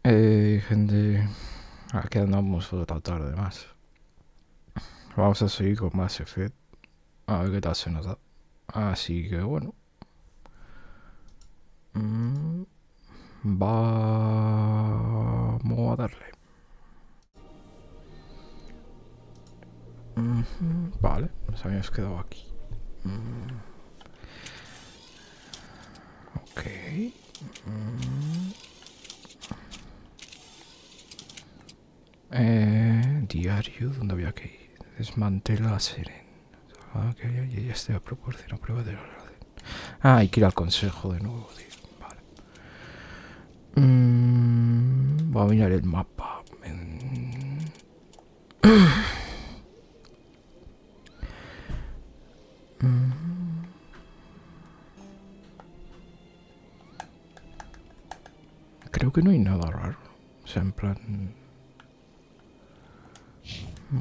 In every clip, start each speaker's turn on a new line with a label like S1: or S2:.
S1: Gente, aquí andamos otra tarde más. Vamos a seguir con más efecto. A ver qué tal se nos da. Así que bueno. Vamos a darle. Vale, nos habíamos quedado aquí. Ok. Diario, ¿dónde había que ir? Desmantela Seren. Que ya esté proporciona prueba de la orden. Hay que ir al consejo de nuevo, tío. Vale. Voy a mirar el mapa. Creo que no hay nada raro. O sea, en plan...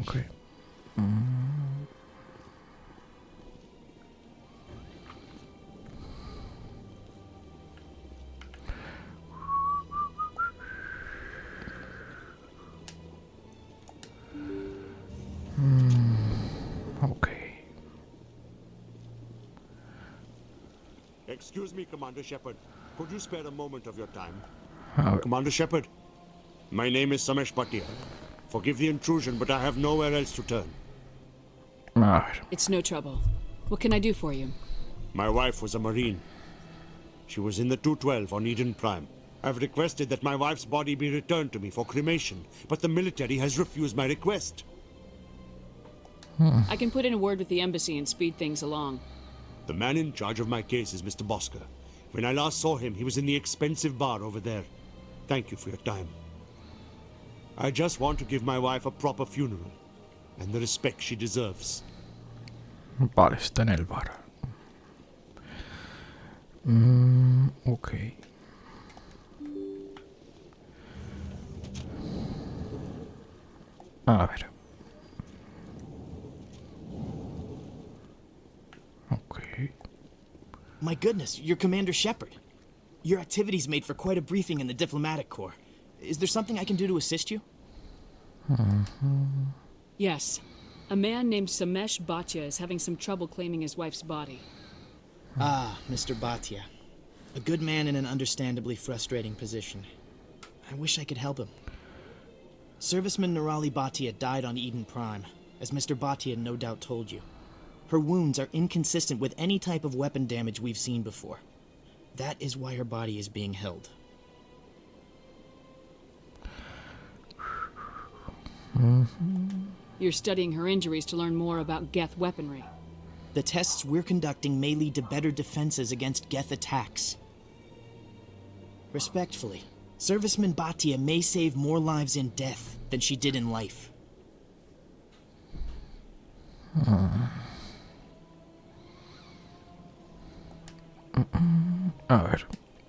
S1: Ok. Ok.
S2: Excuse me, Commander Shepard. Could you spare a moment of your time?
S1: A ver.
S2: Commander Shepard, my name is Samesh Bhatia. Forgive the intrusion, but I have nowhere else to turn.
S1: A ver.
S3: It's no trouble. What can I do for you?
S2: My wife was a Marine. She was in the 212 on Eden Prime. I've requested that my wife's body be returned to me for cremation, but the military has refused my request.
S3: I can put in a word with the embassy and speed things along.
S2: The man in charge of my case is Mr. Bosker. When I last saw him, he was in the expensive bar over there. Thank you for your time. I just want to give my wife a proper funeral and the respect she deserves.
S1: Vale, está en el bar. Ok. A ver. Ok.
S4: My goodness, you're Commander Shepard. Your activities made for quite a briefing in the diplomatic corps. Is there something I can do to assist you?
S3: Yes. A man named Samesh Bhatia is having some trouble claiming his wife's body.
S4: Ah, Mr. Bhatia. A good man in an understandably frustrating position. I wish I could help him. Serviceman Nirali Bhatia died on Eden Prime, as Mr. Bhatia no doubt told you. Her wounds are inconsistent with any type of weapon damage we've seen before. That is why her body is being held.
S3: You're studying her injuries to learn more about Geth weaponry.
S4: The tests we're conducting may lead to better defenses against Geth attacks. Respectfully, Serviceman Bhatia may save more lives in death than she did in life.
S1: A ver.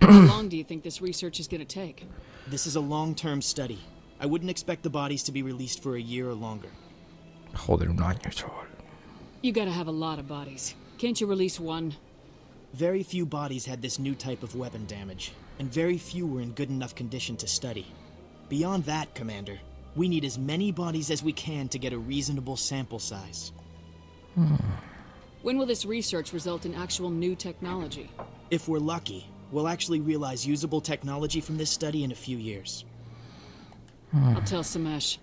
S3: How long do you think this research is going to take?
S4: This is a long-term study. I wouldn't expect the bodies to be released for a year or longer.
S1: Joder, un año, chaval.
S3: You gotta have a lot of bodies. Can't you release one?
S4: Very few bodies had this new type of weapon damage, and very few were in good enough condition to study. Beyond that, Commander, we need as many bodies as we can to get a reasonable sample size.
S3: When will this research result in actual new technology?
S4: If we're lucky, we'll actually realize usable technology from this study in a few years.
S3: I'll tell Samesh.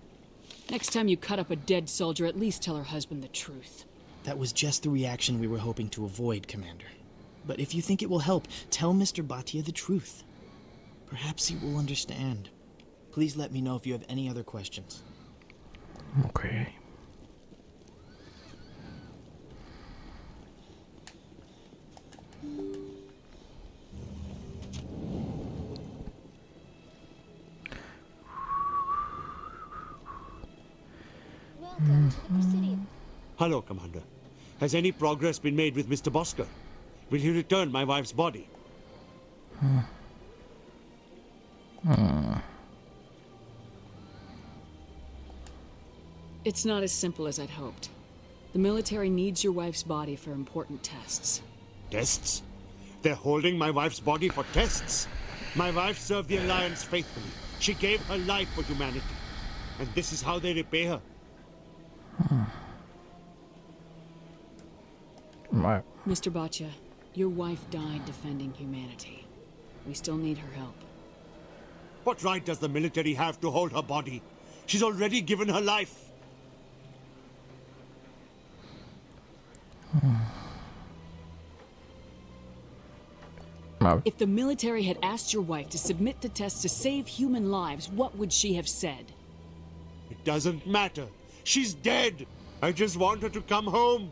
S3: Next time you cut up a dead soldier, at least tell her husband the truth.
S4: That was just the reaction we were hoping to avoid, Commander. But if you think it will help, tell Mr. Bhatia the truth. Perhaps he will understand. Please let me know if you have any other questions.
S1: Ok.
S5: Welcome to the Presidium.
S2: Hello, Commander. Has any progress been made with Mr. Bosker? Will he return my wife's body?
S3: It's not as simple as I'd hoped. The military needs your wife's body for important tests.
S2: Tests? They're holding my wife's body for tests? My wife served the Alliance faithfully. She gave her life for humanity. And this is how they repay her.
S1: Vale.
S3: Mr. Botcha, your wife died defending humanity. We still need her help.
S2: What right does the military have to hold her body? She's already given her life.
S1: Vale.
S3: If the military had asked your wife to submit to tests to save human lives, what would she have said?
S2: It doesn't matter. She's dead. I just want her to come home.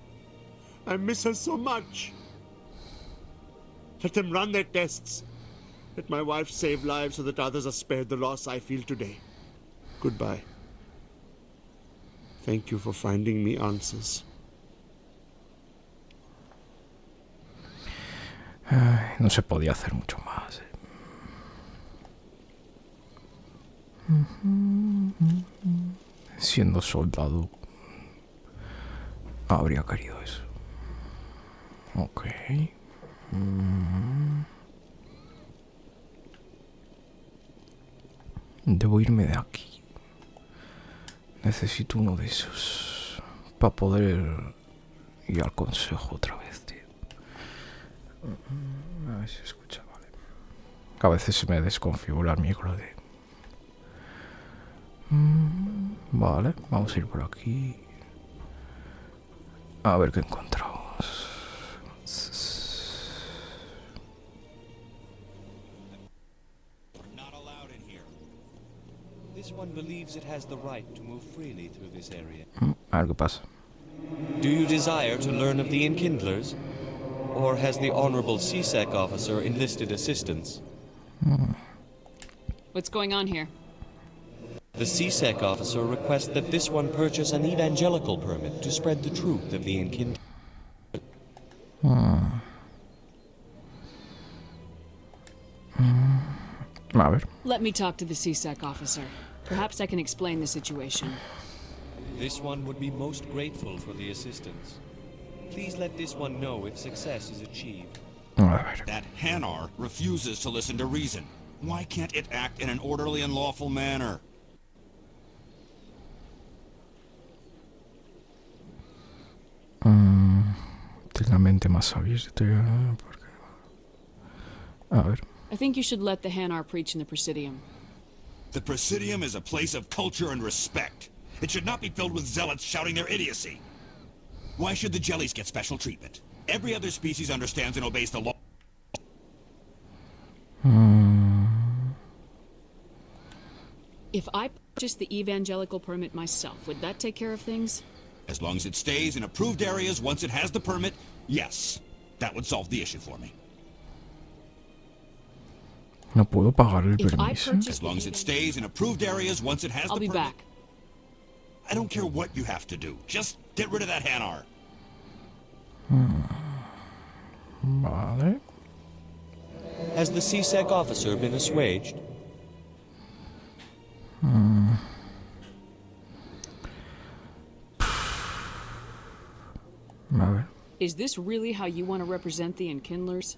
S2: I miss her so much. Let them run their tests. Let my wife save lives so that others are spared the loss I feel today. Goodbye. Thank you for finding me answers.
S1: Ay, no se podía hacer mucho más. Siendo soldado, habría querido eso. Ok. Debo irme de aquí. Necesito uno de esos para poder ir al consejo otra vez, tío. A ver si se escucha, vale. A veces se me desconfigura el micro de... Vale, vamos a ir por aquí. A ver qué encontramos.
S6: Not allowed in here. This one believes it has the right to move freely through this area.
S1: A ver qué pasa.
S6: Do you desire to learn of the Enkindlers? Or has the Honorable CSEC officer enlisted assistance?
S3: What's going on here?
S6: The CSEC officer requests that this one purchase an evangelical permit to spread the truth of the Enkindlers.
S1: A ver.
S3: Let me talk to the CSEC officer. Perhaps I can explain the situation.
S6: This one would be most grateful for the assistance. Please let this one know if success is achieved.
S1: A ver.
S7: That Hanar refuses to listen to reason. Why can't it act in an orderly and lawful manner?
S1: Ten la mente más abierta. Porque... A ver.
S3: I think you should let the Hanar preach in the Presidium.
S7: The Presidium is a place of culture and respect. It should not be filled with zealots shouting their idiocy. Why should the jellies get special treatment? Every other species understands and obeys the law.
S3: If I purchased the evangelical permit myself, would that take care of things?
S7: As long as it stays in approved areas once it has the permit, yes. That would solve the issue for me.
S1: No puedo pagar el
S3: If I
S1: permiso.
S3: purchase
S7: As long as it stays in approved areas once it has
S3: I'll
S7: the
S3: be
S7: permit.
S3: back.
S7: I don't care what you have to do. Just get rid of that Hanar.
S1: Vale.
S6: Has the CSEC officer been assuaged?
S1: A ver.
S3: Is this really how you want to represent the Enkindlers?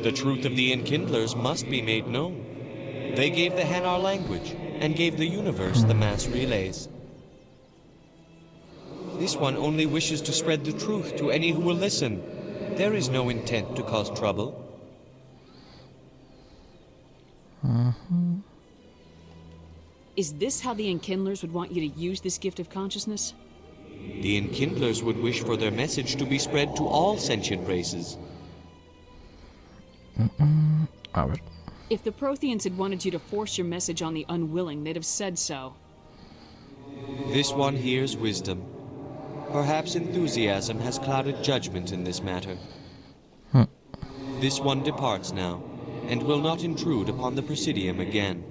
S6: The truth of the Enkindlers must be made known. They gave the Hanar language, and gave the universe the mass relays. This one only wishes to spread the truth to any who will listen. There is no intent to cause trouble.
S3: Is this how the Enkindlers would want you to use this gift of consciousness?
S6: The Enkindlers would wish for their message to be spread to all sentient races.
S1: A ver.
S3: If the Protheans had wanted you to force your message on the unwilling, they'd have said so.
S6: This one hears wisdom. Perhaps enthusiasm has clouded judgment in this matter. This one departs now, and will not intrude upon the Presidium again.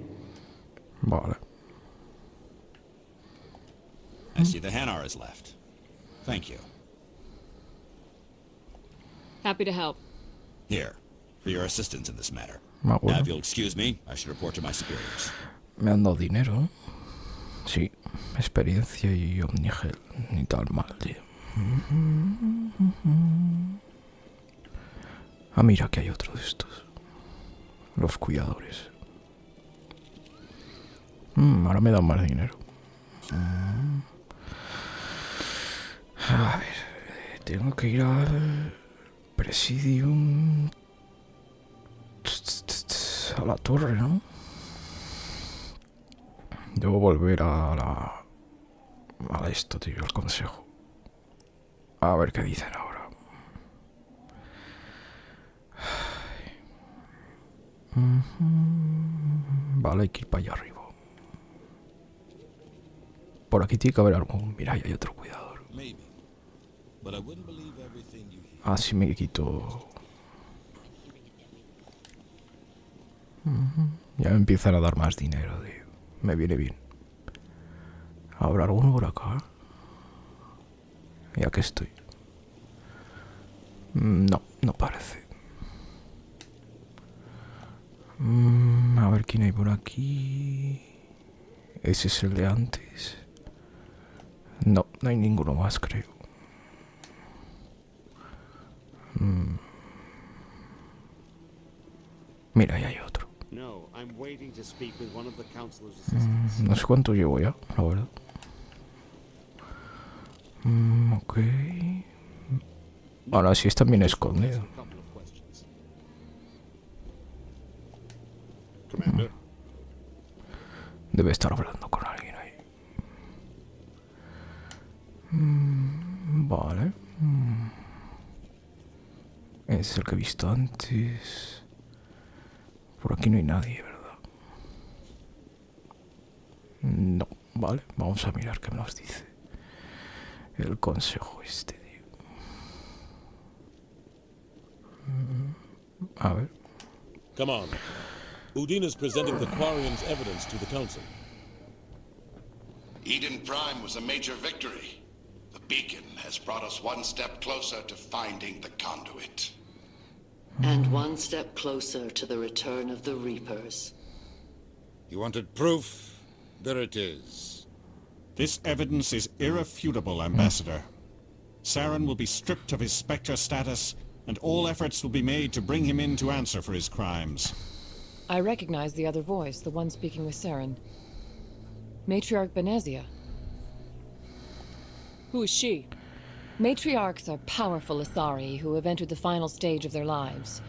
S1: Vale.
S7: I see the Hanar is left. Thank you.
S3: Happy to help.
S7: Here, for your assistance in this matter.
S1: Me
S7: Now,
S1: acuerdo.
S7: if you'll excuse me, I should report to my superiors.
S1: Me han dado dinero. Sí. Experiencia y omnigel. Ni tal mal, tío. Ah, mira que hay otro de estos. Los cuidadores. Ahora me dan más dinero. A ver, tengo que ir al Presidium. A la torre, ¿no? Debo volver a esto, tío, al consejo. A ver qué dicen ahora. Vale, hay que ir para allá arriba. Por aquí tiene que haber algún... Mira, ahí hay otro cuidador. Así me quito... Ya me empiezan a dar más dinero, tío. Me viene bien. ¿Habrá alguno por acá? Ya que estoy. No, no parece. A ver quién hay por aquí. Ese es el de antes. No, no hay ninguno más, creo. Mira, ahí hay otro. No sé cuánto llevo ya, la verdad. Ok. Ahora sí está bien escondido. Debe estar hablando con alguien ahí. Vale. Es el que he visto antes. Por aquí no hay nadie, ¿verdad? No. Vale, vamos a mirar qué nos dice el consejo este, tío. A ver.
S8: Come on. Udina's presenting the Quarian's evidence to the council.
S9: Eden Prime was a major victory. The beacon has brought us one step closer to finding the conduit.
S10: And one step closer to the return of the Reapers.
S7: You wanted proof? There it is.
S11: This evidence is irrefutable, Ambassador. Saren will be stripped of his Spectre status, and all efforts will be made to bring him in to answer for his crimes.
S12: I recognize the other voice, the one speaking with Saren. Matriarch Benezia.
S3: Who is she?
S12: Matriarchs are powerful Asari who have entered the final stage of their lives.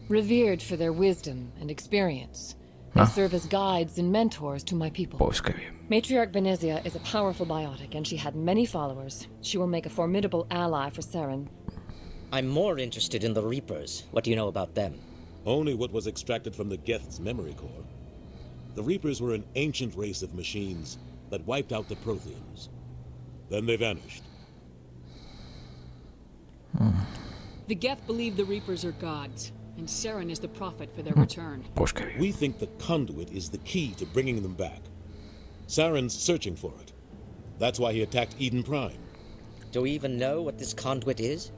S12: Revered for their wisdom and experience. They serve as guides and mentors to my people.
S1: Pues qué bien.
S12: Matriarch Benezia is a powerful biotic, and she had many followers. She will make a formidable ally for Saren.
S13: I'm more interested in the Reapers. What do you know about them?
S8: Only what was extracted from the Geth's memory core. The Reapers were an ancient race of machines that wiped out the Protheans. Then they vanished.
S3: The Geth believe the Reapers are gods, and Saren is the prophet for their return.
S1: Pues qué bien.
S8: We think the conduit is the key to bringing them back. Saren's searching for it. That's why he attacked Eden Prime.
S13: Do we even know what this conduit is?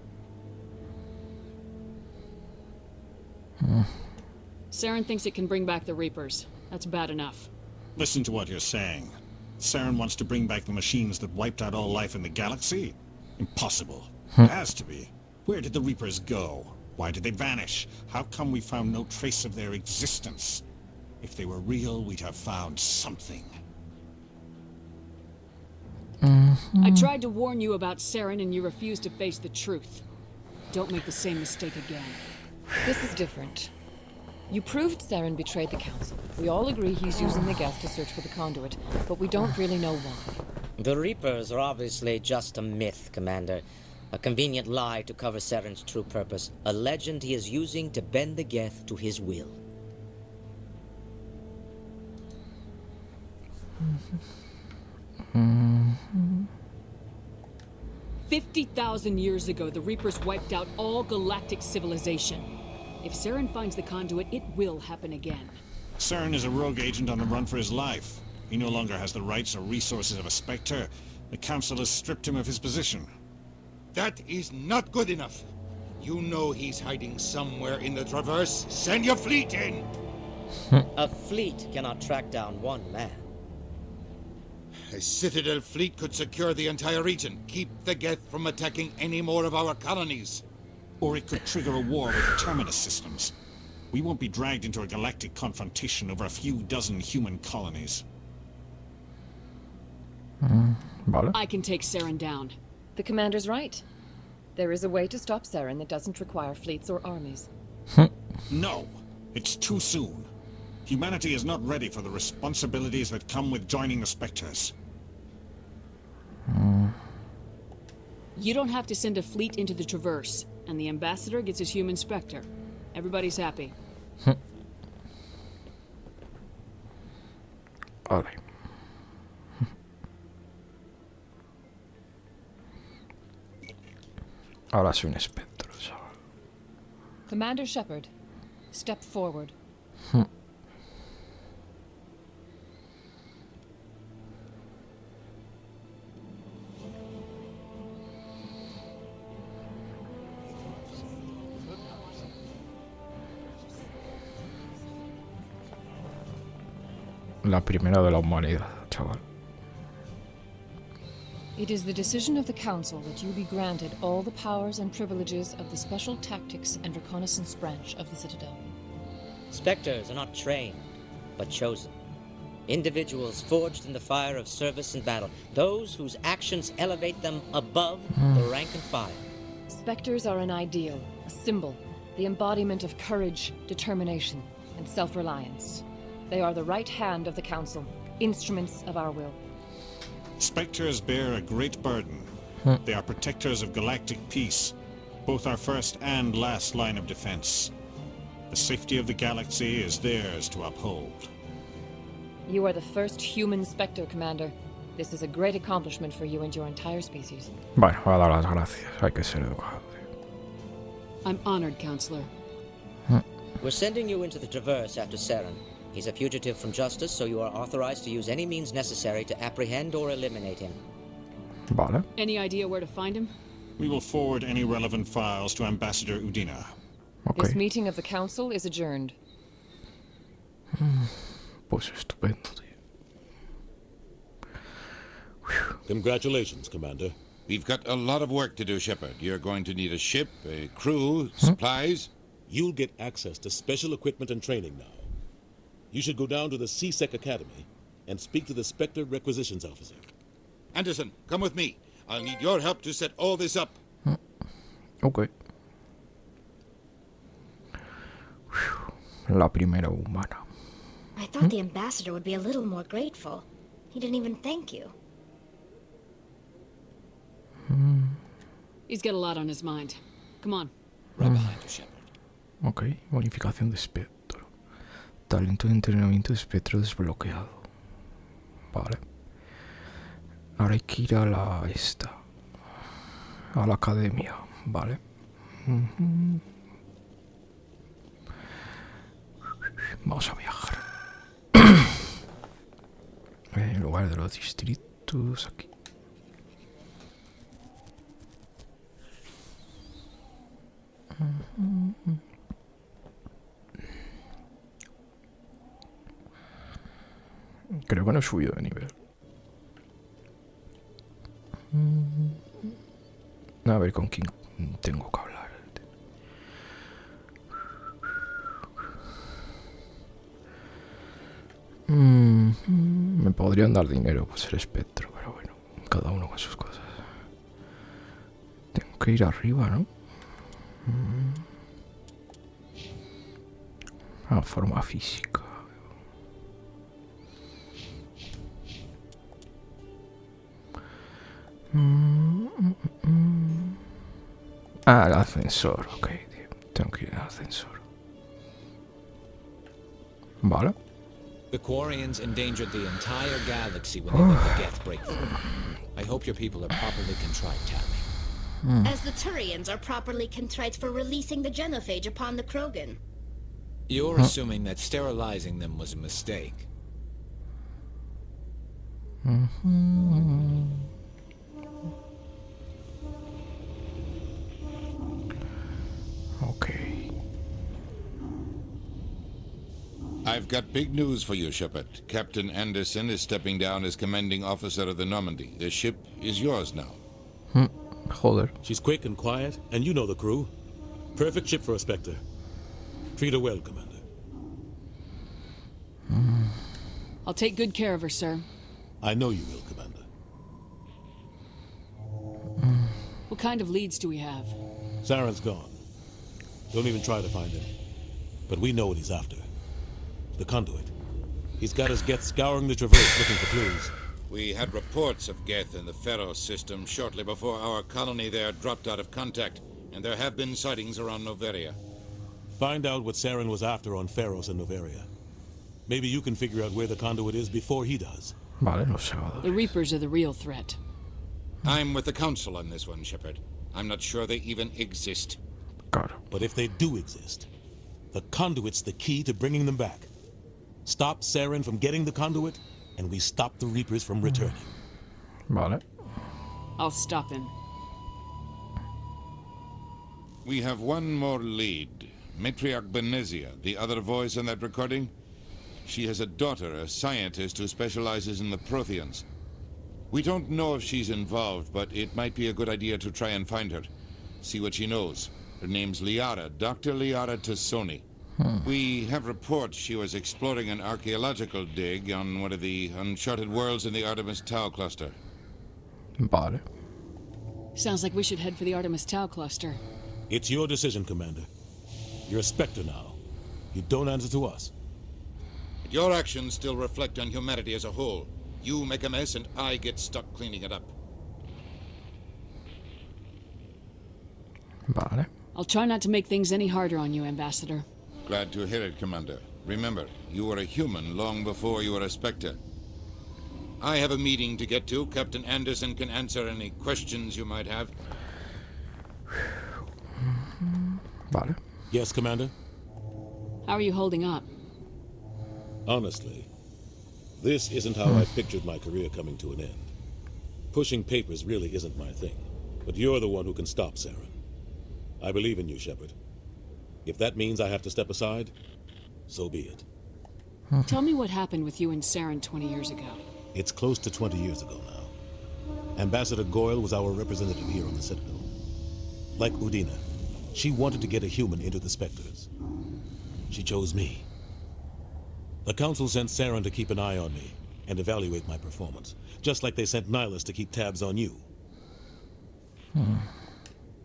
S3: Saren thinks it can bring back the Reapers. That's bad enough.
S11: Listen to what you're saying. Saren wants to bring back the machines that wiped out all life in the galaxy? Impossible. It has to be. Where did the Reapers go? Why did they vanish? How come we found no trace of their existence? If they were real, we'd have found something.
S3: I tried to warn you about Saren and you refused to face the truth. Don't make the same mistake again.
S12: This is different. You proved Saren betrayed the Council. We all agree he's using the Geth to search for the conduit, but we don't really know why.
S13: The Reapers are obviously just a myth, Commander. A convenient lie to cover Saren's true purpose. A legend he is using to bend the Geth to his will.
S3: 50,000 years ago, the Reapers wiped out all galactic civilization. If Saren finds the conduit, it will happen again.
S11: Saren is a rogue agent on the run for his life. He no longer has the rights or resources of a Spectre. The Council has stripped him of his position.
S7: That is not good enough. You know he's hiding somewhere in the Traverse. Send your fleet in!
S13: A fleet cannot track down one man.
S7: A Citadel fleet could secure the entire region. Keep the Geth from attacking any more of our colonies.
S11: Or it could trigger a war with the Terminus systems. We won't be dragged into a galactic confrontation over a few dozen human colonies.
S1: Vale.
S3: I can take Saren down.
S12: The commander's right. There is a way to stop Saren that doesn't require fleets or armies.
S11: No, it's too soon. Humanity is not ready for the responsibilities that come with joining the Spectres.
S3: You don't have to send a fleet into the Traverse, and the ambassador gets his human Spectre. Everybody's happy.
S1: Vale. Ahora soy un espectro, chaval.
S12: Commander Shepard, step forward.
S1: La primera de la humanidad, chaval.
S12: It is the decision of the Council that you be granted all the powers and privileges of the Special Tactics and Reconnaissance Branch of the Citadel.
S13: Spectres are not trained, but chosen. Individuals forged in the fire of service and battle. Those whose actions elevate them above the rank and file.
S12: Spectres are an ideal, a symbol, the embodiment of courage, determination, and self-reliance. They are the right hand of the Council, instruments of our will.
S11: Spectres bear a great burden. They are protectors of galactic peace, both our first and last line of defense. The safety of the galaxy is theirs to uphold.
S12: You are the first human Spectre, Commander. This is a great accomplishment for you and your entire species.
S1: Bueno, voy a dar las gracias. Hay que ser educado.
S3: I'm honored, Counselor.
S13: We're sending you into the Traverse after Saren. He's a fugitive from justice, so you are authorized to use any means necessary to apprehend or eliminate him.
S1: Vale.
S3: Any idea where to find him?
S11: We will forward any relevant files to Ambassador Udina.
S1: Okay.
S12: This meeting of the Council is adjourned.
S1: Pues estupendo, tío.
S8: Congratulations, Commander.
S9: We've got a lot of work to do, Shepard. You're going to need a ship, a crew, supplies.
S8: You'll get access to special equipment and training now. You should go down to the CSEC Academy and speak to the Spectre Requisitions Officer.
S9: Anderson, come with me. I'll need your help to set all this up.
S1: Ok. La primera humana.
S5: I thought the ambassador would be a little more grateful. He didn't even thank you.
S3: He's got a lot on his mind. Come on.
S7: Right behind you, Shepard.
S1: Ok, bonificación de espectro. Talento de entrenamiento de espectro desbloqueado. Vale. Ahora hay que ir a la a la academia. Vale. Vamos a viajar. En lugar de los distritos aquí. Creo que no he subido de nivel. A ver con quién tengo que hablar. Me podrían dar dinero por ser espectro, pero bueno, cada uno con sus cosas. Tengo que ir arriba, ¿no? A forma física. Ah, el ascensor, ok, tío. Tengo que ir al ascensor. Vale.
S14: The Quarians endangered the entire galaxy when they let the Geth break through. I hope your people are properly contrite, Tally.
S5: As the Turians are properly contrite for releasing the genophage upon the Krogan.
S14: You're assuming that sterilizing them was a mistake.
S1: Okay.
S9: I've got big news for you, Shepard. Captain Anderson is stepping down as commanding officer of the Normandy. The ship is yours now.
S1: Joder.
S8: She's quick and quiet, and you know the crew. Perfect ship for a Spectre. Treat her well, Commander.
S3: I'll take good care of her, sir.
S8: I know you will, Commander.
S3: What kind of leads do we have?
S8: Saren's gone. Don't even try to find him. But we know what he's after. The conduit. He's got his Geth scouring the Traverse looking for clues.
S9: We had reports of Geth in the Pharaoh system shortly before our colony there dropped out of contact, and there have been sightings around Noveria.
S8: Find out what Saren was after on Pharos and Noveria. Maybe you can figure out where the conduit is before he does.
S1: Vale, los segadores.
S3: The Reapers are the real threat.
S9: I'm with the Council on this one, Shepard. I'm not sure they even exist.
S1: Claro.
S8: But if they do exist, the conduit's the key to bringing them back. Stop Saren from getting the conduit, and we stop the Reapers from returning.
S1: Vale.
S3: I'll stop him.
S9: We have one more lead. Matriarch Benezia, the other voice in that recording. She has a daughter, a scientist who specializes in the Protheans. We don't know if she's involved, but it might be a good idea to try and find her. See what she knows. Her name's Liara, Dr. Liara Tassoni. We have reports she was exploring an archaeological dig on one of the uncharted worlds in the Artemis Tau cluster.
S1: Vale.
S3: Sounds like we should head for the Artemis Tau cluster.
S8: It's your decision, Commander. You're a Spectre now. You don't answer to us.
S9: But your actions still reflect on humanity as a whole. You make a mess and I get stuck cleaning it up.
S1: Vale.
S3: I'll try not to make things any harder on you, Ambassador.
S9: Glad to hear it, Commander. Remember, you were a human long before you were a Spectre. I have a meeting to get to. Captain Anderson can answer any questions you might have.
S1: Vale.
S8: Yes, Commander?
S3: How are you holding up?
S8: Honestly, this isn't how I pictured my career coming to an end. Pushing papers really isn't my thing, but you're the one who can stop Saren. I believe in you, Shepard. If that means I have to step aside, so be it.
S3: Tell me what happened with you and Saren 20 years ago.
S8: It's close to 20 years ago now. Ambassador Goyle was our representative here on the Citadel. Like Udina, she wanted to get a human into the Spectres. She chose me. The Council sent Saren to keep an eye on me and evaluate my performance, just like they sent Nihilus to keep tabs on you.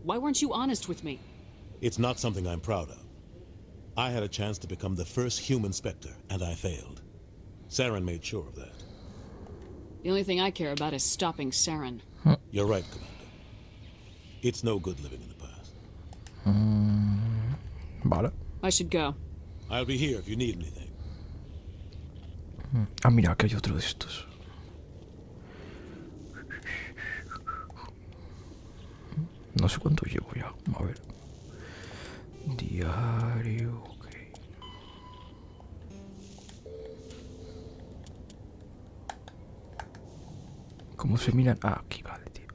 S3: Why weren't you honest with me?
S8: It's not something I'm proud of. I had a chance to become the first human Spectre, and I failed. Saren made sure of that.
S3: The only thing I care about is stopping Saren.
S8: You're right, Commander. It's no good living in the past.
S1: Vale.
S3: I should go.
S8: I'll be here if you need anything.
S1: Ah, mira, que hay otro de estos. No sé cuánto llevo ya. A ver. Diario, ok. ¿Cómo se miran? Ah, aquí, vale, tío.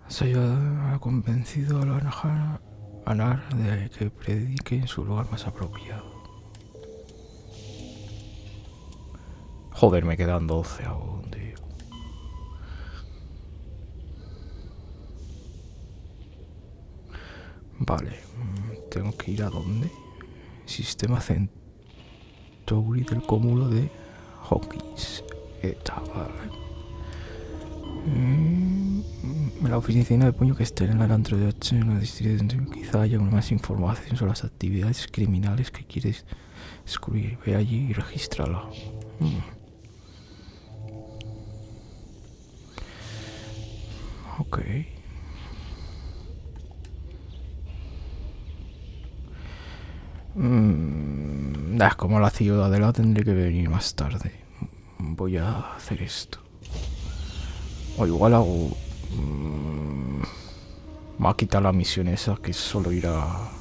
S1: Se ha convencido a la Anar de que predique en su lugar más apropiado. Joder, me quedan 12 aún, tío. Vale, tengo que ir a dónde. Sistema Centauri del cúmulo de Hawkins. Eta, vale. La oficina de puño que esté en el antro de H en la distribución. Quizá haya más información sobre las actividades criminales que quieres descubrir. Ve allí y regístrala. Ok. Como la ciudadela tendré que venir más tarde. Voy a hacer esto. O igual hago... me va a quitar la misión esa, que es solo ir a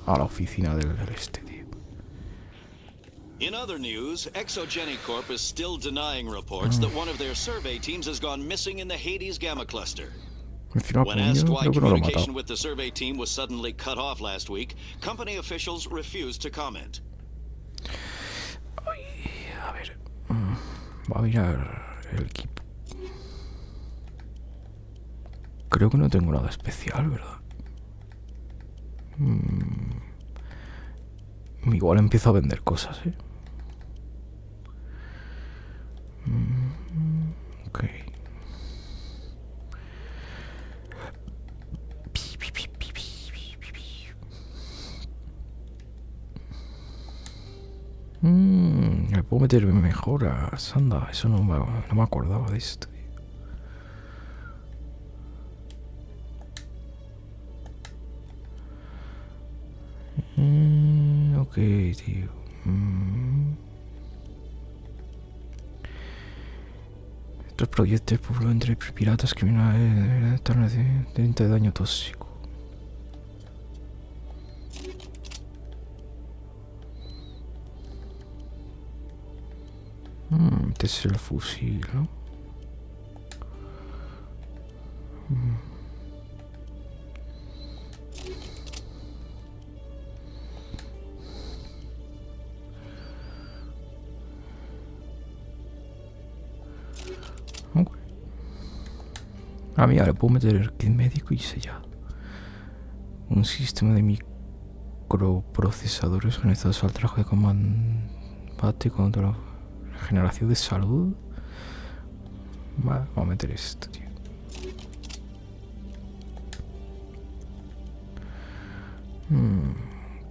S1: la oficina del este, tío.
S15: In other news, Exogenic Corp is still denying reports that one of their survey teams has gone missing in the Hades Gamma Cluster. When asked why communication with the survey team was suddenly cut off last week, company officials refused to comment.
S1: A ver... va a mirar el equipo. Creo que no tengo nada especial, ¿verdad? Igual empiezo a vender cosas, ¿eh? Ok. Me puedo meter mejoras. Anda, eso no me acordaba de esto. Ok, tío. Estos proyectos pueblo entre piratas criminales de 30 de daño tóxico. Este es el fusil, ¿no? Okay. Mira, le puedo meter el kit médico y ya. Un sistema de microprocesadores organizados al trabajo de combate contra la regeneración de salud. Vale, vamos a meter esto, tío.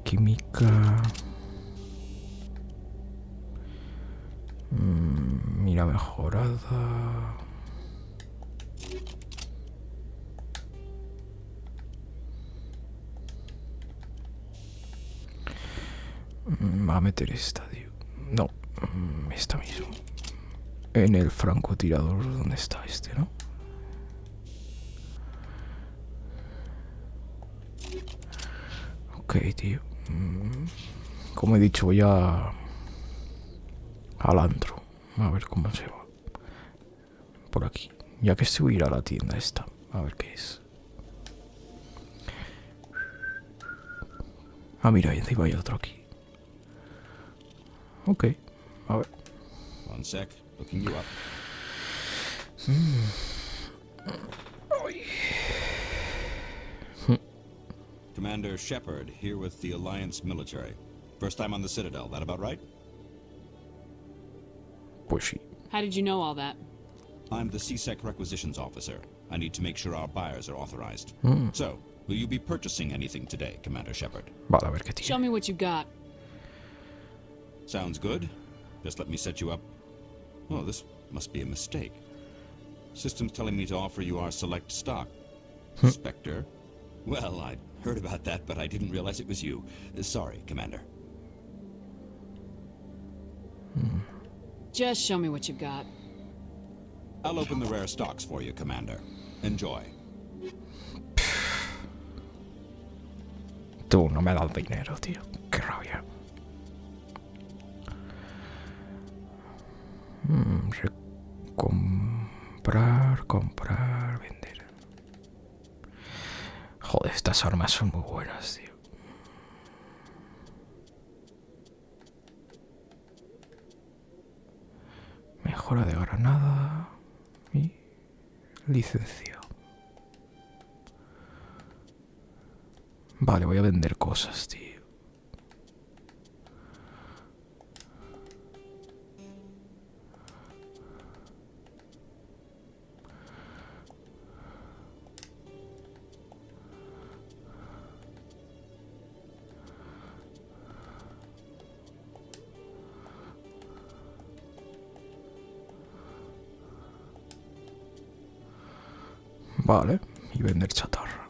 S1: Química. Mira mejorada. Va a meter esta, tío. No, esta mismo. En el francotirador, ¿dónde está este, no? Ok, tío. Como he dicho, voy al antro. A ver cómo se va. Por aquí. Ya que estoy, voy a ir a la tienda esta. A ver qué es. Mira, encima hay otro aquí. Ok, a ver.
S7: One sec, looking you up. Commander Shepard, here with the Alliance military. First time on the Citadel, that about right?
S1: Pues sí.
S3: How did you know all that?
S7: I'm the CSEC requisitions officer. I need to make sure our buyers are authorized. So, will you be purchasing anything today, Commander Shepard?
S1: Vale, a ver qué tiene.
S3: Show me what you got.
S7: Sounds good. Just let me set you up. Oh, this must be a mistake. System's telling me to offer you our select stock. Spectre? Well, I heard about that, but I didn't realize it was you. Sorry, Commander.
S3: Just show me what you got.
S7: I'll open the rare stocks for you, Commander. Enjoy.
S1: Tú no me das dinero, tío. Qué rabia. Comprar, vender. Joder, estas armas son muy buenas, tío. Mejora de granada y licencia. Vale, voy a vender cosas, tío. Vale, y vender chatarra.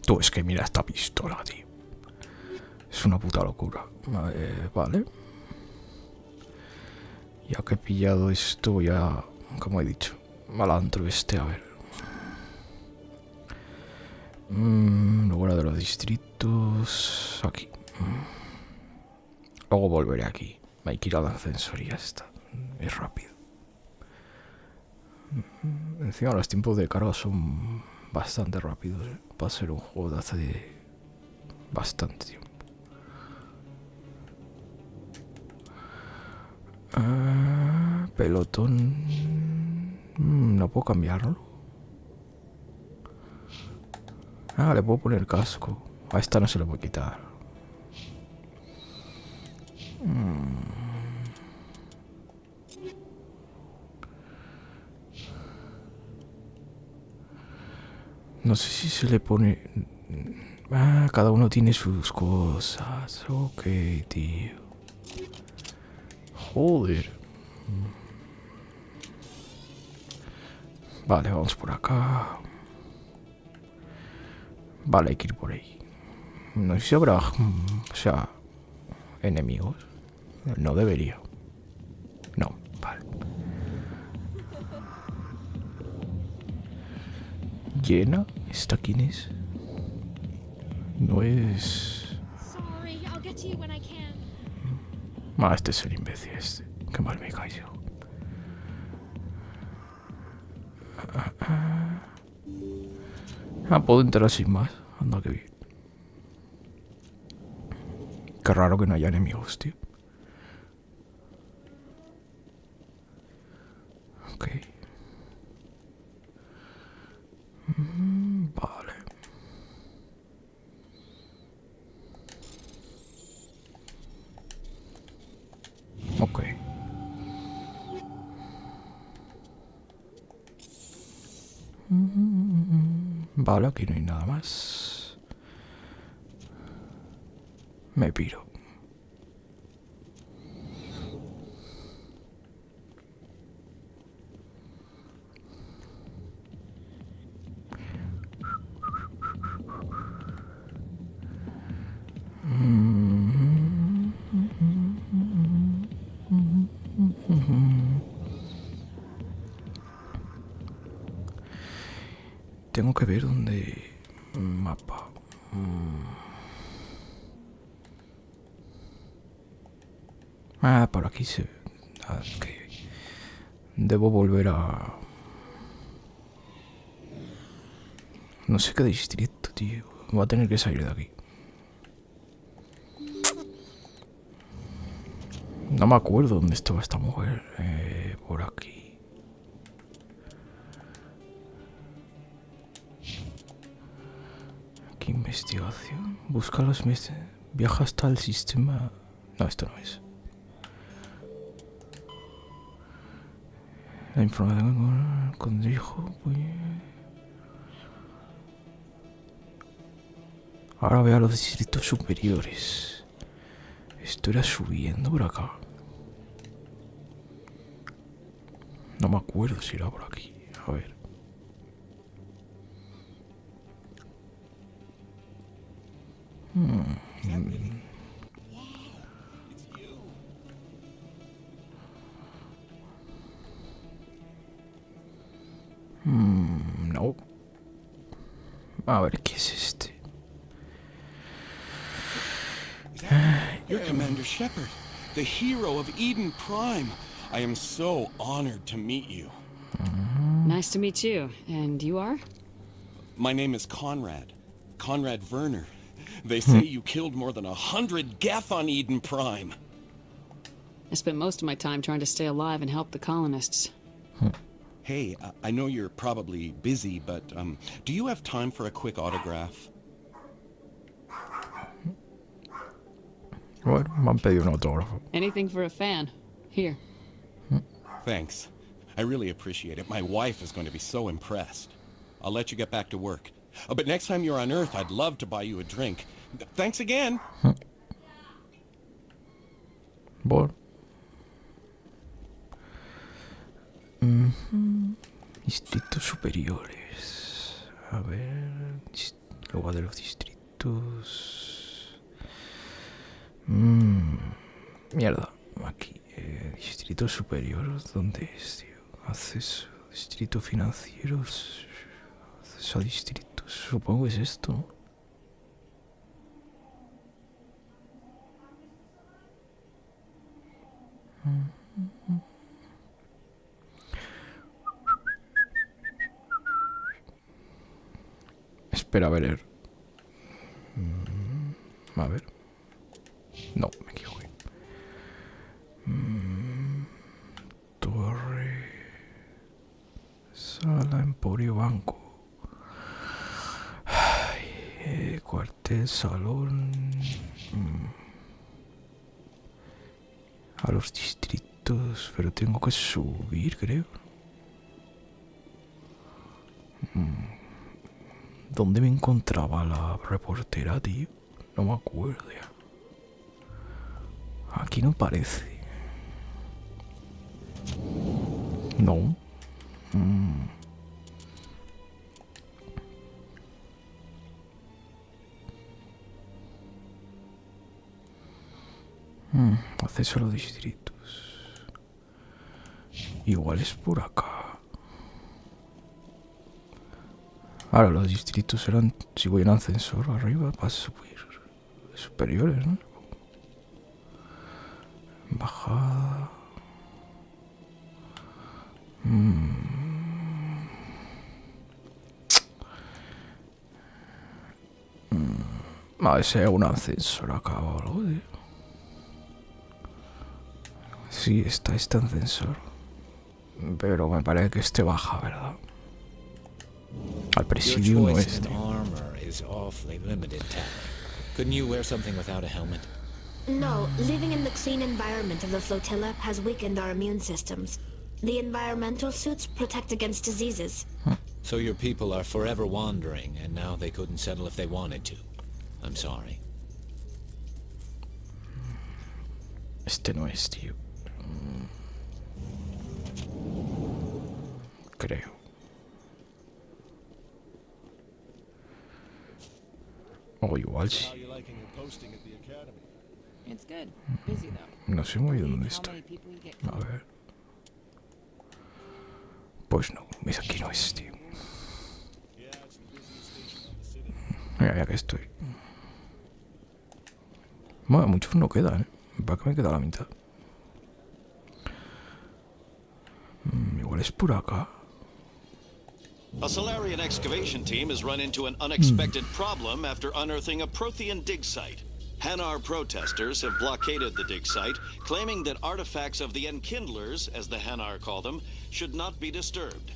S1: Tú, es que mira esta pistola, tío. Es una puta locura. Vale. Ya que he pillado esto, voy a, como he dicho, al antro este, a ver. Luego de los distritos. Aquí. Luego volveré aquí. Hay que ir al ascensor y ya está. Es rápido. Encima los tiempos de carga son bastante rápidos, ¿eh? Va a ser un juego de hace bastante tiempo. Pelotón. No puedo cambiarlo. Le puedo poner casco. A esta no se lo puedo quitar. No sé si se le pone Cada uno tiene sus cosas. Ok, tío. Joder. Vale, vamos por acá. Vale, hay que ir por ahí. No sé si habrá... O sea... enemigos. No debería. No, vale. ¿Llena? ¿Esta quién es? No es... este es el imbécil este. Qué mal me caigo. Puedo entrar sin más. Anda, que bien. Qué raro que no haya enemigos, tío. Ok. Vale. Ok. Vale, aquí no hay nada más. Me piro. Tengo que ver dónde... Mapa. Por aquí se... Okay. Debo volver a... No sé qué distrito, tío. Voy a tener que salir de aquí. No me acuerdo dónde estaba esta mujer. Por aquí. ¿Qué investigación? Busca los meses. Viaja hasta el sistema... No, esto no es. La información con dijo... Ahora veo a los distritos superiores. Esto era subiendo por acá. No me acuerdo si era por aquí. A ver. No. A ver, ¿qué es este?
S16: You're Commander Shepard, the hero of Eden Prime. I am so honored to meet you.
S3: Nice to meet you. And you are?
S16: My name is Conrad. Conrad Werner. They say you killed more than 100 Geth on Eden Prime.
S3: I spent most of my time trying to stay alive and help the colonists.
S16: Hey, I know you're probably busy, but do you have time for a quick autograph?
S1: Bueno, me han pedido un autógrafo.
S3: Anything for a fan. Here.
S16: Thanks. I really appreciate it. My wife is going to be so impressed. I'll let you get back to work. But next time you're on Earth, I'd love to buy you a drink. Thanks again.
S1: Bueno. Distritos superiores. A ver. Lugar de los distritos. Mierda. Aquí. Distrito superior. ¿Dónde es, tío? Acceso. Distrito financieros. Acceso a distritos. Supongo que es esto, ¿no? Espera, a ver. A ver. No, me equivoqué. Torre. Sala, emporio, banco. Cuartel, salón. A los distritos. Pero tengo que subir, creo. ¿Dónde me encontraba la reportera, tío? No me acuerdo ya. Aquí no parece. No. Acceso a los distritos. Igual es por acá. Ahora los distritos serán, si voy en ascensor arriba, para subir superiores, ¿no? Bajada. A ver si hay un ascensor acá o algo, tío. Sí, está este ascensor. Pero me parece que este baja, ¿verdad? Al presidio no es, tío.
S14: Couldn't you wear something without a helmet?
S5: No, living in the clean environment of the flotilla has weakened our immune systems. The environmental suits protect against diseases.
S14: So your people are forever wandering, and now they couldn't settle if they wanted to. I'm sorry.
S1: Este no es, tío. Creo. O igual sí. No sé muy bien dónde estoy. A ver. Pues no, ves, aquí no es, tío. Mira, ya que estoy. Bueno, muchos no quedan, ¿eh? ¿Para qué me queda la mitad? Igual es por acá.
S15: A Solarian excavation team has run into an unexpected problem after unearthing a Prothean dig site. Hanar protesters have blockaded the dig site, claiming that artifacts of the Enkindlers, as the Hanar call them, should not be disturbed.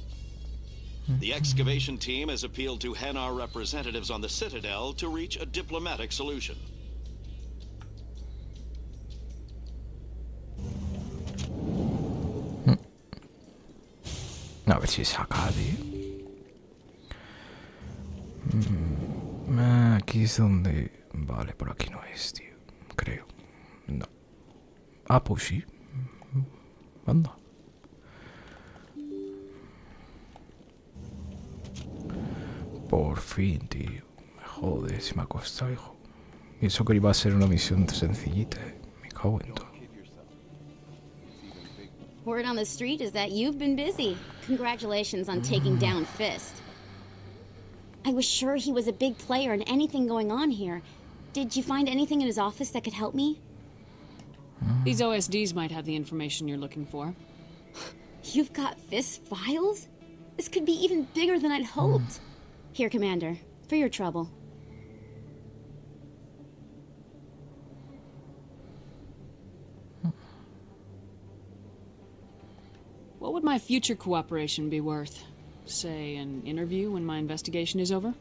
S15: The excavation team has appealed to Hanar representatives on the Citadel to reach a diplomatic solution.
S1: A ver si es acá, tío. Aquí es donde... Vale, por aquí no es, tío. Creo. No. Ah, pues sí. Anda. Por fin, tío. Joder, si me ha costado, hijo. Y eso que iba a ser una misión sencillita, ¿eh? Me cago en todo.
S17: Word on the street is that you've been busy. Congratulations on taking down Fist. I was sure he was a big player in anything going on here. Did you find anything in his office that could help me?
S3: These OSDs might have the information you're looking for.
S17: You've got Fist's files? This could be even bigger than I'd hoped. Here, Commander, for your trouble.
S3: What would my future cooperation be worth? Say, an interview when my investigation is over?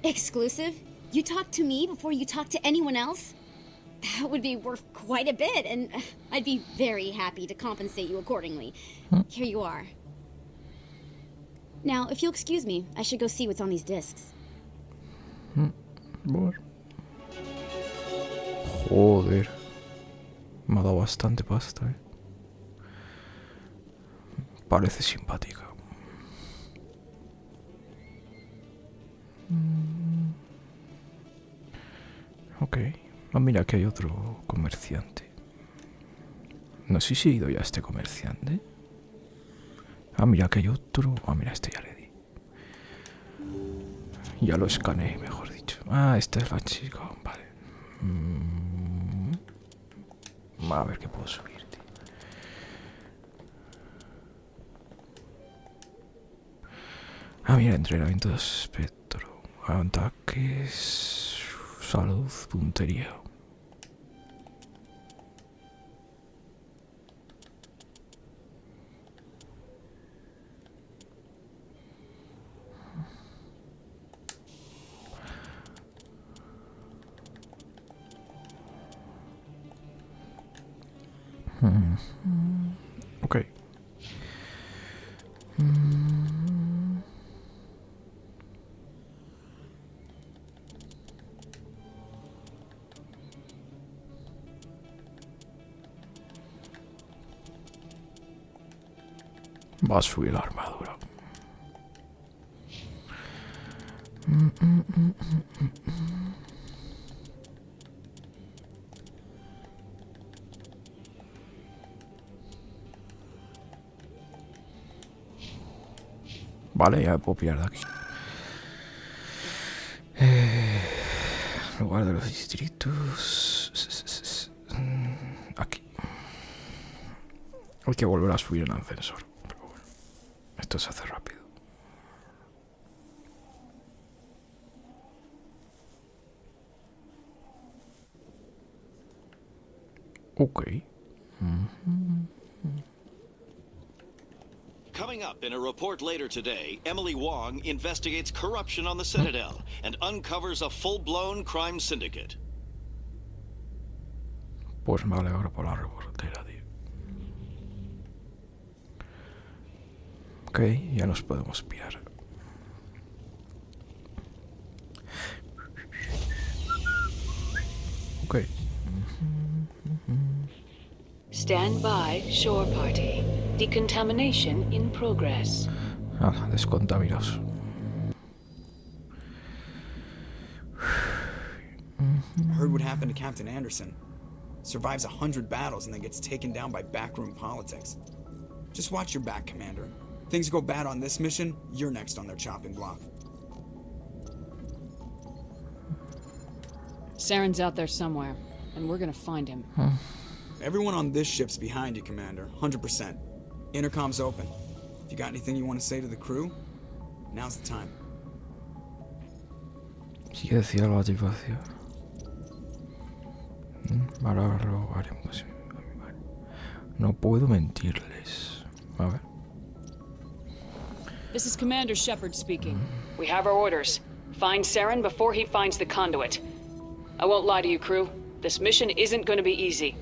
S17: Exclusive? You talk to me before you talk to anyone else? That would be worth quite a bit, and I'd be very happy to compensate you accordingly. Here you are. Now, if you'll excuse me, I should go see what's on these discs.
S1: Bueno. Joder. Me ha dado bastante pasta, ¿eh? Parece simpática. Ok. Ah, mira, que hay otro comerciante. No sé si he ido ya a este comerciante. Ah, mira, que hay otro. Ah, mira, este ya le di. Ya lo escaneé, mejor dicho. Ah, esta es la chica. Vale. A ver qué puedo subir, tío. Ah, mira, entrenamiento de espectro. Ataques. Salud, puntería. Ok. Va a subir la armadura. Vale, ya me puedo pillar de aquí. Lugar de los distritos. Aquí. Hay que volver a subir en ascensor. Pero bueno, esto se hace rápido. Ok.
S15: Coming up in a report later today, Emily Wong investigates corruption on the Citadel and uncovers a full-blown crime syndicate.
S1: Pues me alegro por la reportera, tío. Ok, ya nos podemos pirar. Ok.
S3: Stand by, shore party. Decontamination in progress.
S1: Ah, descontaminados.
S18: I heard what happened to Captain Anderson. Survives 100 battles and then gets taken down by backroom politics. Just watch your back, Commander. Things go bad on this mission, you're next on their chopping block.
S3: Saren's out there somewhere, and we're gonna find him.
S18: Everyone on this ship's behind you, Commander. 100%. Intercom's open. If you got anything you want to say to the crew, now's the time.
S1: Sí que decía la motivación. Ahora lo haremos. No puedo mentirles. A ver.
S3: This is Commander Shepard speaking. We have our orders. Find Saren before he finds the conduit. I won't lie to you, crew. This mission isn't going to be easy.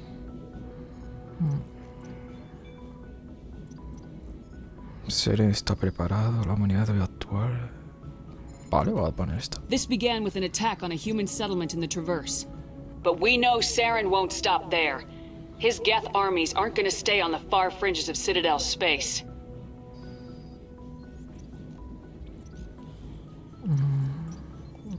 S1: Saren está preparado, la humanidad debe actuar. Vale, voy a poner esta.
S3: This began with an attack on a human settlement in the Traverse. But we know Saren won't stop there. His Geth armies aren't going to stay on the far fringes of Citadel space.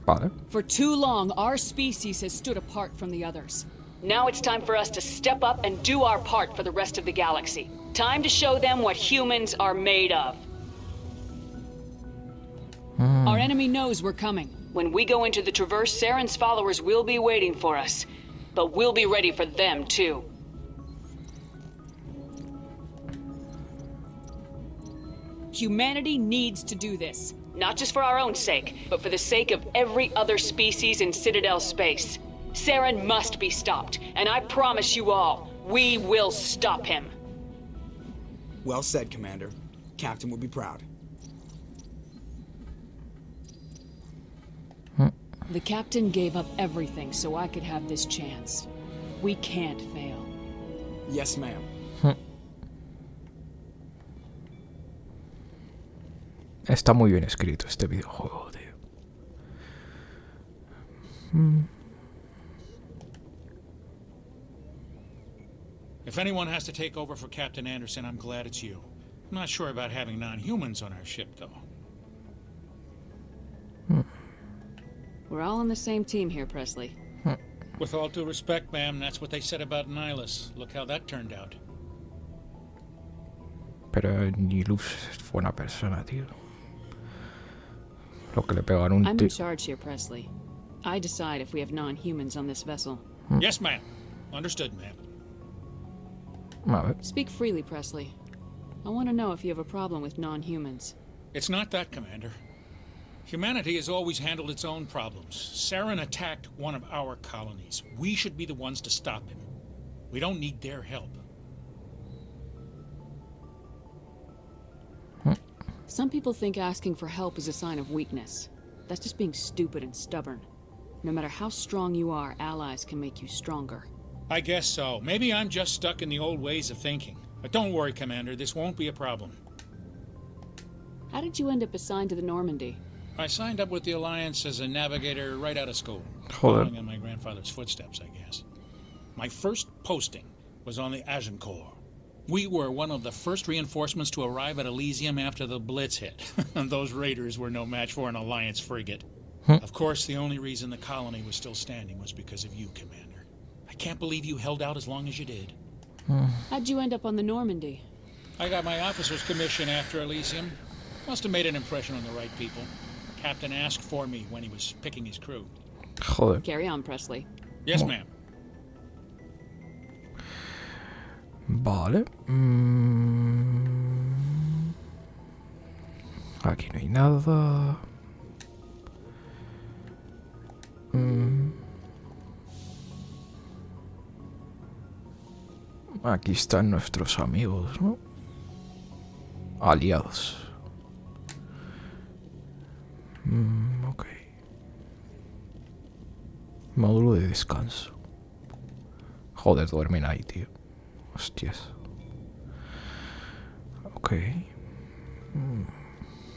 S1: Vale.
S3: For too long, our species has stood apart from the others. Now it's time for us to step up and do our part for the rest of the galaxy. Time to show them what humans are made of. Our enemy knows we're coming. When we go into the Traverse, Saren's followers will be waiting for us. But we'll be ready for them, too. Humanity needs to do this. Not just for our own sake, but for the sake of every other species in Citadel space. Saren must be stopped, and I promise you all, we will stop him.
S18: Well said, Commander. Captain will be proud.
S3: The captain gave up everything so I could have this chance. We can't fail.
S18: Yes, ma'am.
S1: Está muy bien escrito este videojuego, tío.
S19: If anyone has to take over for Captain Anderson, I'm glad it's you. I'm not sure about having non-humans on our ship, though.
S3: We're all on the same team here, Presley.
S19: With all due respect, ma'am, that's what they said about Nihilus. Look how that turned out.
S1: Pero Nihilus fue una persona, tío. Lo que le pegaron un
S3: I'm
S1: tío.
S3: in charge here, Presley. I decide if we have non-humans on this vessel.
S19: Yes, ma'am. Understood, ma'am.
S1: A ver.
S3: Speak freely, Presley. I want to know if you have a problem with non-humans.
S19: It's not that, Commander. Humanity has always handled its own problems. Saren attacked one of our colonies. We should be the ones to stop him. We don't need their help.
S3: Some people think asking for help is a sign of weakness. That's just being stupid and stubborn. No matter how strong you are, allies can make you stronger.
S19: I guess so. Maybe I'm just stuck in the old ways of thinking. But don't worry, Commander. This won't be a problem.
S3: How did you end up assigned to the Normandy?
S19: I signed up with the Alliance as a navigator right out of school.
S1: Following
S19: in my grandfather's footsteps, I guess. My first posting was on the Agincourt. We were one of the first reinforcements to arrive at Elysium after the Blitz hit. Those raiders were no match for an Alliance frigate. Of course, the only reason the colony was still standing was because of you, Commander. I can't believe you held out as long as you did.
S3: How'd you end up on the Normandy?
S19: I got my officer's commission after Elysium. Must have made an impression on the right people. Captain asked for me when he was picking his crew.
S1: Joder.
S3: Carry on, Presley.
S19: Yes, ma'am.
S1: Vale. Aquí no hay nada. Aquí están nuestros amigos, ¿no? Aliados. Ok. Módulo de descanso. Joder, duermen ahí, tío. Hostias. Ok.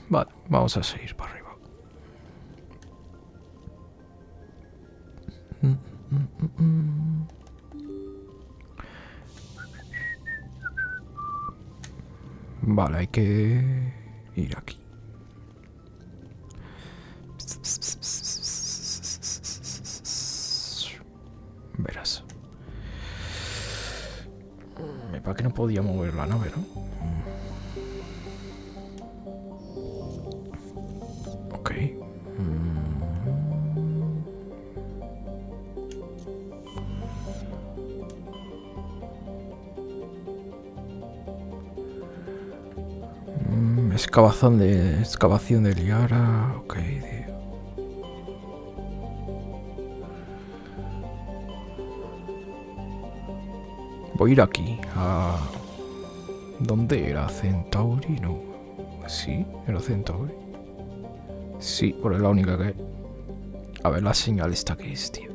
S1: Vale, vamos a seguir para arriba. Vale, hay que ir aquí. Verás. Me parece que no podía mover la nave, ¿no? Ok. Excavación de Liara. Ok, tío. Voy a ir aquí. ¿Dónde era? Centauri, no. Sí, era Centauri. Sí, por es la única que hay. A ver la señal esta que es, tío.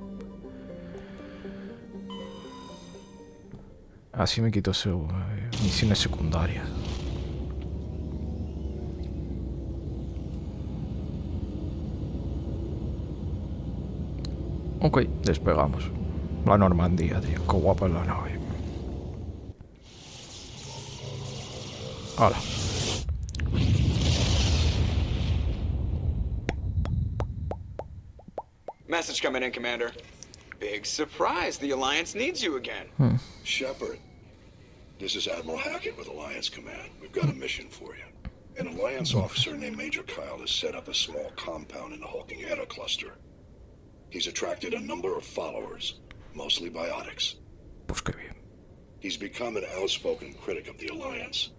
S1: Así me quito misiones secundarias. Ok, despegamos. La Normandía, tío. Qué guapa es la nave. Hala.
S20: Message coming in, Commander. Big surprise. The Alliance needs you again.
S21: Shepard, this is Admiral Hackett with Alliance Command. We've got a mission for you. An Alliance officer named Major Kyle has set up a small compound in the hulking Hera cluster. He's attracted a number of followers, mostly biotics.
S1: Pues qué bien.
S21: He's become an outspoken critic of the Alliance,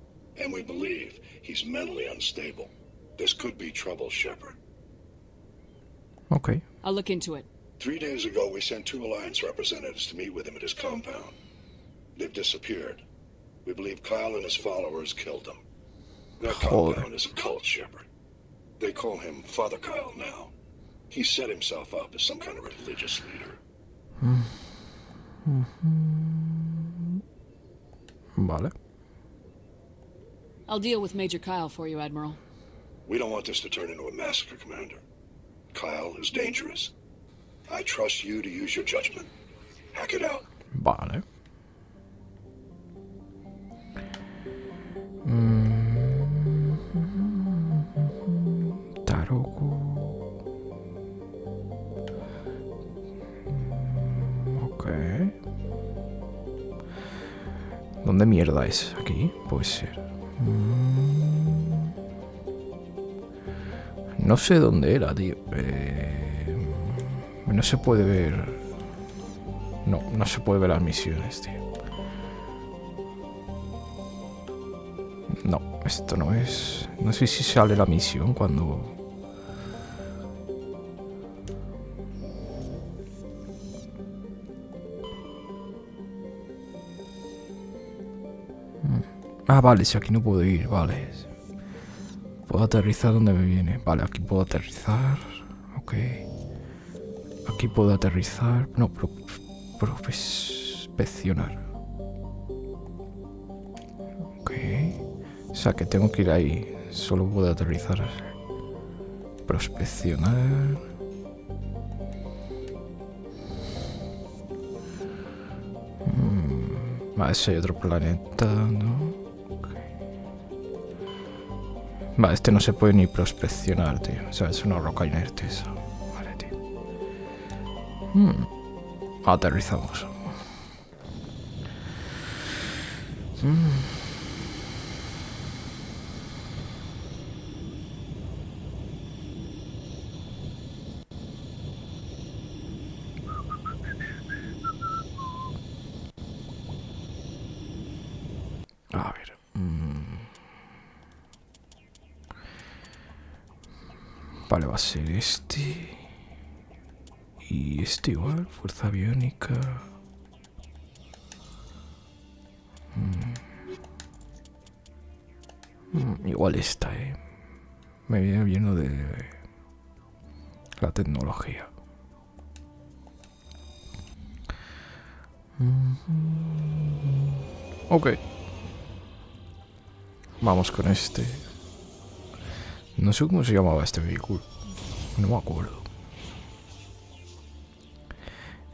S21: and we believe he's mentally unstable. This could be trouble, Shepard.
S1: Okay.
S3: I'll look into it.
S21: 3 days ago, we sent 2 Alliance representatives to meet with him at his compound. They've disappeared. We believe Kyle and his followers killed them. That compound is a cult, Shepard. They call him Father Kyle now. He set himself up as some kind of religious leader.
S1: Vale.
S3: I'll deal with Major Kyle for you, Admiral.
S21: We don't want this to turn into a massacre, Commander. Kyle is dangerous. I trust you to use your judgment. Hack it out.
S1: Vale. Taroku. Ok. ¿Dónde mierda es? Aquí, puede ser. No sé dónde era, tío. No se puede ver. No se puede ver las misiones, tío. No, esto no es. No sé si sale la misión cuando. Ah, vale, si aquí no puedo ir, vale. Puedo aterrizar donde me viene. Vale, aquí puedo aterrizar. Ok. Aquí puedo aterrizar. No, inspeccionar. Ok. O sea que tengo que ir ahí. Solo puedo aterrizar. Prospeccionar. Vale, ese hay otro planeta, ¿no? Okay. Vale, este no se puede ni prospeccionar, tío. O sea, es una roca inerte esa. Vale, tío. Aterrizamos. A ver. Vale, va a ser este. Y este igual, fuerza biónica. Igual esta, me viene bien lo de la tecnología. Ok. Vamos con este. No sé cómo se llamaba este vehículo. No me acuerdo.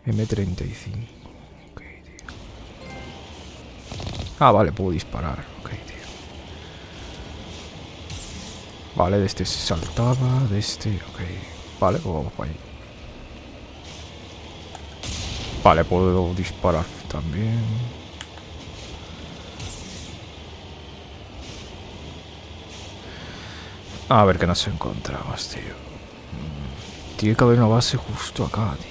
S1: M35. Ok, tío. Ah, vale, puedo disparar. Ok, tío. Vale, de este se saltaba. De este, ok. Vale, pues vamos para ahí. Vale, puedo disparar también. A ver qué nos encontramos, tío. Tiene que haber una base justo acá, tío.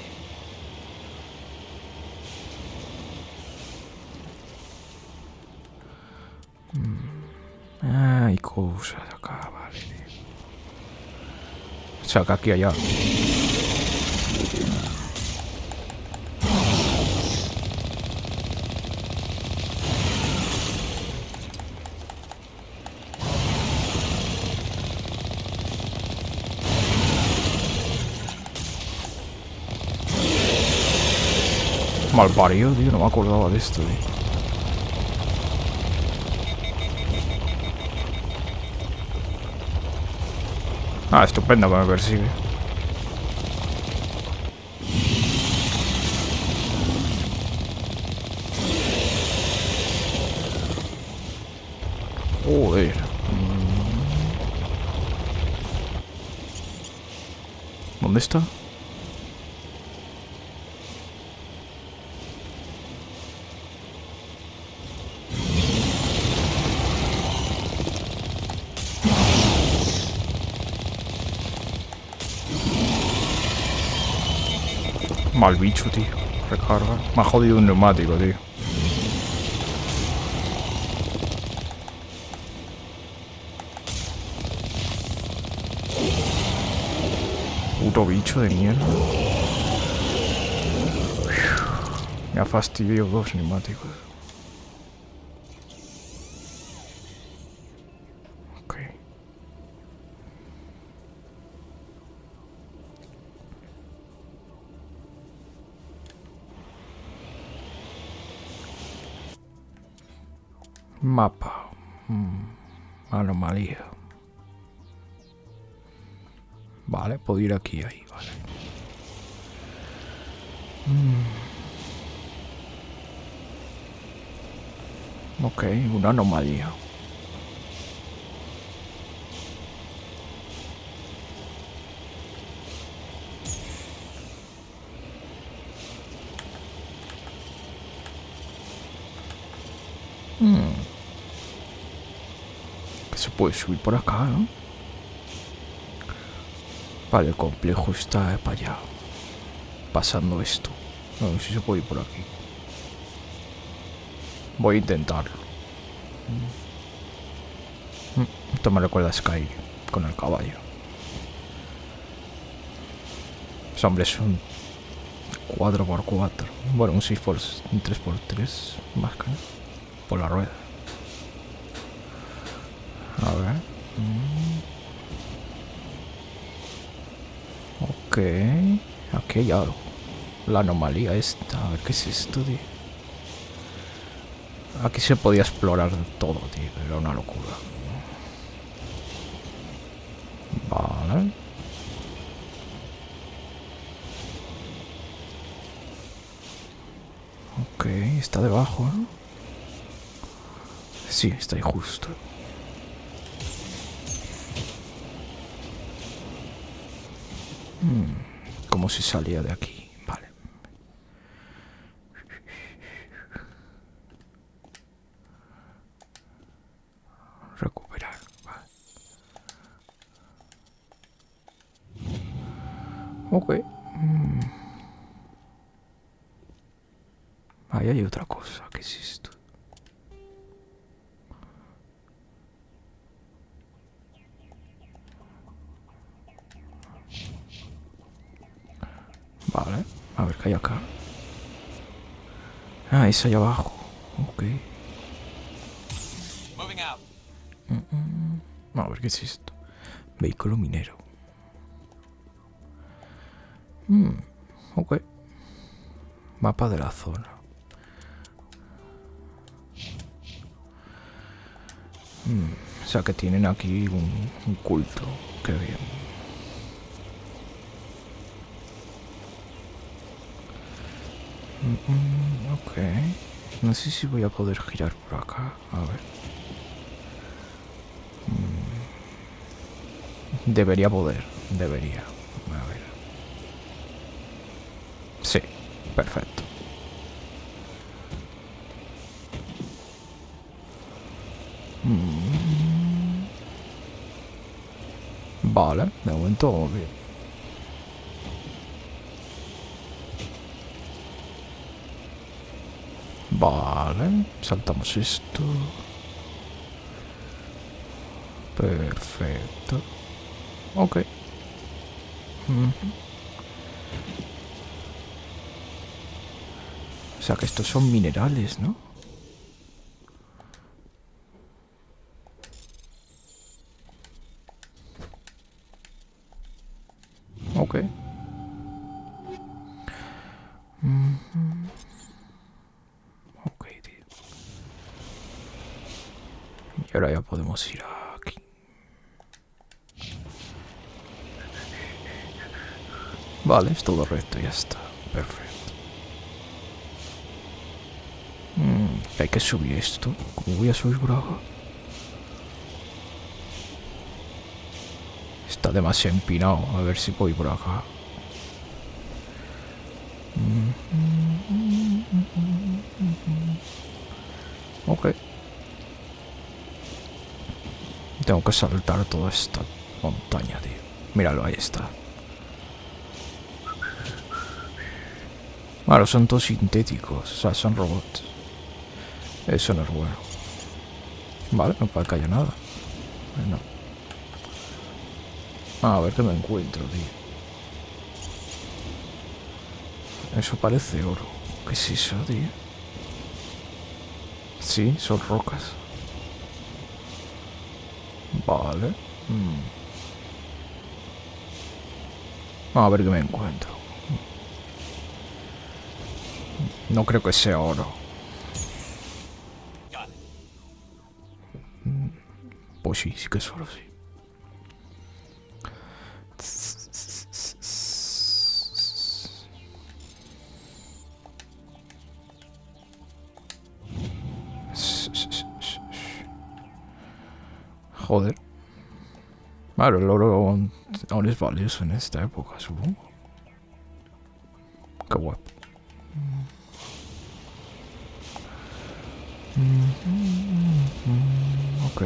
S1: Hay cosas acá, vale, tío. O sea, que aquí allá. Mal parido, tío, no me acordaba de esto, tío. Ah, estupendo que me persigue. Joder. ¿Dónde está? Mal bicho, tío. Recarga. Me ha jodido un neumático, tío. Puto bicho de mierda. Me ha fastidiado 2 neumáticos. Ok. Mapa. Anomalía. Vale, puedo ir aquí, ahí, vale. Ok, una anomalía. Que se puede subir por acá, ¿no? Vale, el complejo está para allá. Pasando esto. No sé si se puede ir por aquí. Voy a intentarlo. Esto me recuerda a Sky con el caballo. Pues hombre, es un 4x4. Bueno, un 3x3 más que por la rueda. A ver. Ok. Aquí hay algo. La anomalía esta. A ver qué es esto, tío. Aquí se podía explorar todo, tío. Era una locura. Vale. Ok, está debajo, ¿no? Sí, está ahí justo. ¿Cómo se salía de aquí? Vale. Recuperar. Vale. Ok. Ahí hay otra cosa. ¿Qué es esto? Vale. A ver qué hay acá. Ah, es allá abajo. Ok. A ver qué es esto. Vehículo minero. Ok. Mapa de la zona. O sea que tienen aquí un culto. Qué bien. Ok. No sé si voy a poder girar por acá. A ver. Debería poder. Debería. A ver. Sí. Perfecto. Vale. De momento bien. Vale. Saltamos esto. Perfecto. Ok. O sea que estos son minerales, ¿no? Ok. Ok, tío. Y ahora ya podemos ir aquí. Vale, es todo recto, ya está. Perfecto. Hay que subir esto. ¿Cómo voy a subir por acá? Está demasiado empinado. A ver si voy por acá. Ok. Tengo que saltar toda esta montaña, tío. Míralo, ahí está. Claro, son todos sintéticos. O sea, son robots. Eso no es bueno. Vale, no puede que haya nada. No. A ver qué me encuentro, tío. Eso parece oro. ¿Qué es eso, tío? Sí, son rocas. Vale. A ver qué me encuentro. No creo que sea oro. Pues sí, sí que es oro, sí. Joder. Claro, el oro aún es valioso en esta época, supongo. Qué guapo. Ok.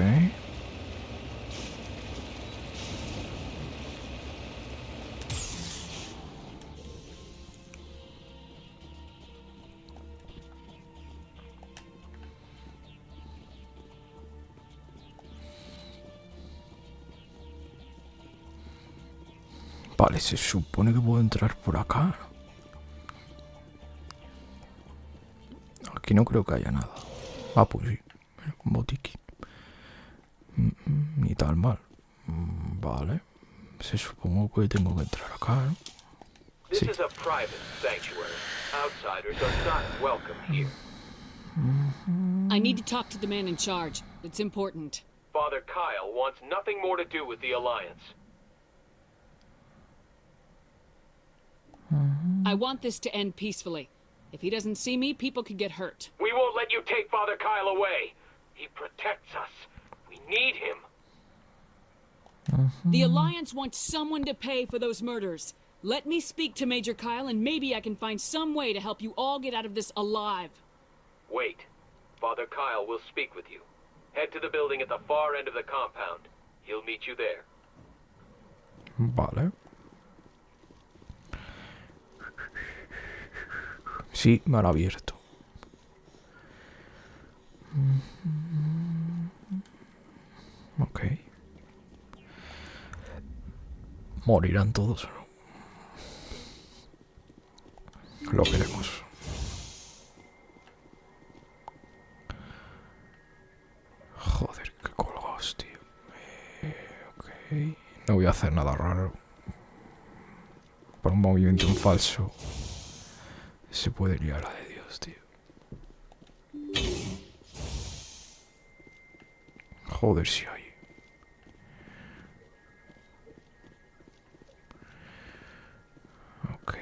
S1: Vale, se supone que puedo entrar por acá. Aquí no creo que haya nada. Ah, pues sí. Un botiquín. Ni tal mal. Vale. Se supongo que tengo que entrar acá, ¿no? Sí.
S4: This is a private sanctuary. Outsiders are not welcome here.
S3: I need to talk to the man in charge. It's important.
S4: Father Kyle wants nothing more to do with the Alliance.
S3: I want this to end peacefully. If he doesn't see me, people could get hurt.
S4: We won't let you take Father Kyle away. He protects us. We need him.
S3: The Alliance wants someone to pay for those murders. Let me speak to Major Kyle, and maybe I can find some way to help you all get out of this alive.
S4: Wait. Father Kyle will speak with you. Head to the building at the far end of the compound. He'll meet you there.
S1: Vale. Sí, me han abierto. Ok. ¿Morirán todos o no? Lo veremos. Joder, qué colgados, tío. Ok. No voy a hacer nada raro. Por un movimiento en falso se puede liar la de Dios, tío. Joder, si hay. Ok.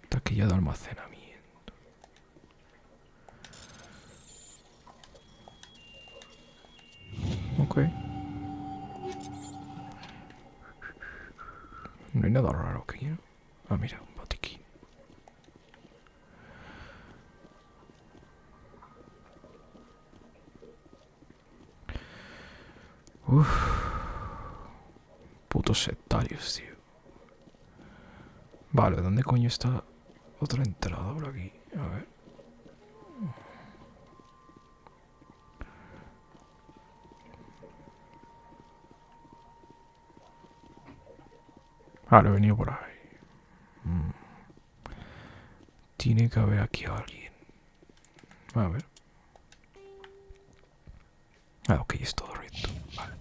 S1: Taquilla de almacenamiento. Ok. No hay nada raro aquí, ¿no? Ah, mira, un botiquín. Uff. Putos sectarios, tío. Vale, ¿dónde coño está otra entrada por aquí? A ver. Vale, he venido por ahí. Tiene que haber aquí a alguien. A ver. Ah, ok, es todo recto. Vale.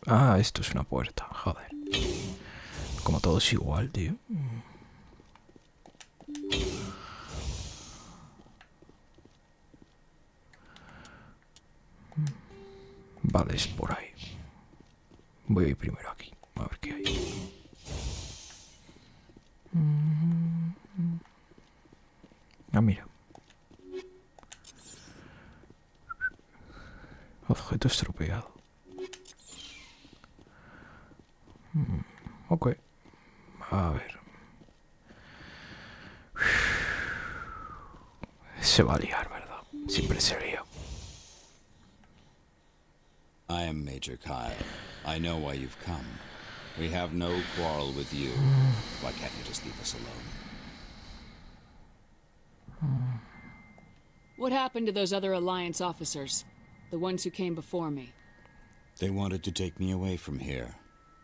S1: Ah, esto es una puerta, joder. Como todo es igual, tío. Vale, es por ahí. Voy a ir primero aquí, a ver qué hay. Ah, mira. Objeto estropeado. Ok. A ver. Se va a liar, ¿verdad? Siempre se lía.
S7: I am Major Kyle. I know why you've come. We have no quarrel with you. Why can't you just leave us alone?
S3: What happened to those other Alliance officers? The ones who came before me?
S7: They wanted to take me away from here.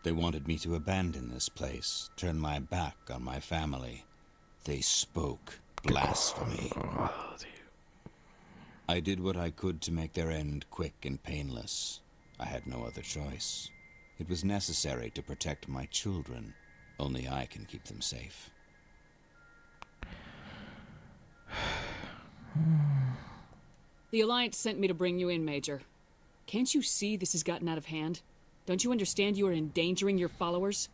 S7: They wanted me to abandon this place, turn my back on my family. They spoke blasphemy. I did what I could to make their end quick and painless. I had no other choice. It was necessary to protect my children. Only I can keep them safe.
S3: The Alliance sent me to bring you in, Major. Can't you see this has gotten out of hand? Don't you understand you are endangering your followers?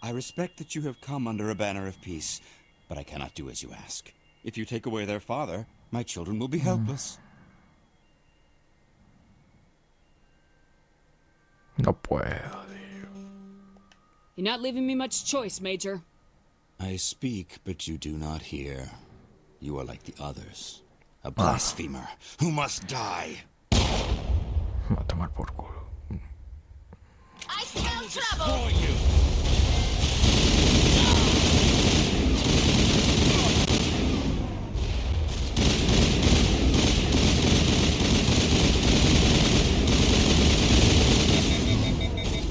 S7: I respect that you have come under a banner of peace, but I cannot do as you ask. If you take away their father, my children will be helpless.
S1: No puedo.
S3: You're not leaving me much choice, Major.
S7: I speak, but you do not hear. You are like the others. A blasphemer who must die.
S1: Va a tomar por culo.
S2: I smell trouble!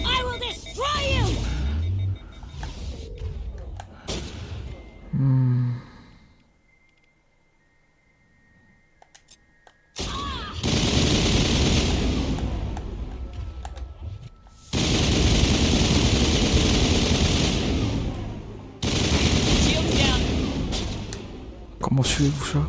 S2: I will destroy you!
S1: ¿Cómo se usa?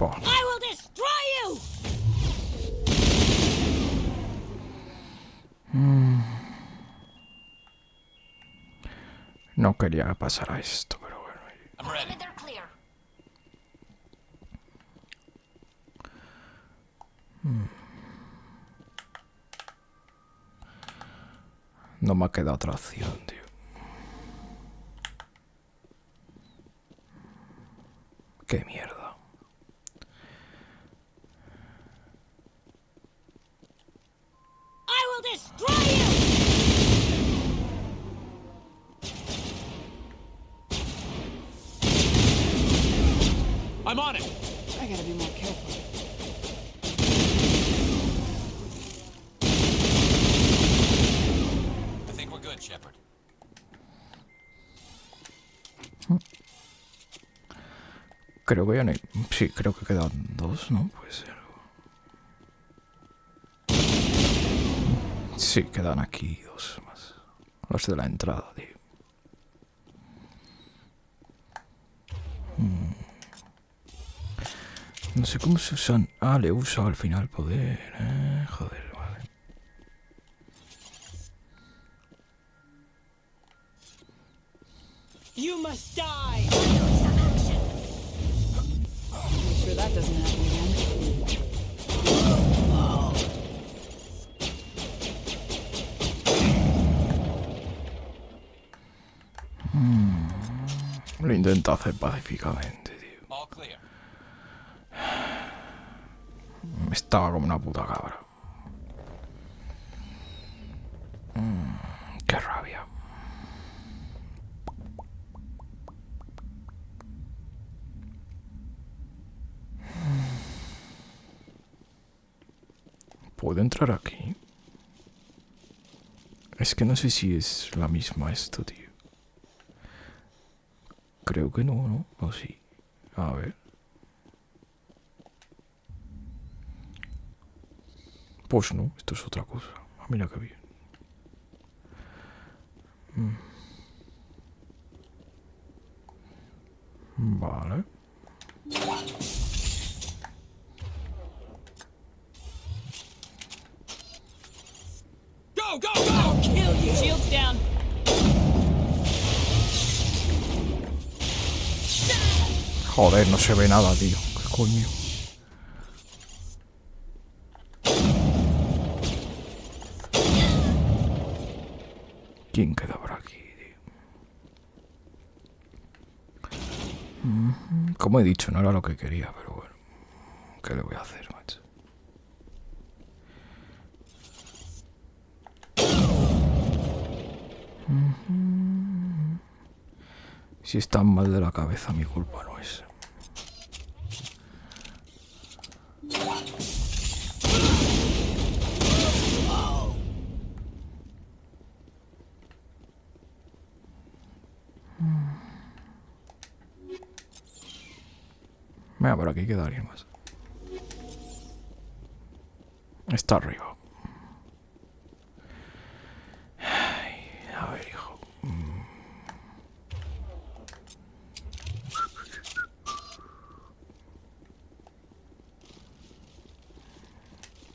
S2: I will destroy you!
S1: No quería que pasara esto, pero bueno. No me ha quedado otra opción, tío. Qué mierda.
S2: I will destroy you!
S14: I'm on it!
S12: I gotta be more careful.
S14: I think we're good, Shepard.
S1: Creo que ya no hay... Sí, creo que quedan dos, ¿no? Puede ser. Sí, quedan aquí dos más. Los de la entrada, tío. No sé cómo se usan... Ah, le he usado al final poder. Joder, vale.
S2: You must die!
S12: Make sure that doesn't happen again.
S1: Lo intento hacer pacíficamente, tío.
S14: All clear.
S1: Estaba como una puta cabra. Qué rabia. ¿Puedo entrar aquí? Es que no sé si es la misma esto, tío. Creo que no, ¿no? O sí. A ver. Pues no, esto es otra cosa. Mira qué bien. Vale.
S2: Go, go, go! I'll kill you!
S3: Shields down.
S1: Joder, no se ve nada, tío. ¿Qué coño? ¿Quién queda por aquí, tío? Como he dicho, no era lo que quería, pero bueno. ¿Qué le voy a hacer, macho? Si están mal de la cabeza, mi culpa no es. Mira, por aquí queda alguien más. Está arriba. Ay, a ver, hijo.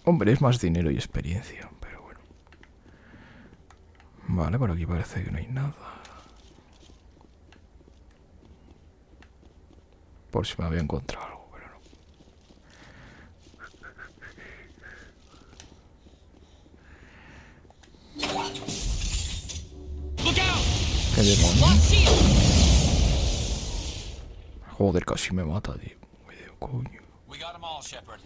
S1: Hombre, es más dinero y experiencia, pero bueno. Vale, por aquí parece que no hay nada. Por si me había encontrado algo, pero no. ¿Qué demonios? Joder, casi me mata, tío. Coño.
S14: We got them all, Shepard.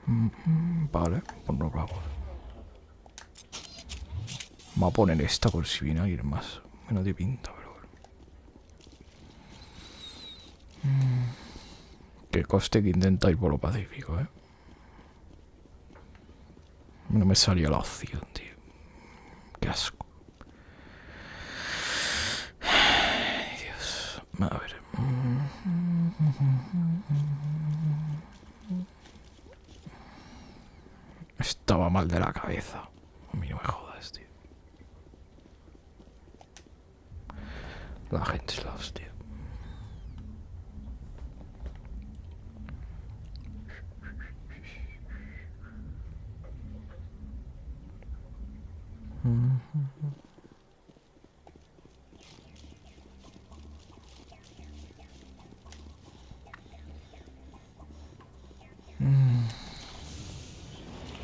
S1: Vale, pues nos vamos. Me voy a poner esta por si viene alguien más. Menos de pinta, pero bueno. Que coste que intenta ir por lo pacífico, ¿eh? No me salía la opción, tío. Qué asco. Ay, Dios. A ver. Estaba mal de la cabeza. A mí no me jodas, tío. La gente es la hostia.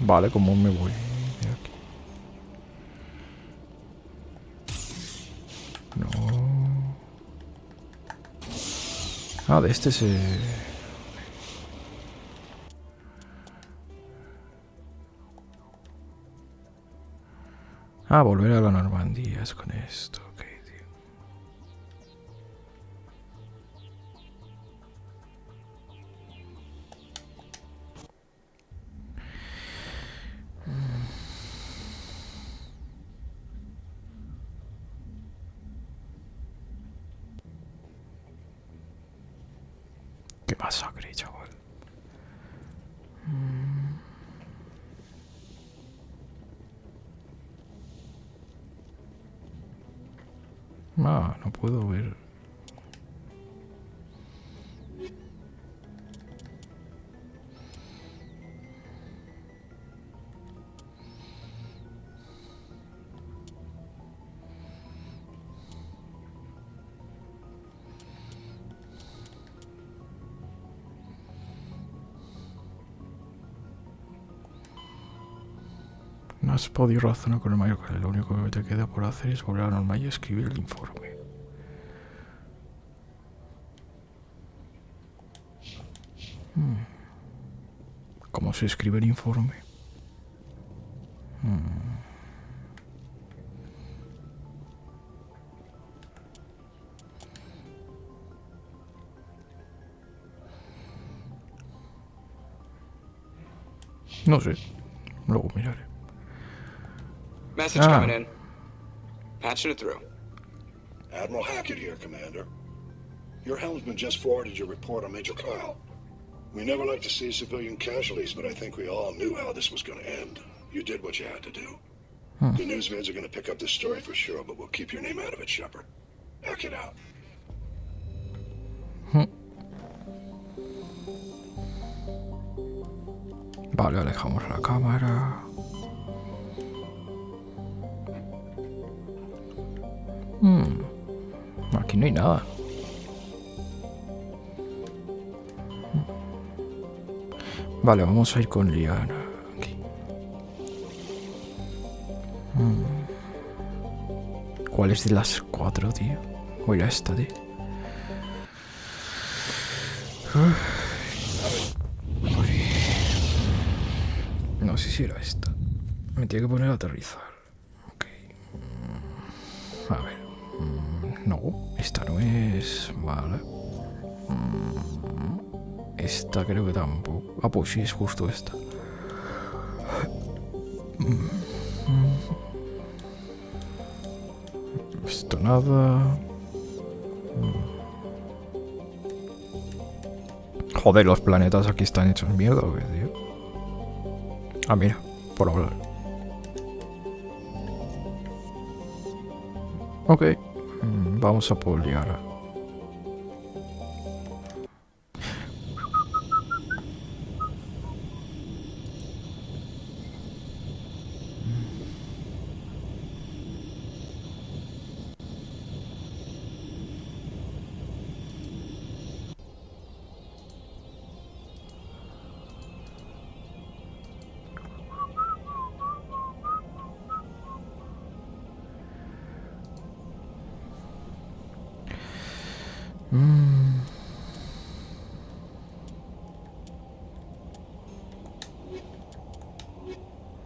S1: Vale, ¿cómo me voy de aquí? No. Ah, de este se... Ah, volver a la Normandía es con esto. Ok, tío. Qué masacre, chaval. Ah, no puedo ver. No has podido razonar con el mayor, que lo único que te queda por hacer es volver a la normal y escribir el informe. ¿Cómo se escribe el informe? No sé. Luego miraré.
S20: Message coming in. Patching it through.
S21: Admiral Hackett here, Commander. Your helmsman just forwarded your report on Major Kyle. We never like to see civilian casualties, but I think we all knew how this was going to end. You did what you had to do. The newsvids are going to pick up this story for sure, but we'll keep your name out of it, Shepard. Hackett out.
S1: Vale, alejamos la cámara. Aquí no hay nada. Vale, vamos a ir con Liana. Aquí. ¿Cuál es de las 4, tío? Voy a esta, tío. No sé si era esta. Me tiene que poner a aterrizar. Ok. A ver. No, esta no es. Vale. Esta creo que tampoco. Ah, pues sí, es justo esta. Esto nada. Joder, los planetas aquí están hechos mierda, ¿o qué, tío? Ah, mira, por hablar. Ok. Vamos a poliar.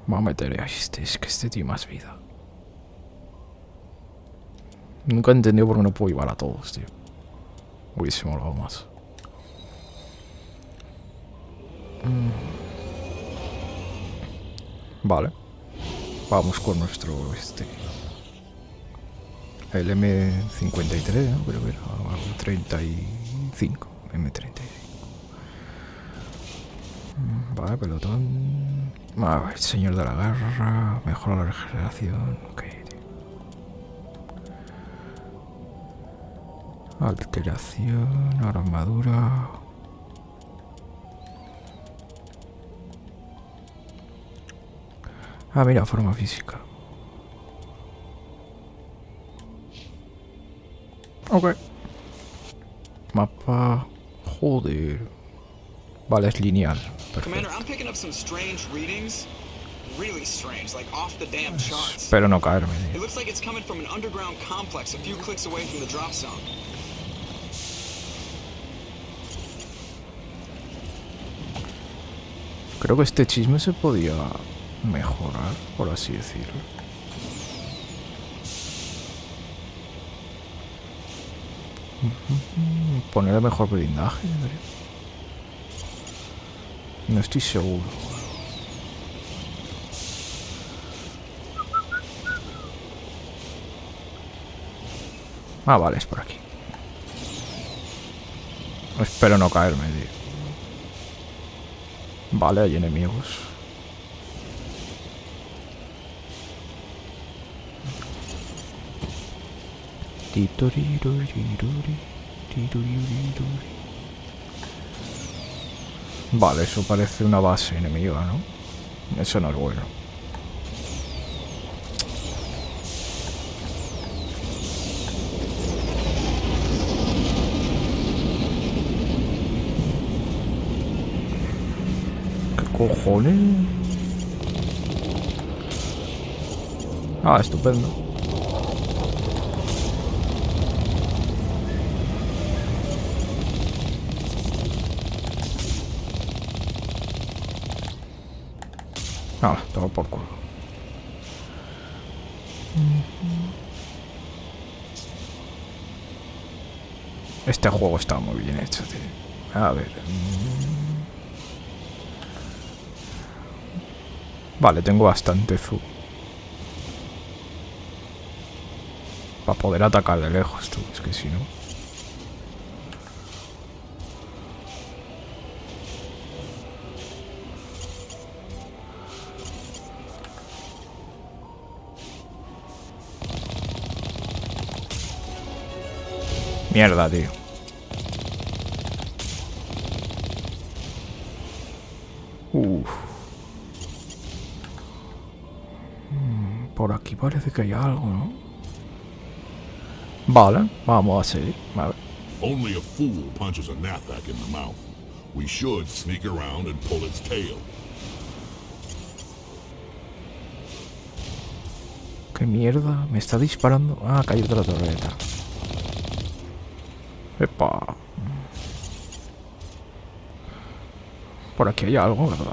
S1: Voy a meter a este, es que este tiene más vida. Nunca he entendido por qué no puedo llevar a todos, tío. Hubiese molado más. Vale. Vamos con nuestro el M53, ¿no? Creo que era 35. M35. Vale, pelotón. El señor de la guerra. Mejora la regeneración. Ok. Alteración. Armadura. Ah, mira, forma física. Ok. Mapa. Joder. Vale, es lineal. Perfecto.
S20: Commander, I'm picking up some strange readings. really strange, like off the damn charts.
S1: Espero no caerme,
S20: It
S1: tío.
S20: looks like it's coming from an underground complex a few clicks away from the drop zone.
S1: Creo que este chisme se podía mejorar, por así decirlo. Poner mejor blindaje. No estoy seguro. Ah, vale, es por aquí. Espero no caerme, tío. Vale, hay enemigos. Vale, eso parece una base enemiga, ¿no? Eso no es bueno. ¿Qué cojones? Ah, estupendo. Ah, toma por culo. Este juego está muy bien hecho, tío. A ver. Vale, tengo bastante zoom. Para poder atacar de lejos, tú. Es que si no... Mierda, tío. Uf. Por aquí parece que hay algo, ¿no? Vale, vamos a seguir. A ver.
S6: Only a fool punches a knapsack in the mouth. We should sneak around and pull its tail.
S1: ¿Qué mierda? Me está disparando. Ah, ha caído la torreta. Epa. Por aquí hay algo, ¿verdad?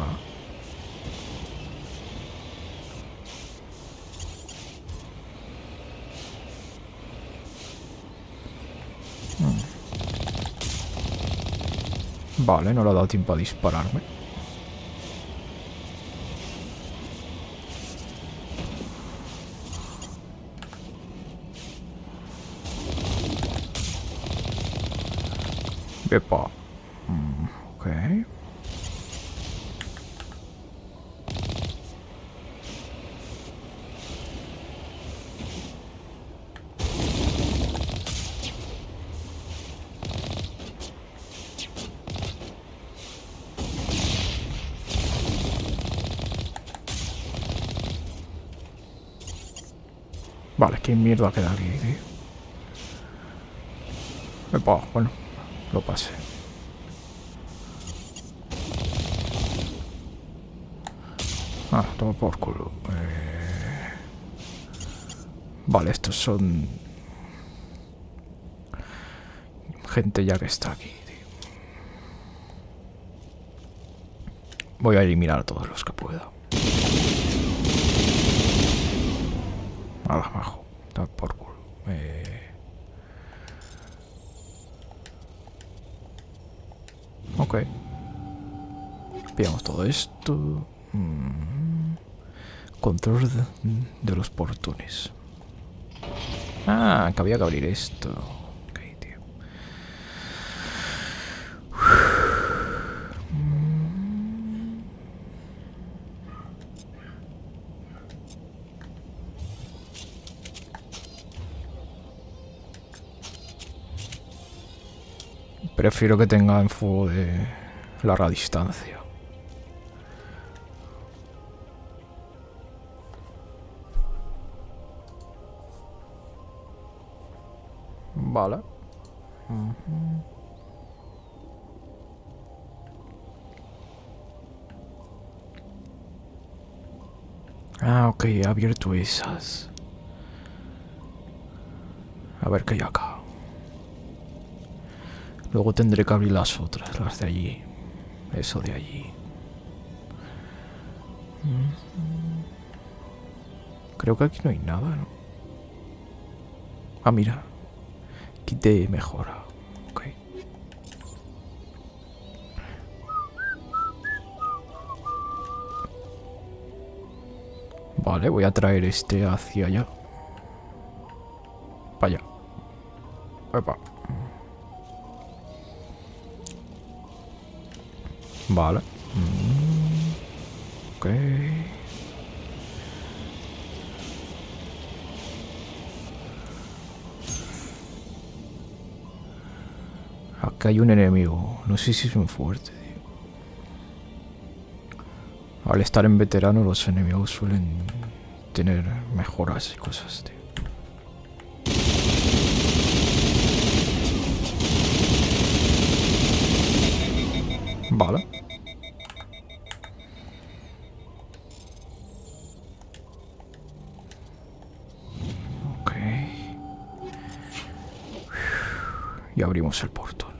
S1: Vale, no le ha dado tiempo a dispararme. Epa. Ok. Vale, qué mierda queda aquí, tío. Epa, bueno, lo pasé. Ah, toma por culo. Vale, estos son... gente ya que está aquí, tío. Voy a eliminar a todos los que pueda. Abajo, toma por culo. Ok. Pillamos todo esto. Control de los portones. Ah, que había que abrir esto. Ok, tío. Prefiero que tenga en fuego de larga distancia. Vale. Ah, ok, he abierto esas. A ver qué hay acá. Luego tendré que abrir las otras, las de allí. Eso de allí. Creo que aquí no hay nada, ¿no? Ah, mira. Kit de mejora. Ok. Vale, voy a traer este hacia allá. Para allá. Epa. Vale. Ok. Acá hay un enemigo. No sé si es muy fuerte, tío. Al estar en veterano, los enemigos suelen tener mejoras y cosas, tío. Vale. Ok. Y abrimos el portón.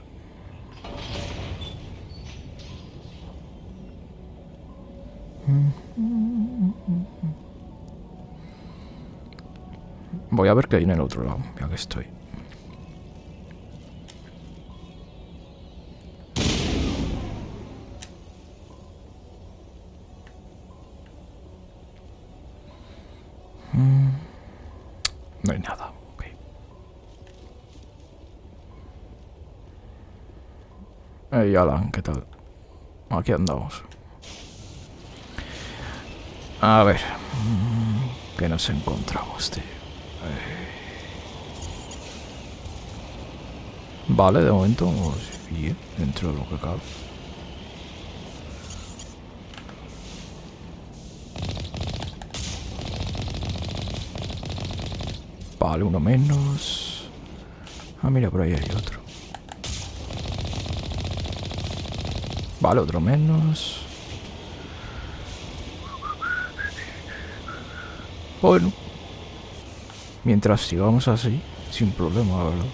S1: Voy a ver qué hay en el otro lado, ya que estoy. No hay nada. Okay. Hey, Alan, ¿qué tal? Aquí andamos. A ver. ¿Qué nos encontramos, tío? Vale, de momento vamos bien dentro de lo que cabe. Vale, uno menos. Ah, mira, por ahí hay otro. Vale, otro menos. Bueno. Mientras sigamos así, sin problema, la verdad.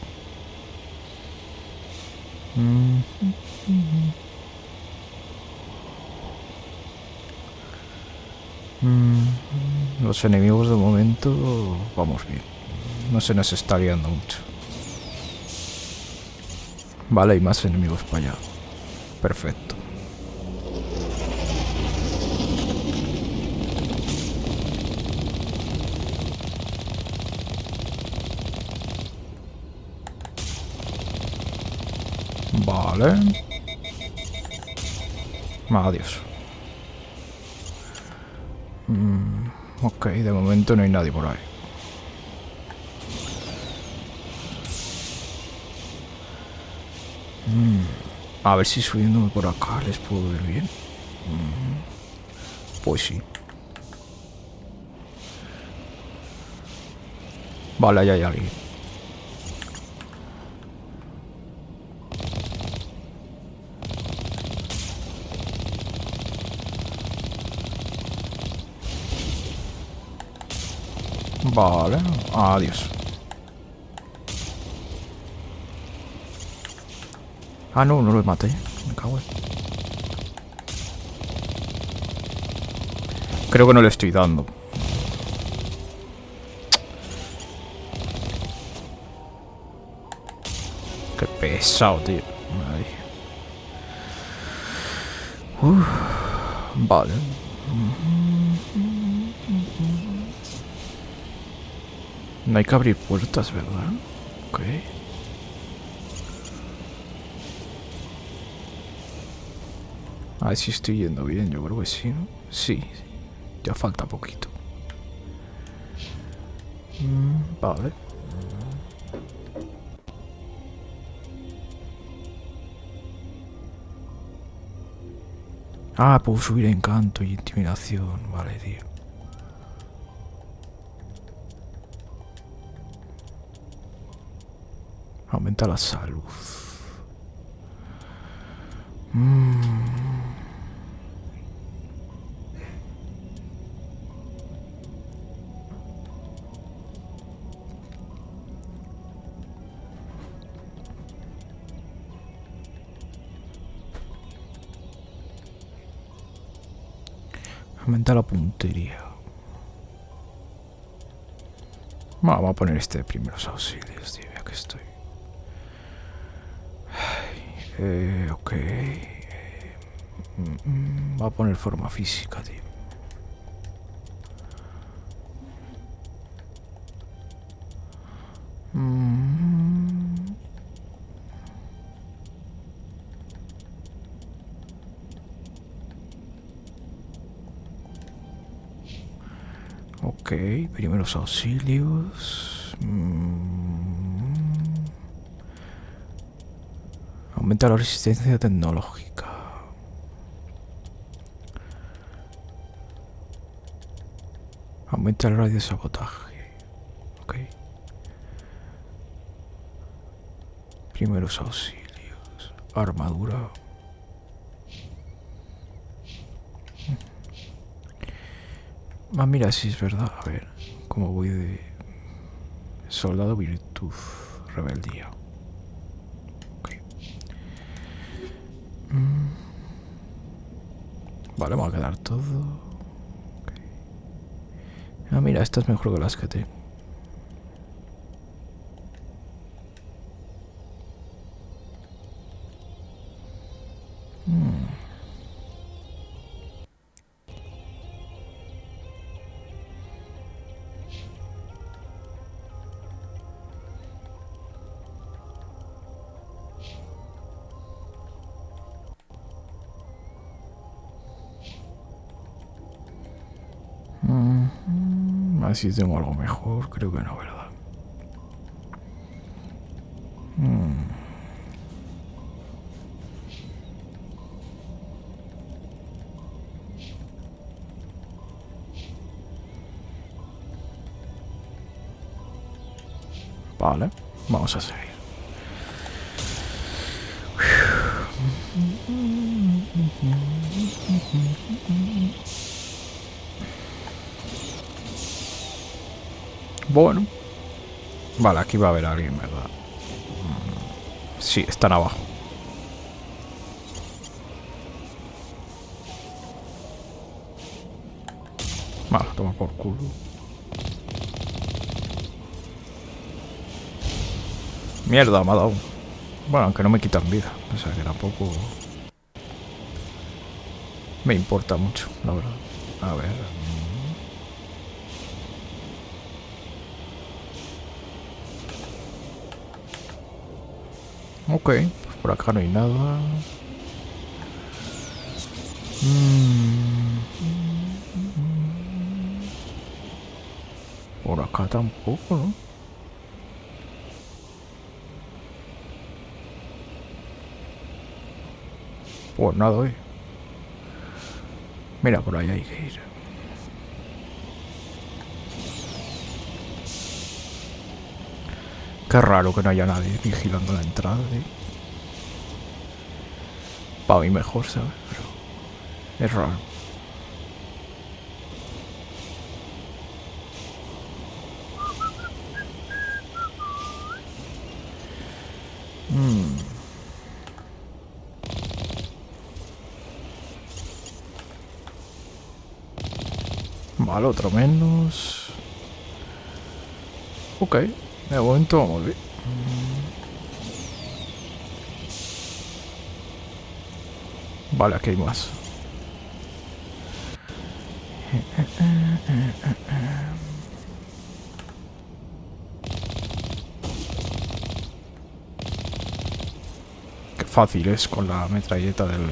S1: Los enemigos de momento vamos bien. No se nos está liando mucho. Vale, hay más enemigos para allá. Perfecto. Vale. Adiós. Ok, de momento no hay nadie por ahí. A ver si subiéndome por acá les puedo ver bien. Pues sí. Vale, ahí hay alguien. Vale, adiós. Ah, no, no lo maté. Me cago en... Creo que no le estoy dando. Qué pesado, tío. Vale. No hay que abrir puertas, ¿verdad? Ok. A ver si estoy yendo bien, yo creo que sí, ¿no? Sí, ya falta poquito. Vale. Ah, puedo subir encanto y intimidación. Vale, tío. Aumenta la salud. Aumenta la puntería. Vamos a poner este de primeros auxilios, tío, ya que estoy. Ok. Va a poner forma física, tío. Ok, primeros auxilios. Aumenta la resistencia tecnológica. Aumenta el radio de sabotaje. Ok. Primeros auxilios. Armadura. Ah, mira, sí es verdad. A ver, ¿cómo voy de soldado, virtud, rebeldía? Okay. Vale, me va a quedar todo. Okay. Ah, mira, esta es mejor que las que tengo. A ver si tengo algo mejor. Creo que no, ¿verdad? Vale, vamos a seguir. Bueno. Vale, aquí va a haber alguien, ¿verdad? Sí, están abajo. Vale, toma por culo. Mierda, me ha dado. Bueno, aunque no me quitan vida. O sea que tampoco me importa mucho, la verdad. A ver. Ok, pues por acá no hay nada. Por acá tampoco, ¿no? Pues nada, hoy. Mira, por ahí hay que ir. Qué raro que no haya nadie vigilando la entrada, tío. Para mí mejor, ¿sabes? Pero es raro. Vale, otro menos. Ok, de momento vamos bien. Vale, aquí hay más. Qué fácil es con la metralleta del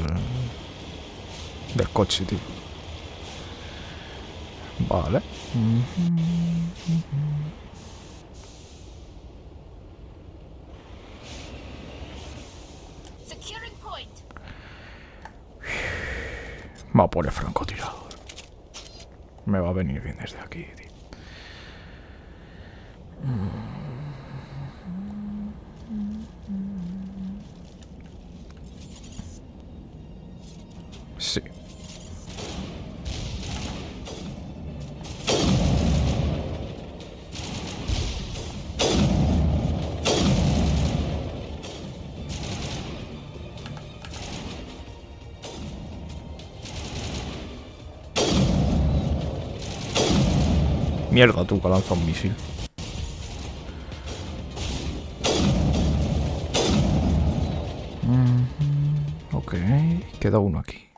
S1: coche, tío. Vale. Va a poner francotirador. Me va a venir bien desde aquí, tío. Sí. Mierda, tú, que lanza un misil. Ok, queda uno aquí.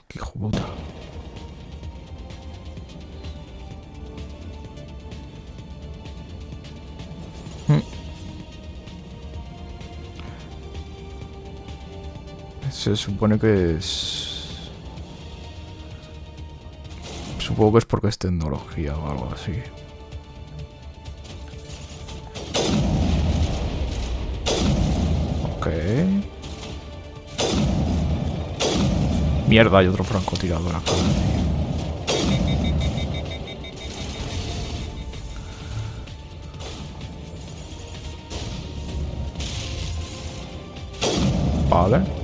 S1: Qué hijo puta. Se supone que es... Supongo que es porque es tecnología o algo así. Ok. Mierda, hay otro francotirador acá. Vale.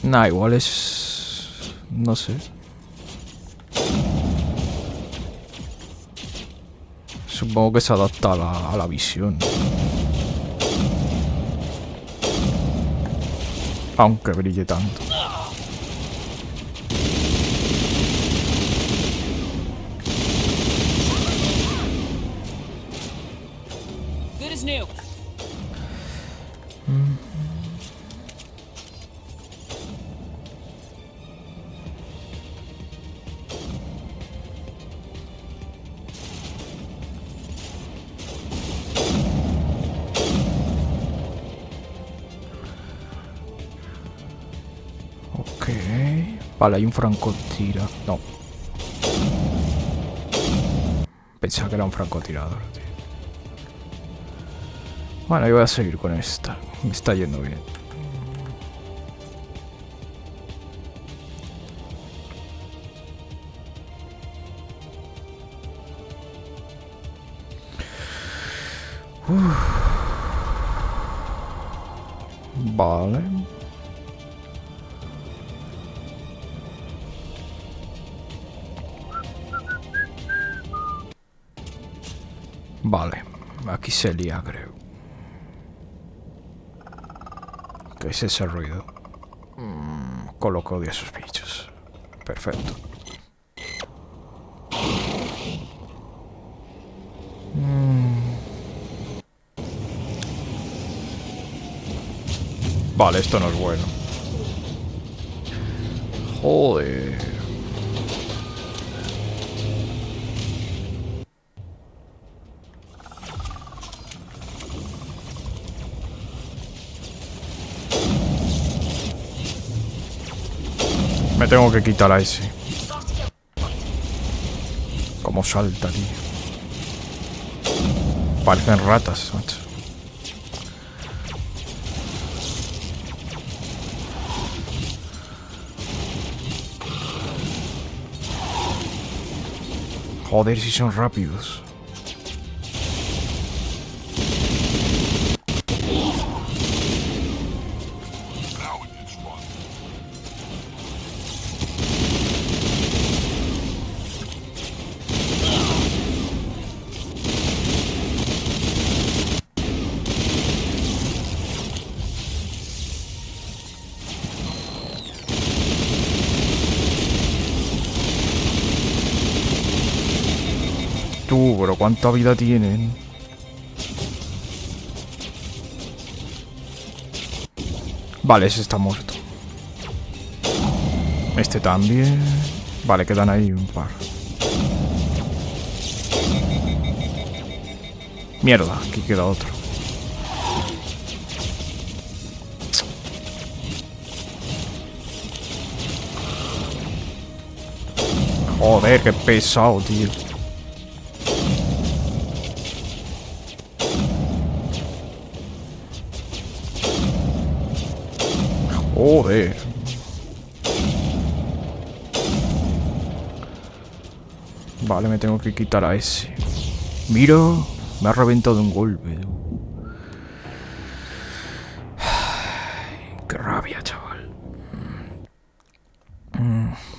S1: Nah, igual es... No sé. Supongo que se adapta a la visión. Aunque brille tanto.
S3: Good as new.
S1: Ok. Vale, hay un francotirador. No. Pensaba que era un francotirador, tío. Bueno, yo voy a seguir con esta. Me está yendo bien. Vale. Vale. Aquí se lía, creo. ¿Qué es ese ruido? Coloco de esos bichos. Perfecto. Vale, esto no es bueno. Joder. Me tengo que quitar a ese. Como salta, tío. Parecen ratas, macho. Joder, si son rápidos. Tú, pero ¿cuánta vida tienen? Vale, ese está muerto. Este también. Vale, quedan ahí un par. Mierda, aquí queda otro. Joder, qué pesado, tío. Joder. Vale, me tengo que quitar a ese. Mira, me ha reventado un golpe. Ay, qué rabia, chaval.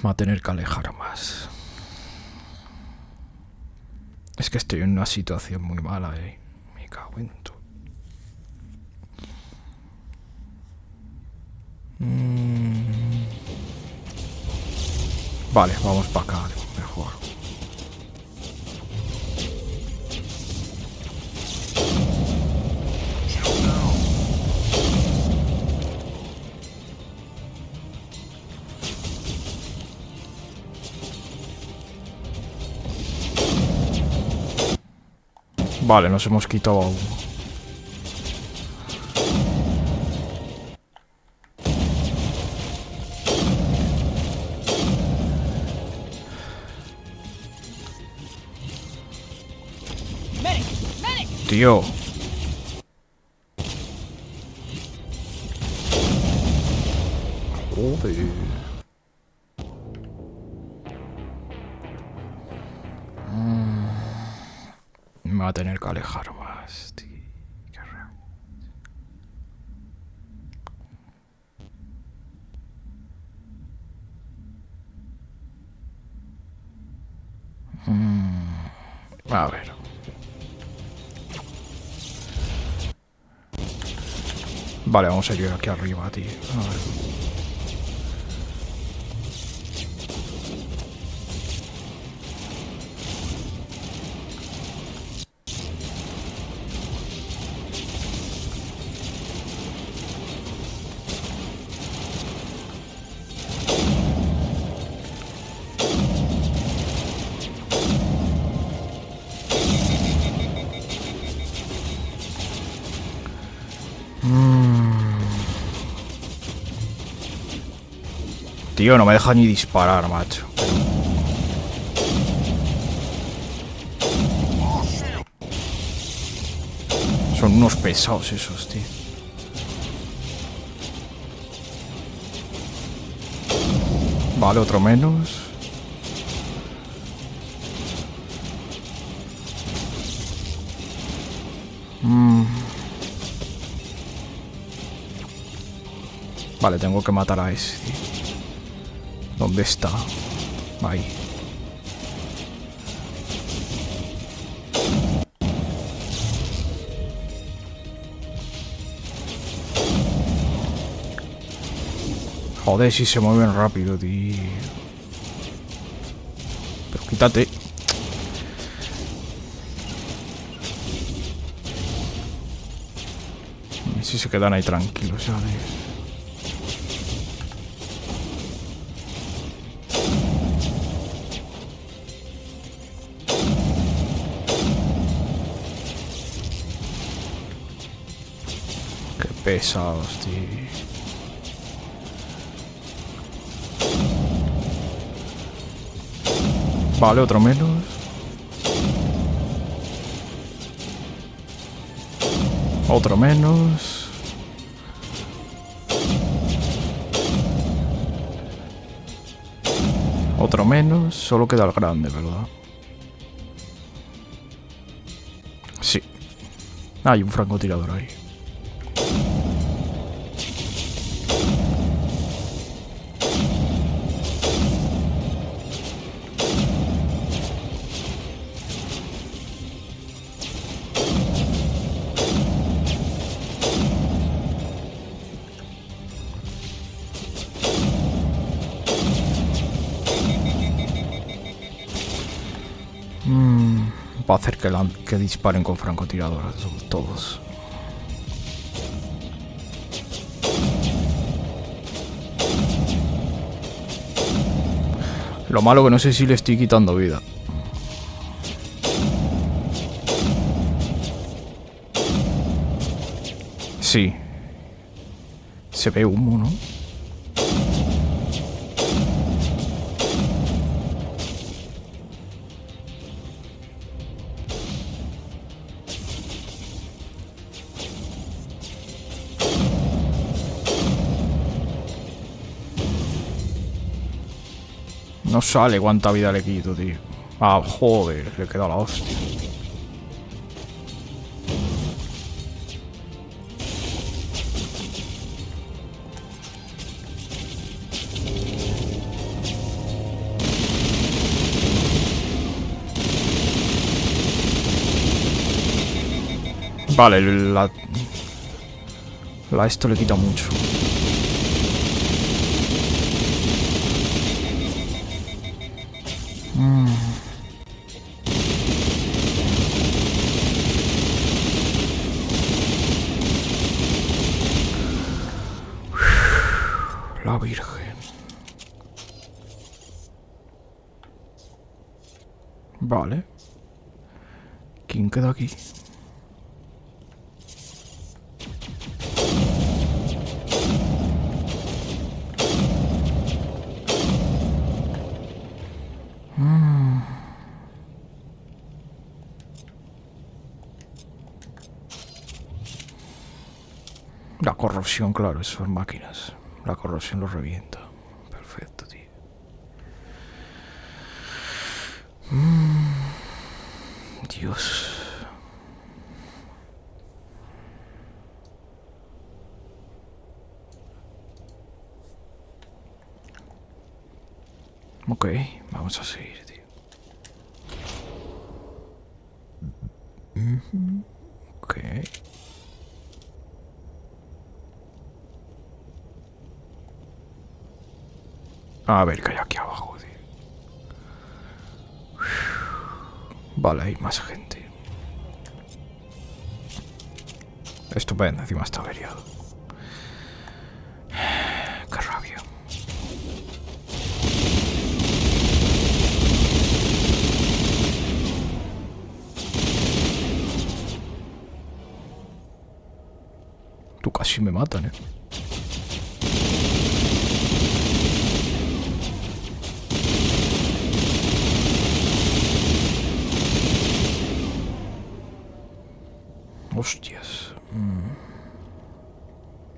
S1: Va a tener que alejar más. Es que estoy en una situación muy mala, Me cago en todo. Vale, vamos para acá, mejor. Vale, nos hemos quitado a uno. Tío. Joder. Me va a tener que alejar más, tío. Qué raro. A ver. Vale, vamos a ir aquí arriba, tío. A ver. Tío, no me deja ni disparar, macho. Son unos pesados esos, tío. Vale, otro menos. Vale, tengo que matar a ese, tío. ¿Dónde está? Ahí. Joder, si se mueven rápido, tío. Pero quítate. A ver si se quedan ahí tranquilos, ¿sabes? Pesados, tío. Vale, otro menos. Otro menos. Otro menos. Solo queda el grande, ¿verdad? Sí. Hay un francotirador ahí. Va a hacer que disparen con francotiradores todos. Lo malo que no sé si le estoy quitando vida. Sí. Se ve humo, ¿no? No sale cuánta vida le quito, tío. Ah, joder, le queda la hostia. Vale, esto le quita mucho. La Virgen. Vale. ¿Quién queda aquí? La corrosión, claro, esas máquinas. La corrosión lo revienta. Perfecto, tío. Dios. Ok, vamos a seguir, tío. Ok. A ver qué hay aquí abajo, tío. Vale, hay más gente. Estupendo, encima está averiado. Qué rabia. Tú casi me matan, ¿eh? Hostias.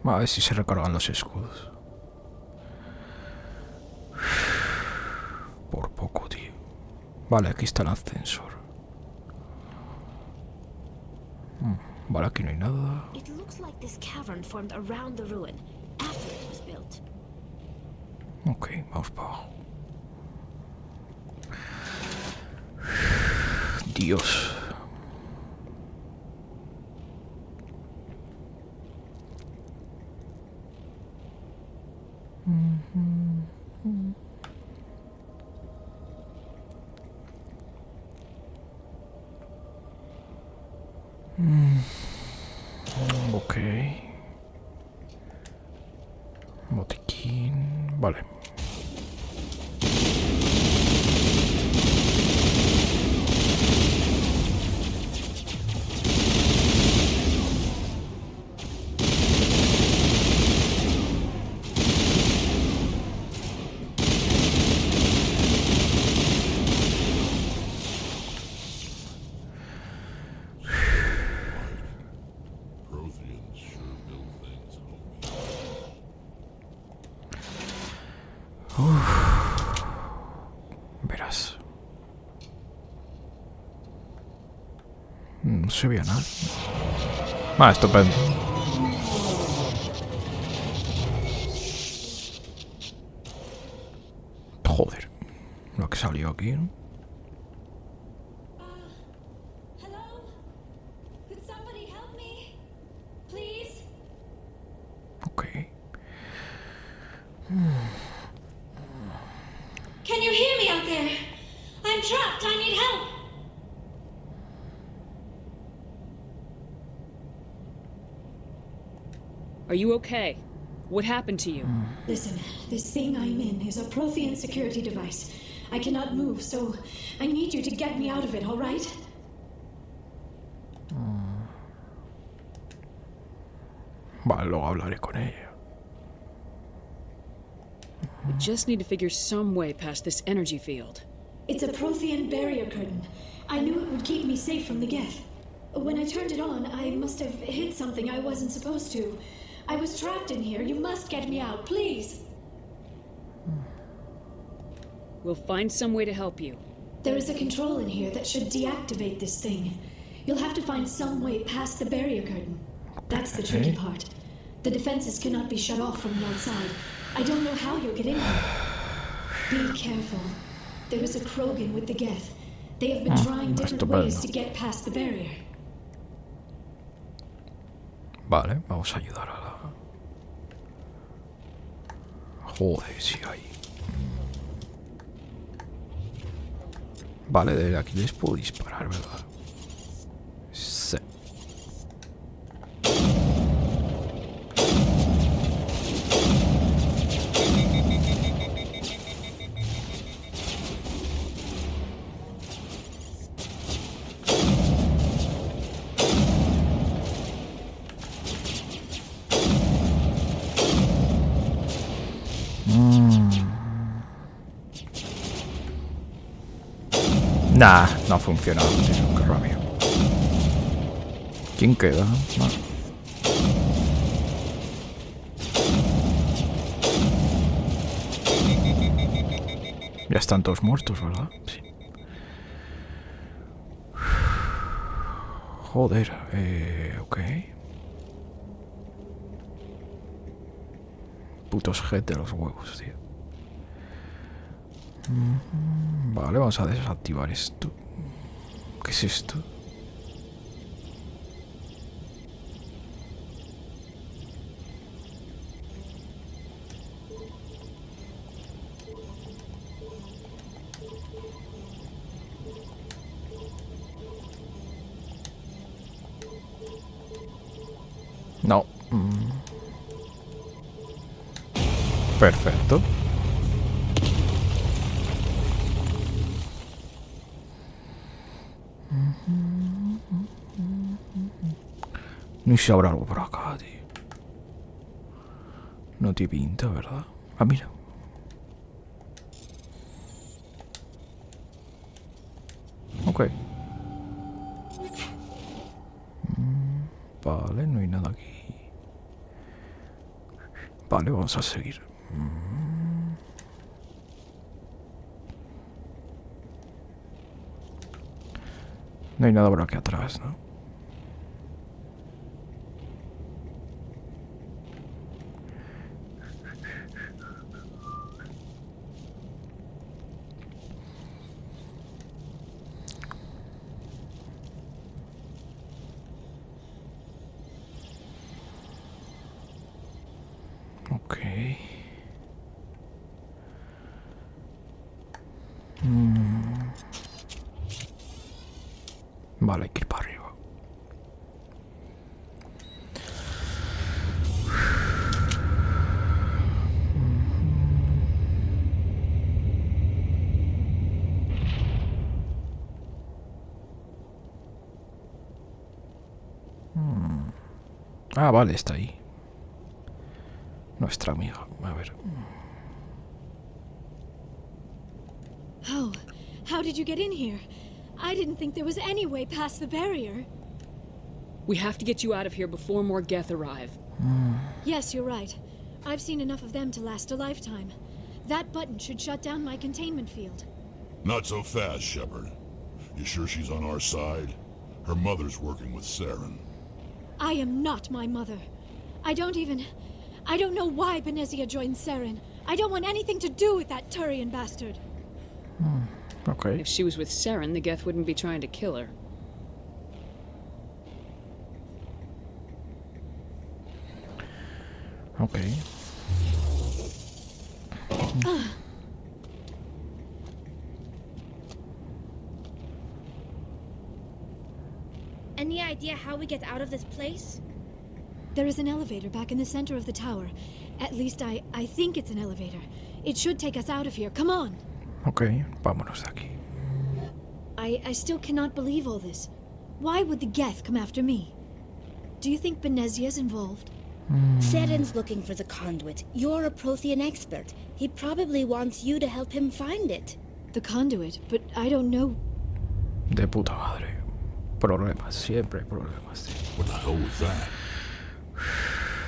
S1: A ver si se recargan los escudos. Por poco, tío. Vale, aquí está el ascensor. Vale, aquí no hay nada.
S5: It looks like this cavern formed around the ruin after it was built.
S1: Ok, vamos para abajo. Dios. Ok. Botiquín. Vale. Verás. No se veía nada. Ah, estupendo. Joder. Lo que salió aquí, ¿no? Ok.
S10: Can you hear me out there? I'm trapped. I need help.
S3: Are you okay? What happened to you?
S10: Listen, this thing I'm in is a Prothean security device. I cannot move, so I need you to get me out of it, all right?
S1: Vale, luego hablaré con ella.
S3: We just need to figure some way past this energy field.
S10: It's a Prothean barrier curtain. I knew it would keep me safe from the Geth. When I turned it on, I must have hit something I wasn't supposed to. I was trapped in here. You must get me out, please.
S3: We'll find some way to help you.
S10: There is a control in here that should deactivate this thing. You'll have to find some way past the barrier curtain. That's the tricky part. The defenses cannot be shut off from the outside. I don't know how you'll get in here. Be careful. There is a Krogan with the Geth. They have been trying different ways to get past the barrier.
S1: Vale, vamos a ayudar a la... Joder, sí hay. Vale, de aquí les puedo disparar, ¿verdad? Sí. Nah, no ha funcionado, tío, qué rabia. ¿Quién queda? Nah. Ya están todos muertos, ¿verdad? Sí. Joder, ok. Putos head de los huevos, tío. Vale, vamos a desactivar esto. ¿Qué es esto? No. Perfecto. No sé si habrá algo por acá, tío. No te pinta, ¿verdad? Ah, mira. Ok. Vale, no hay nada aquí. Vale, vamos a seguir. No hay nada por aquí atrás, ¿no? Ok. Vale, hay que ir para arriba. Ah, vale, está ahí. Nuestra amiga. A ver.
S10: How did you get in here? I didn't think there was any way past the barrier.
S3: We have to get you out of here before more Geth arrive.
S10: Yes, you're right. I've seen enough of them to last a lifetime. That button should shut down my containment field.
S6: Not so fast, Shepard. You sure she's on our side? Her mother's working with Saren.
S10: I am not my mother. I don't know why Benezia joined Saren. I don't want anything to do with that Turian bastard.
S1: Okay.
S3: If she was with Saren, the Geth wouldn't be trying to kill her.
S1: Okay.
S5: Any idea how we get out of this place?
S10: There is an elevator back in the center of the tower. At least I think it's an elevator. It should take us out of here. Come on.
S1: Okay, vámonos de aquí.
S10: I still cannot believe all this. Why would the Geth come after me? Do you think Benezia's involved?
S5: Saren's looking for the conduit. You're a Prothean expert. He probably wants you to help him find it.
S10: The conduit? But I don't know.
S1: De puta madre. Problemas, siempre problemas.
S6: What the hell was that?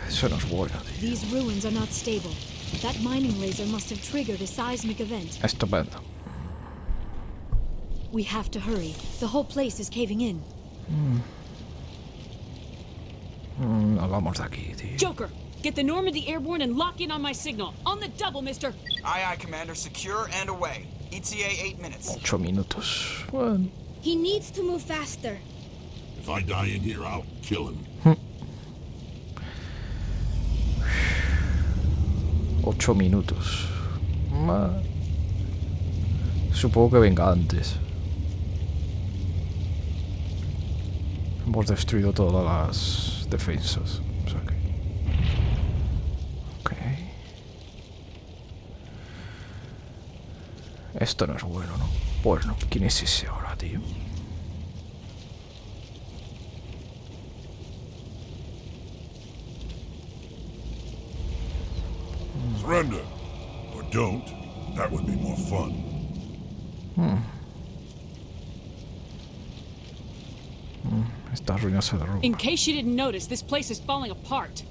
S1: Eso no es bueno, tío.
S10: These ruins are not stable. That mining laser must have triggered a seismic event.
S1: Estupendo.
S10: We have to hurry. The whole place is caving in.
S1: Nos vamos de aquí, tío.
S3: Joker, get the Normandy airborne and lock in on my signal. On the double, mister.
S20: Aye, aye, Commander. Secure and away. ETA 8 minutes.
S1: 8 minutos. Bueno.
S5: He needs to move faster.
S6: If I die in here, I'll kill him.
S1: 8 minutos. Supongo que venga antes. Hemos destruido todas las defensas. O sea que... Ok. Esto no es bueno, ¿no? Pues no. ¿Quién es ese ahora, tío?
S6: Surrender. Or don't. That would be more fun.
S1: Esta ruina se derrumba.
S3: In case you didn't notice, this place is falling apart.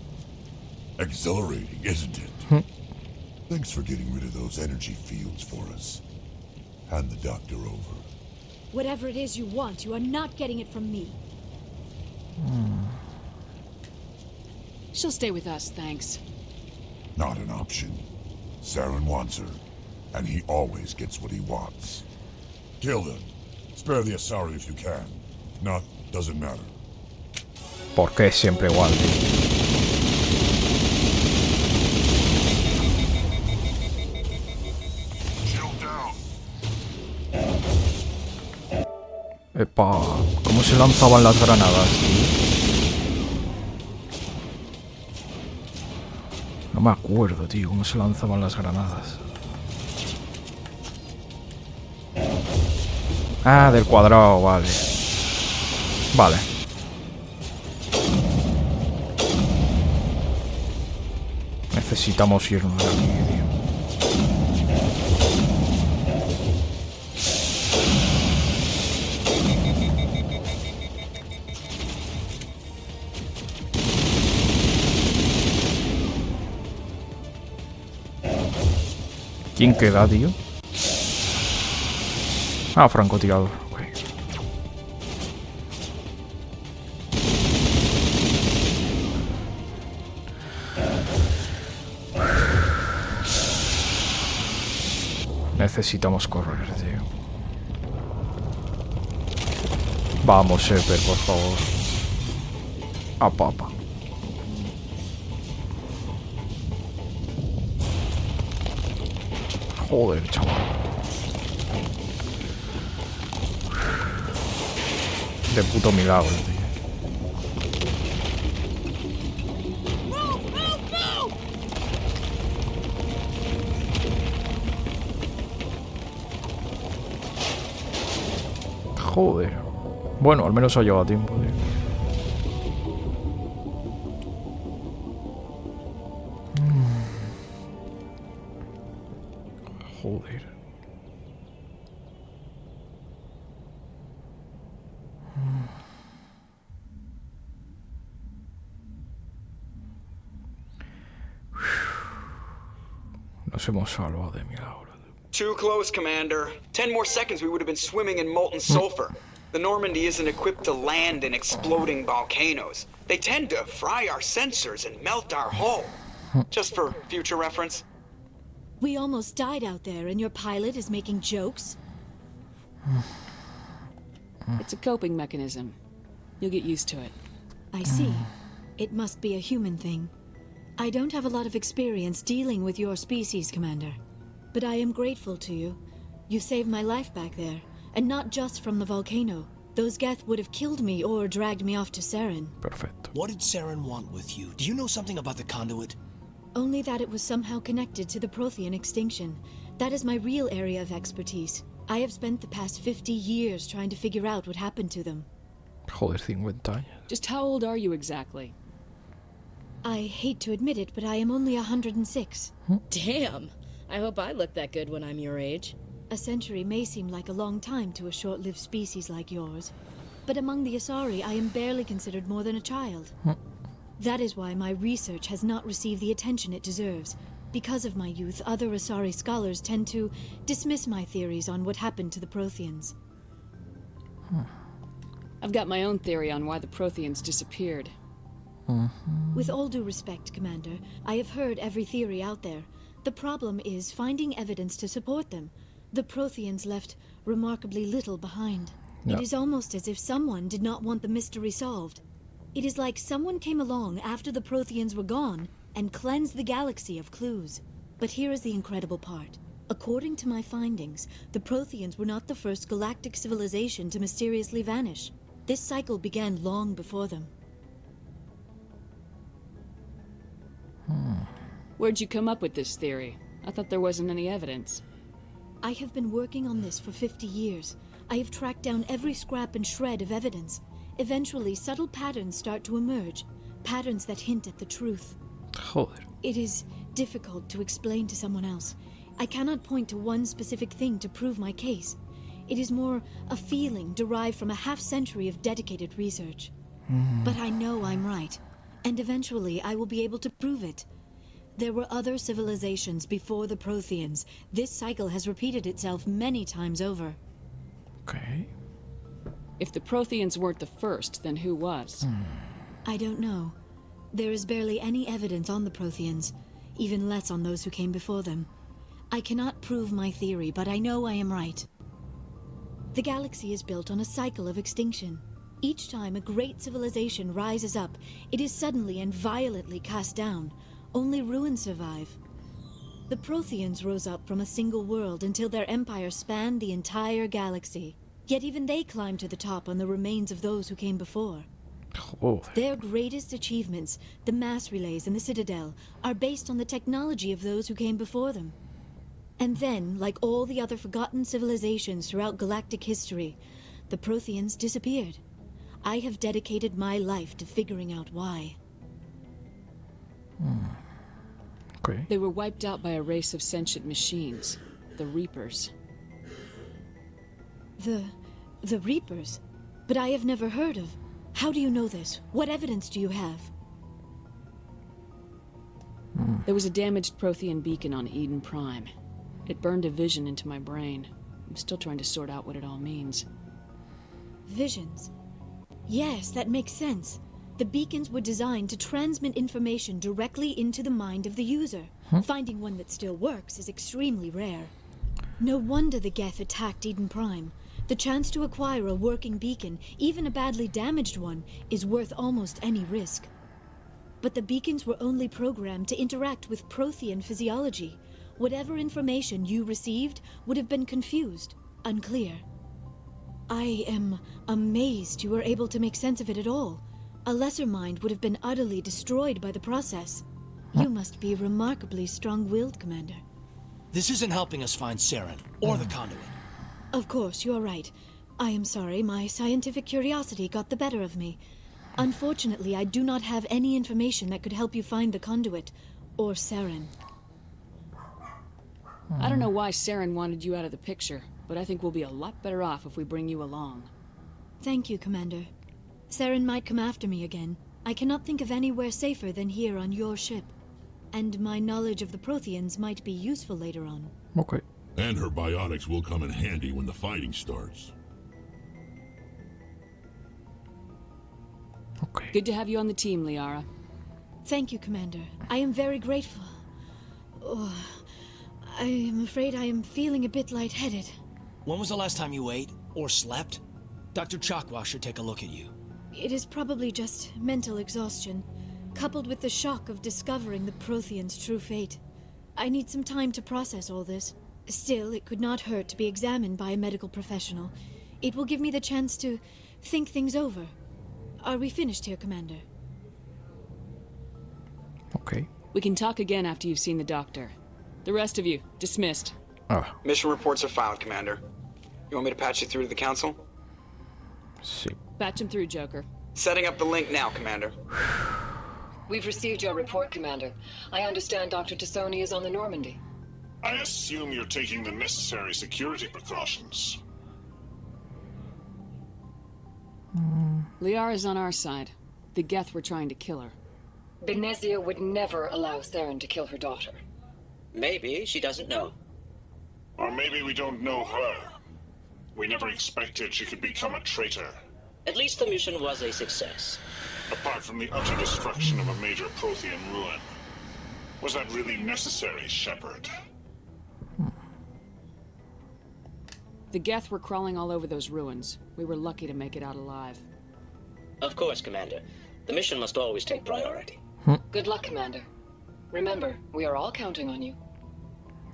S6: Exhilarating, isn't it? Thanks for getting rid of those energy fields for us. Hand the doctor over.
S10: Whatever it is you want, you are not getting it from me.
S3: She'll stay with us, thanks.
S6: Not an option. Saren wants her, and he always gets what he wants. Kill them. Spare the Asari if you can. If not, doesn't matter.
S1: ¿Por qué es siempre igual, tío? Epa, ¿cómo se lanzaban las granadas, tío? No me acuerdo, tío, cómo se lanzaban las granadas. Ah, del cuadrado, vale. Vale. Necesitamos irnos de aquí, tío. ¿Quién queda, tío? Ah, francotirador. Ok. Necesitamos correr, tío. Vamos, Shepard, por favor. A papa. Joder, chaval. De puto milagro, tío. Joder. Bueno, al menos ha llevado tiempo, tío. Joder. Nos hemos salvado de milagro.
S20: Too close, Commander. 10 more seconds we would have been swimming in molten sulfur. The Normandy isn't equipped to land in exploding volcanoes. They tend to fry our sensors and melt our hull. Just for future reference.
S10: We almost died out there, and your pilot is making jokes?
S3: It's a coping mechanism. You'll get used to it.
S10: I see. It must be a human thing. I don't have a lot of experience dealing with your species, Commander. But I am grateful to you. You saved my life back there, and not just from the volcano. Those Geth would have killed me or dragged me off to Saren.
S1: Perfecto.
S13: What did Saren want with you? Do you know something about the conduit?
S10: Only that it was somehow connected to the Prothean extinction. That is my real area of expertise. I have spent the past 50 years trying to figure out what happened to them.
S1: Joder, 50 años.
S3: Just how old are you exactly?
S10: I hate to admit it, but I am only 106.
S22: Damn! I hope I look that good when I'm your age.
S10: A century may seem like a long time to a short-lived species like yours. But among the Asari, I am barely considered more than a child. That is why my research has not received the attention it deserves. Because of my youth, other Asari scholars tend to dismiss my theories on what happened to the Protheans.
S3: I've got my own theory on why the Protheans disappeared.
S10: With all due respect, Commander, I have heard every theory out there. The problem is finding evidence to support them. The Protheans left remarkably little behind.
S1: Yeah.
S10: It is almost as if someone did not want the mystery solved. It is like someone came along after the Protheans were gone and cleansed the galaxy of clues.
S9: But here is the incredible part. According to my findings, the Protheans were not the first galactic civilization to mysteriously vanish. This cycle began long before them.
S3: Where'd you come up with this theory? I thought there wasn't any evidence.
S9: I have been working on this for 50 years. I have tracked down every scrap and shred of evidence. Eventually, subtle patterns start to emerge. Patterns that hint at the truth.
S1: Joder.
S9: It is difficult to explain to someone else. I cannot point to one specific thing to prove my case. It is more a feeling derived from a half-century of dedicated research. But I know I'm right, and eventually I will be able to prove it. There were other civilizations before the Protheans. This cycle has repeated itself many times over.
S1: Okay.
S3: If the Protheans weren't the first, then who was?
S9: I don't know. There is barely any evidence on the Protheans, even less on those who came before them. I cannot prove my theory, but I know I am right. The galaxy is built on a cycle of extinction. Each time a great civilization rises up, it is suddenly and violently cast down. Only ruins survive. The Protheans rose up from a single world until their empire spanned the entire galaxy. Yet even they climbed to the top on the remains of those who came before.
S1: Oh.
S9: Their greatest achievements, the mass relays and the Citadel, are based on the technology of those who came before them. And then, like all the other forgotten civilizations throughout galactic history, the Protheans disappeared. I have dedicated my life to figuring out why.
S1: Okay.
S3: They were wiped out by a race of sentient machines, the Reapers.
S9: The Reapers? But I have never heard of. How do you know this? What evidence do you have?
S3: There was a damaged Prothean beacon on Eden Prime. It burned a vision into my brain. I'm still trying to sort out what it all means.
S9: Visions? Yes, that makes sense. The beacons were designed to transmit information directly into the mind of the user. Finding one that still works is extremely rare. No wonder the Geth attacked Eden Prime. The chance to acquire a working beacon, even a badly damaged one, is worth almost any risk. But the beacons were only programmed to interact with Prothean physiology. Whatever information you received would have been confused, unclear. I am amazed you were able to make sense of it at all. A lesser mind would have been utterly destroyed by the process. You must be remarkably strong-willed, Commander.
S13: This isn't helping us find Saren, or the conduit.
S9: Of course, you're right. I am sorry, my scientific curiosity got the better of me. Unfortunately, I do not have any information that could help you find the conduit, or Saren.
S3: I don't know why Saren wanted you out of the picture, but I think we'll be a lot better off if we bring you along.
S9: Thank you, Commander. Saren might come after me again. I cannot think of anywhere safer than here on your ship. And my knowledge of the Protheans might be useful later on.
S1: Okay.
S6: And her biotics will come in handy when the fighting starts.
S1: Okay.
S3: Good to have you on the team, Liara.
S9: Thank you, Commander. I am very grateful. Oh, I am afraid I am feeling a bit lightheaded.
S13: When was the last time you ate, or slept? Dr. Chakwa should take a look at you.
S9: It is probably just mental exhaustion, coupled with the shock of discovering the Protheans' true fate. I need some time to process all this. Still, it could not hurt to be examined by a medical professional. It will give me the chance to think things over. Are we finished here, Commander?
S1: Okay.
S3: We can talk again after you've seen the doctor. The rest of you, dismissed.
S20: Mission reports are filed, Commander. You want me to patch you through to the Council?
S1: Sí.
S3: Patch him through, Joker.
S20: Setting up the link now, Commander.
S11: We've received your report, Commander. I understand Dr. Tassoni is on the Normandy.
S21: I assume you're taking the necessary security precautions.
S3: Liara's on our side. The Geth were trying to kill her.
S11: Benezia would never allow Saren to kill her daughter.
S23: Maybe she doesn't know.
S21: Or maybe we don't know her. We never expected she could become a traitor.
S23: At least the mission was a success.
S21: Apart from the utter destruction of a major Prothean ruin. Was that really necessary, Shepard?
S3: The Geth were crawling all over those ruins. We were lucky to make it out alive.
S23: Of course, Commander. The mission must always take priority.
S11: Good luck, Commander. Remember, we are all counting on you.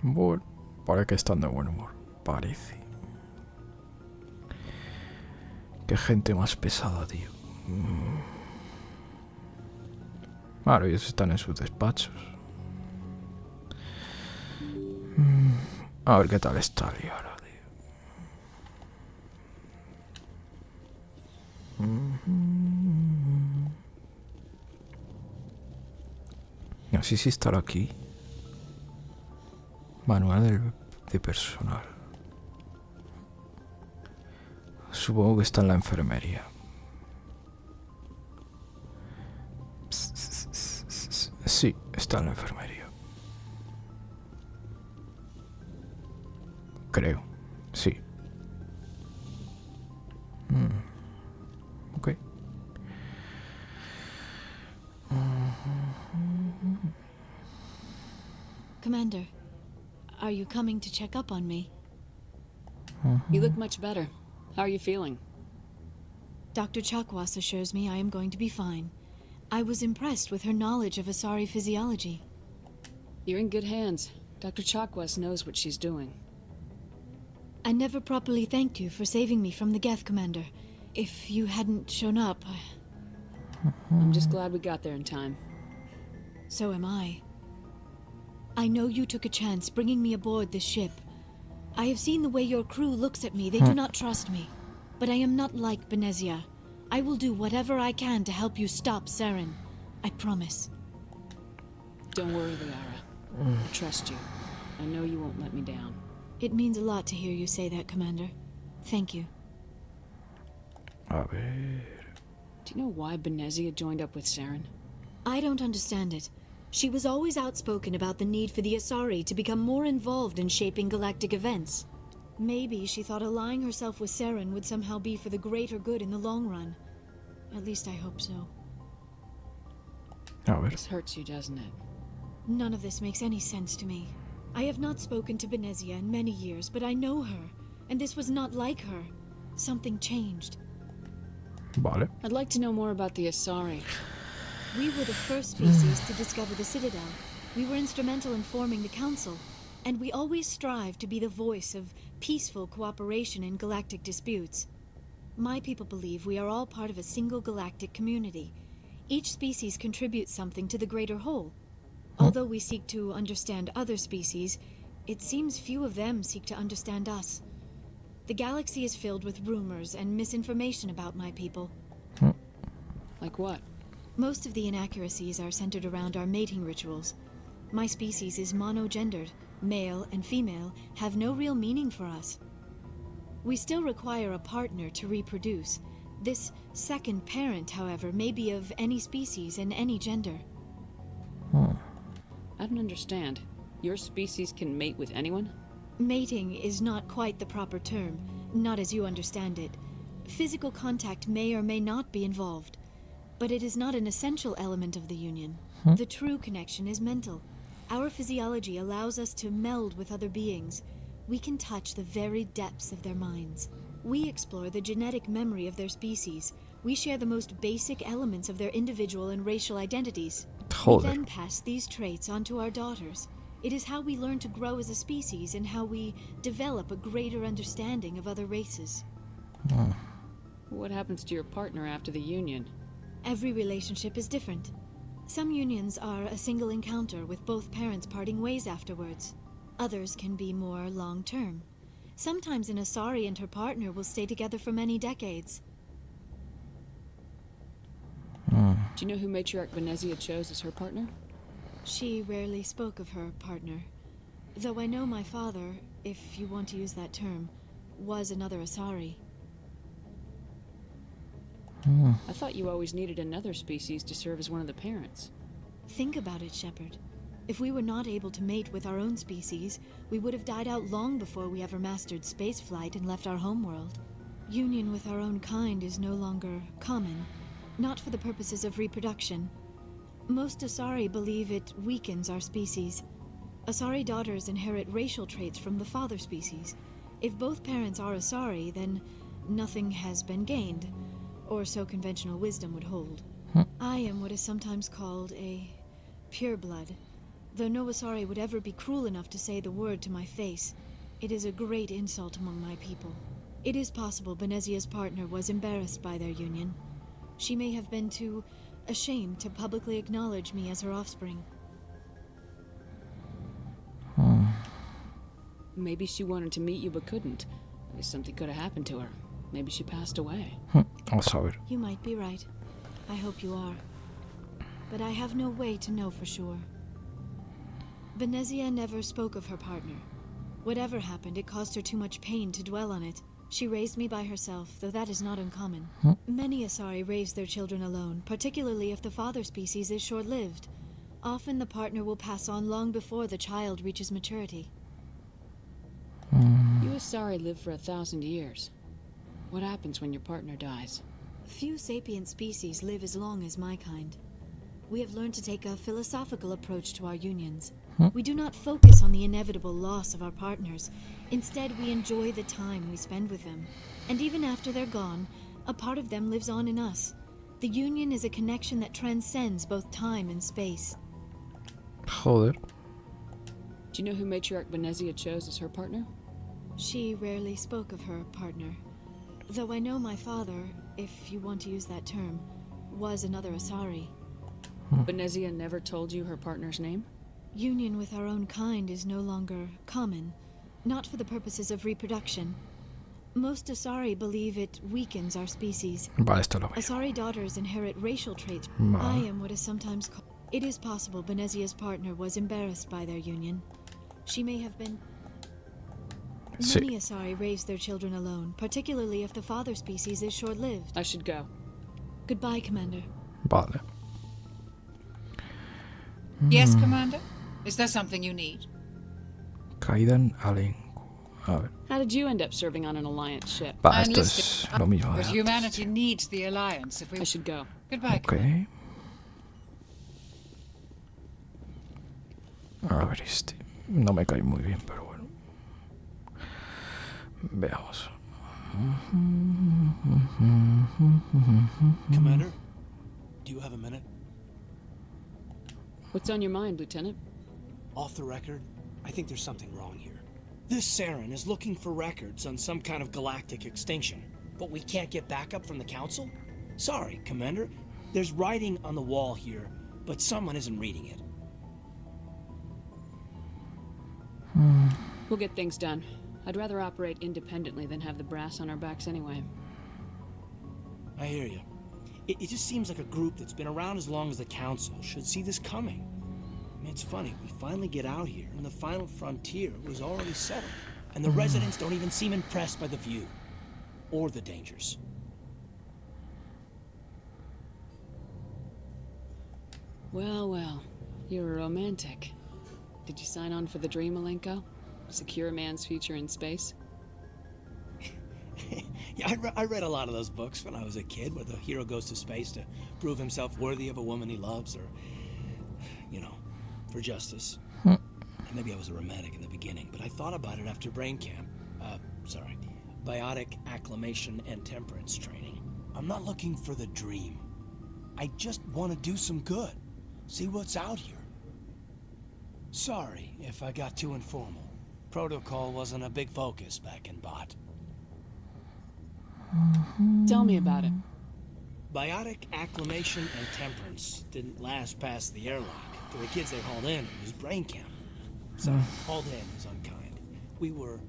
S1: Bueno, parece que están de buen humor. Parece. Qué gente más pesada, tío. Claro, ellos están en sus despachos. A ver qué tal está el ahora, tío. No sé si estará aquí. Manual de personal. Supongo que está en la enfermería. Sí, está en la enfermería. Creo. Sí. Ok.
S9: Commander, are you coming to check up on me?
S3: You look much better. How are you feeling?
S9: Dr. Chakwas assures me I am going to be fine. I was impressed with her knowledge of Asari physiology.
S3: You're in good hands. Dr. Chakwas knows what she's doing.
S9: I never properly thanked you for saving me from the Geth, Commander. If you hadn't shown up,
S3: I'm just glad we got there in time.
S9: So am I. I know you took a chance bringing me aboard this ship. I have seen the way your crew looks at me. They do not trust me. But I am not like Benezia. I will do whatever I can to help you stop Saren. I promise.
S3: Don't worry, Liara. I trust you. I know you won't let me down.
S9: It means a lot to hear you say that, Commander. Thank you.
S1: A ver.
S3: Do you know why Benezia joined up with Saren?
S9: I don't understand it. She was always outspoken about the need for the Asari to become more involved in shaping galactic events. Maybe she thought allying herself with Saren would somehow be for the greater good in the long run. At least I hope so.
S3: This hurts you, doesn't it?
S9: None of this makes any sense to me. I have not spoken to Benezia in many years, but I know her, and this was not like her. Something changed.
S1: Vale.
S3: I'd like to know more about the Asari.
S9: We were the first species to discover the Citadel. We were instrumental in forming the Council, and we always strive to be the voice of peaceful cooperation in galactic disputes. My people believe we are all part of a single galactic community. Each species contributes something to the greater whole. Although we seek to understand other species, it seems few of them seek to understand us. The galaxy is filled with rumors and misinformation about my people.
S3: Like what?
S9: Most of the inaccuracies are centered around our mating rituals. My species is monogendered. Male and female have no real meaning for us. We still require a partner to reproduce. This second parent, however, may be of any species and any gender.
S3: I don't understand. Your species can mate with anyone?
S9: Mating is not quite the proper term, not as you understand it. Physical contact may or may not be involved, but it is not an essential element of the union. The true connection is mental. Our physiology allows us to meld with other beings. We can touch the very depths of their minds. We explore the genetic memory of their species. We share the most basic elements of their individual and racial identities. We then pass these traits on to our daughters. It is how we learn to grow as a species and how we develop a greater understanding of other races.
S3: What happens to your partner after the union?
S9: Every relationship is different. Some unions are a single encounter with both parents parting ways afterwards. Others can be more long-term. Sometimes an Asari and her partner will stay together for many decades.
S3: Do you know who Matriarch Benezia chose as her partner?
S9: She rarely spoke of her partner. Though I know my father, if you want to use that term, was another Asari.
S3: I thought you always needed another species to serve as one of the parents.
S9: Think about it, Shepard. If we were not able to mate with our own species, we would have died out long before we ever mastered spaceflight and left our homeworld. Union with our own kind is no longer common, not for the purposes of reproduction. Most Asari believe it weakens our species. Asari daughters inherit racial traits from the father species. If both parents are Asari, then nothing has been gained, or so conventional wisdom would hold. I am what is sometimes called a pureblood. Though no Asari would ever be cruel enough to say the word to my face, it is a great insult among my people. It is possible Benezia's partner was embarrassed by their union. She may have been too ashamed to publicly acknowledge me as her offspring.
S3: Maybe she wanted to meet you but couldn't. Maybe something could have happened to her. Maybe she passed away.
S1: Vamos a ver.
S9: You might be right. I hope you are. But I have no way to know for sure. Benezia never spoke of her partner. Whatever happened, it caused her too much pain to dwell on it. She raised me by herself, though that is not uncommon. Many Asari raise their children alone, particularly if the father species is short-lived. Often the partner will pass on long before the child reaches maturity.
S3: You Asari live for 1,000 years. What happens when your partner dies?
S9: Few sapient species live as long as my kind. We have learned to take a philosophical approach to our unions. We do not focus on the inevitable loss of our partners. Instead, we enjoy the time we spend with them. And even after they're gone, a part of them lives on in us. The union is a connection that transcends both time and space.
S1: Joder.
S3: Do you know who Matriarch Benezia chose as her partner?
S9: She rarely spoke of her partner. Though I know my father, if you want to use that term, was another Asari.
S3: Benezia never told you her partner's name?
S9: Union with our own kind is no longer common, not for the purposes of reproduction. Most Asari believe it weakens our species. Asari daughters inherit racial traits. I am what is sometimes called... It is possible Benezia's partner was embarrassed by their union. She may have been... Many Asari raise their children alone, particularly if the father species is short-lived.
S3: I should go.
S9: Goodbye, Commander.
S1: Vale.
S8: Yes, Commander? Is there something you need?
S1: Caída en Alenco. A ver.
S3: How did you end up serving on an Alliance ship?
S1: Va, esto es lo mismo.
S8: But humanity needs the Alliance if we...
S3: I should go.
S8: Goodbye,
S1: Ok. A ver, este. No me cae muy bien, pero bueno. Veamos.
S13: Commander, do you have a minute?
S3: What's on your mind, Lieutenant?
S13: Off the record, I think there's something wrong here. This Saren is looking for records on some kind of galactic extinction, but we can't get backup from the Council? Sorry, Commander. There's writing on the wall here, but someone isn't reading it.
S3: We'll get things done. I'd rather operate independently than have the brass on our backs anyway.
S13: I hear you. It just seems like a group that's been around as long as the Council should see this coming. I mean, it's funny, we finally get out here, and the final frontier was already settled. And the residents don't even seem impressed by the view. Or the dangers.
S3: Well, well. You're a romantic. Did you sign on for the dream, Alenko? Secure a man's future in space?
S13: Yeah, I read a lot of those books when I was a kid, where the hero goes to space to prove himself worthy of a woman he loves, or, you know, for justice. And maybe I was a romantic in the beginning, but I thought about it after brain camp. Biotic acclimation and temperance training. I'm not looking for the dream. I just want to do some good. See what's out here. Sorry if I got too informal. Protocol wasn't a big focus back in Bot.
S3: Tell me about it.
S13: Biotic acclimation and temperance didn't last past the airlock. For the kids they hauled in, it was brain camp. So, hauled in is unkind. We were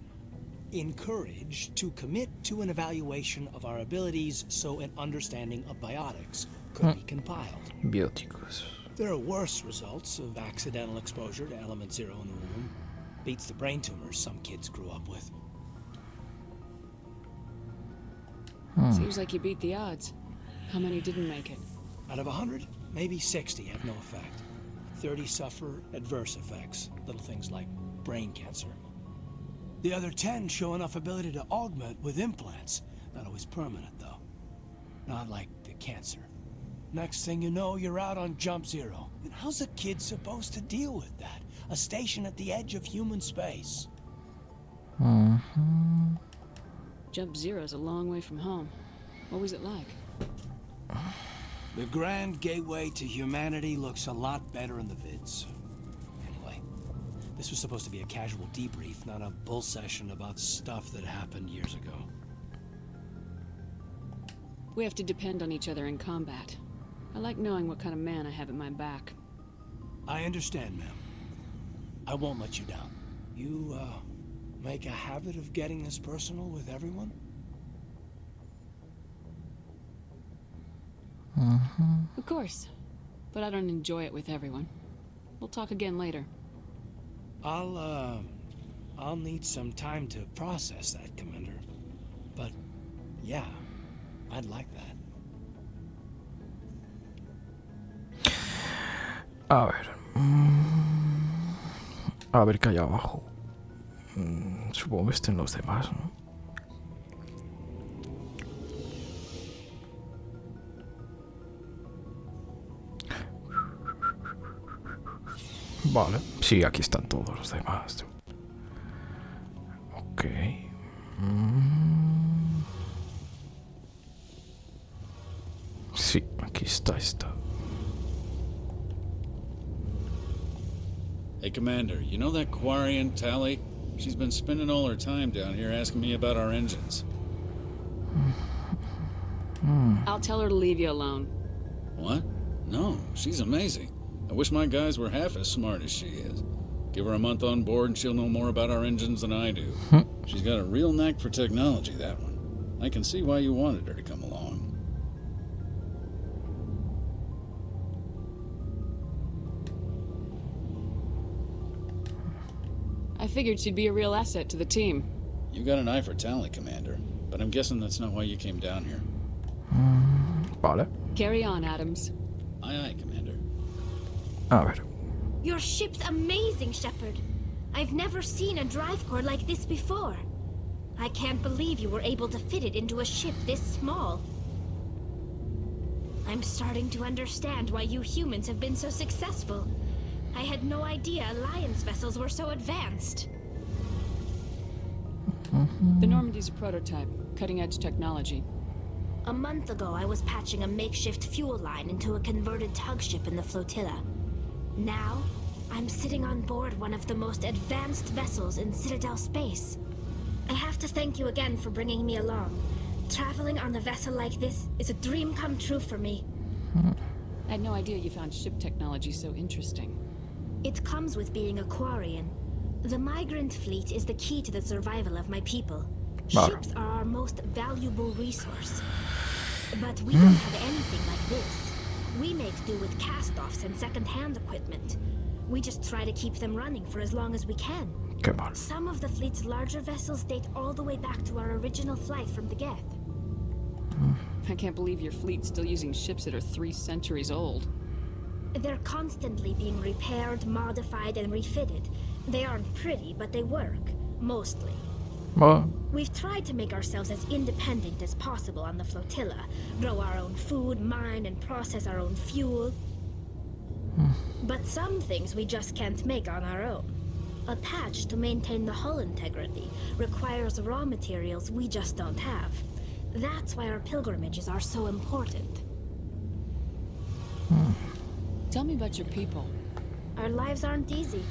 S13: encouraged to commit to an evaluation of our abilities so an understanding of biotics could be compiled.
S1: Bióticos.
S13: There are worse results of accidental exposure to element 0 in the womb. Beats the brain tumors some kids grew up with.
S3: Seems like you beat the odds. How many didn't make it?
S13: Out of 100, maybe 60 have no effect. 30 suffer adverse effects, little things like brain cancer. The other 10 show enough ability to augment with implants. Not always permanent, though. Not like the cancer. Next thing you know, you're out on Jump Zero. And how's a kid supposed to deal with that? A station at the edge of human space.
S3: Jump Zero's a long way from home. What was it like?
S13: The grand gateway to humanity looks a lot better in the vids. Anyway, This was supposed to be a casual debrief, not a bull session about stuff that happened years ago.
S3: We have to depend on each other in combat. I like knowing what kind of man I have at my back.
S13: I understand, ma'am. I won't let you down. You, make a habit of getting this personal with everyone?
S3: Of course. But I don't enjoy it with everyone. We'll talk again later.
S13: I'll need some time to process that, Commander. But, yeah, I'd like that.
S1: A ver. A ver qué hay abajo. Supongo que estén los demás, ¿no? Vale, sí, aquí están todos los demás. Ok. Sí, aquí está.
S15: Hey, Commander, you know that Quarian, Tally? She's been spending all her time down here asking me about our engines.
S3: I'll tell her to leave you alone.
S15: What? No, she's amazing. I wish my guys were half as smart as she is. Give her a month on board and she'll know more about our engines than I do. She's got a real knack for technology, that one. I can see why you wanted her to come along.
S3: I figured she'd be a real asset to the team.
S15: You got an eye for Tally, Commander, but I'm guessing that's not why you came down here.
S1: Vale.
S3: Carry on, Adams.
S15: Aye, Commander.
S1: A ver.
S5: Your ship's amazing, Shepard. I've never seen a drive core like this before. I can't believe you were able to fit it into a ship this small. I'm starting to understand why you humans have been so successful. I had no idea Alliance vessels were so advanced.
S3: The Normandy's a prototype, cutting-edge technology.
S5: A month ago, I was patching a makeshift fuel line into a converted tug ship in the flotilla. Now, I'm sitting on board one of the most advanced vessels in Citadel space. I have to thank you again for bringing me along. Traveling on a vessel like this is a dream come true for me.
S3: I had no idea you found ship technology so interesting.
S5: It comes with being a Quarian. The migrant fleet is the key to the survival of my people. Ships are our most valuable resource. But we don't have anything like this. We make do with cast-offs and second-hand equipment. We just try to keep them running for as long as we can. Some of the fleet's larger vessels date all the way back to our original flight from the Geth.
S3: I can't believe your fleet's still using ships that are 3 centuries old.
S5: They're constantly being repaired, modified, and refitted. They aren't pretty, but they work. Mostly. We've tried to make ourselves as independent as possible on the flotilla. Grow our own food, mine, and process our own fuel. But some things we just can't make on our own. A patch to maintain the hull integrity requires raw materials we just don't have. That's why our pilgrimages are so important.
S3: Tell me about your people.
S5: Our lives aren't easy.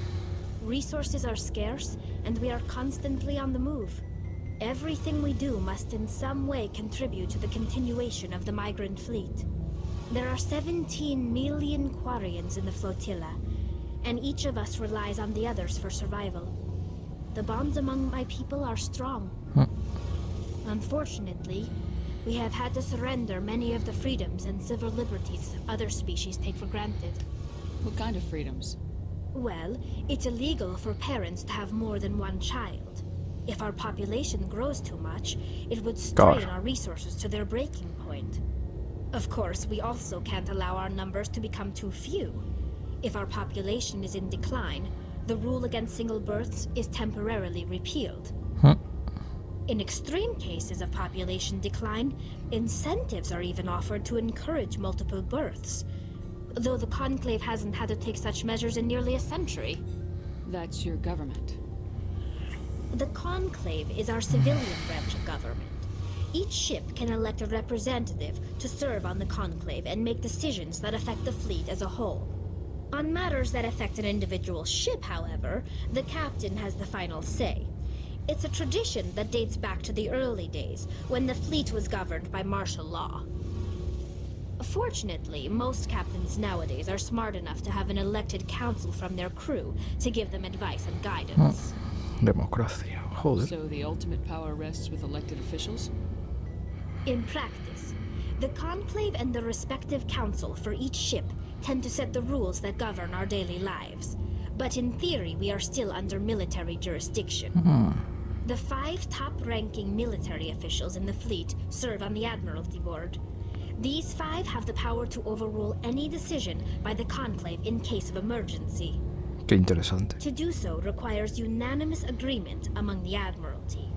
S5: Resources are scarce, and we are constantly on the move. Everything we do must in some way contribute to the continuation of the migrant fleet. There are 17 million Quarians in the flotilla, and each of us relies on the others for survival. The bonds among my people are strong. Unfortunately, we have had to surrender many of the freedoms and civil liberties other species take for granted.
S3: What kind of freedoms?
S5: Well, it's illegal for parents to have more than one child. If our population grows too much, it would strain our resources to their breaking point. Of course, we also can't allow our numbers to become too few. If our population is in decline, the rule against single births is temporarily repealed. In extreme cases of population decline, incentives are even offered to encourage multiple births, though the Conclave hasn't had to take such measures in nearly a century.
S3: That's your government.
S5: The Conclave is our civilian branch of government. Each ship can elect a representative to serve on the Conclave and make decisions that affect the fleet as a whole. On matters that affect an individual ship, however, the captain has the final say. It's a tradition that dates back to the early days, when the fleet was governed by martial law. Fortunately, most captains nowadays are smart enough to have an elected council from their crew to give them advice and guidance.
S1: Democracia, joder.
S16: So the ultimate power rests with elected officials?
S5: In practice, the conclave and the respective council for each ship tend to set the rules that govern our daily lives. But in theory, we are still under military jurisdiction. The 5 top-ranking military officials in the fleet serve on the Admiralty Board. These 5 have the power to overrule any decision by the conclave in case of emergency.
S1: Qué interesante.
S5: To do so requires unanimous agreement among the Admiralty,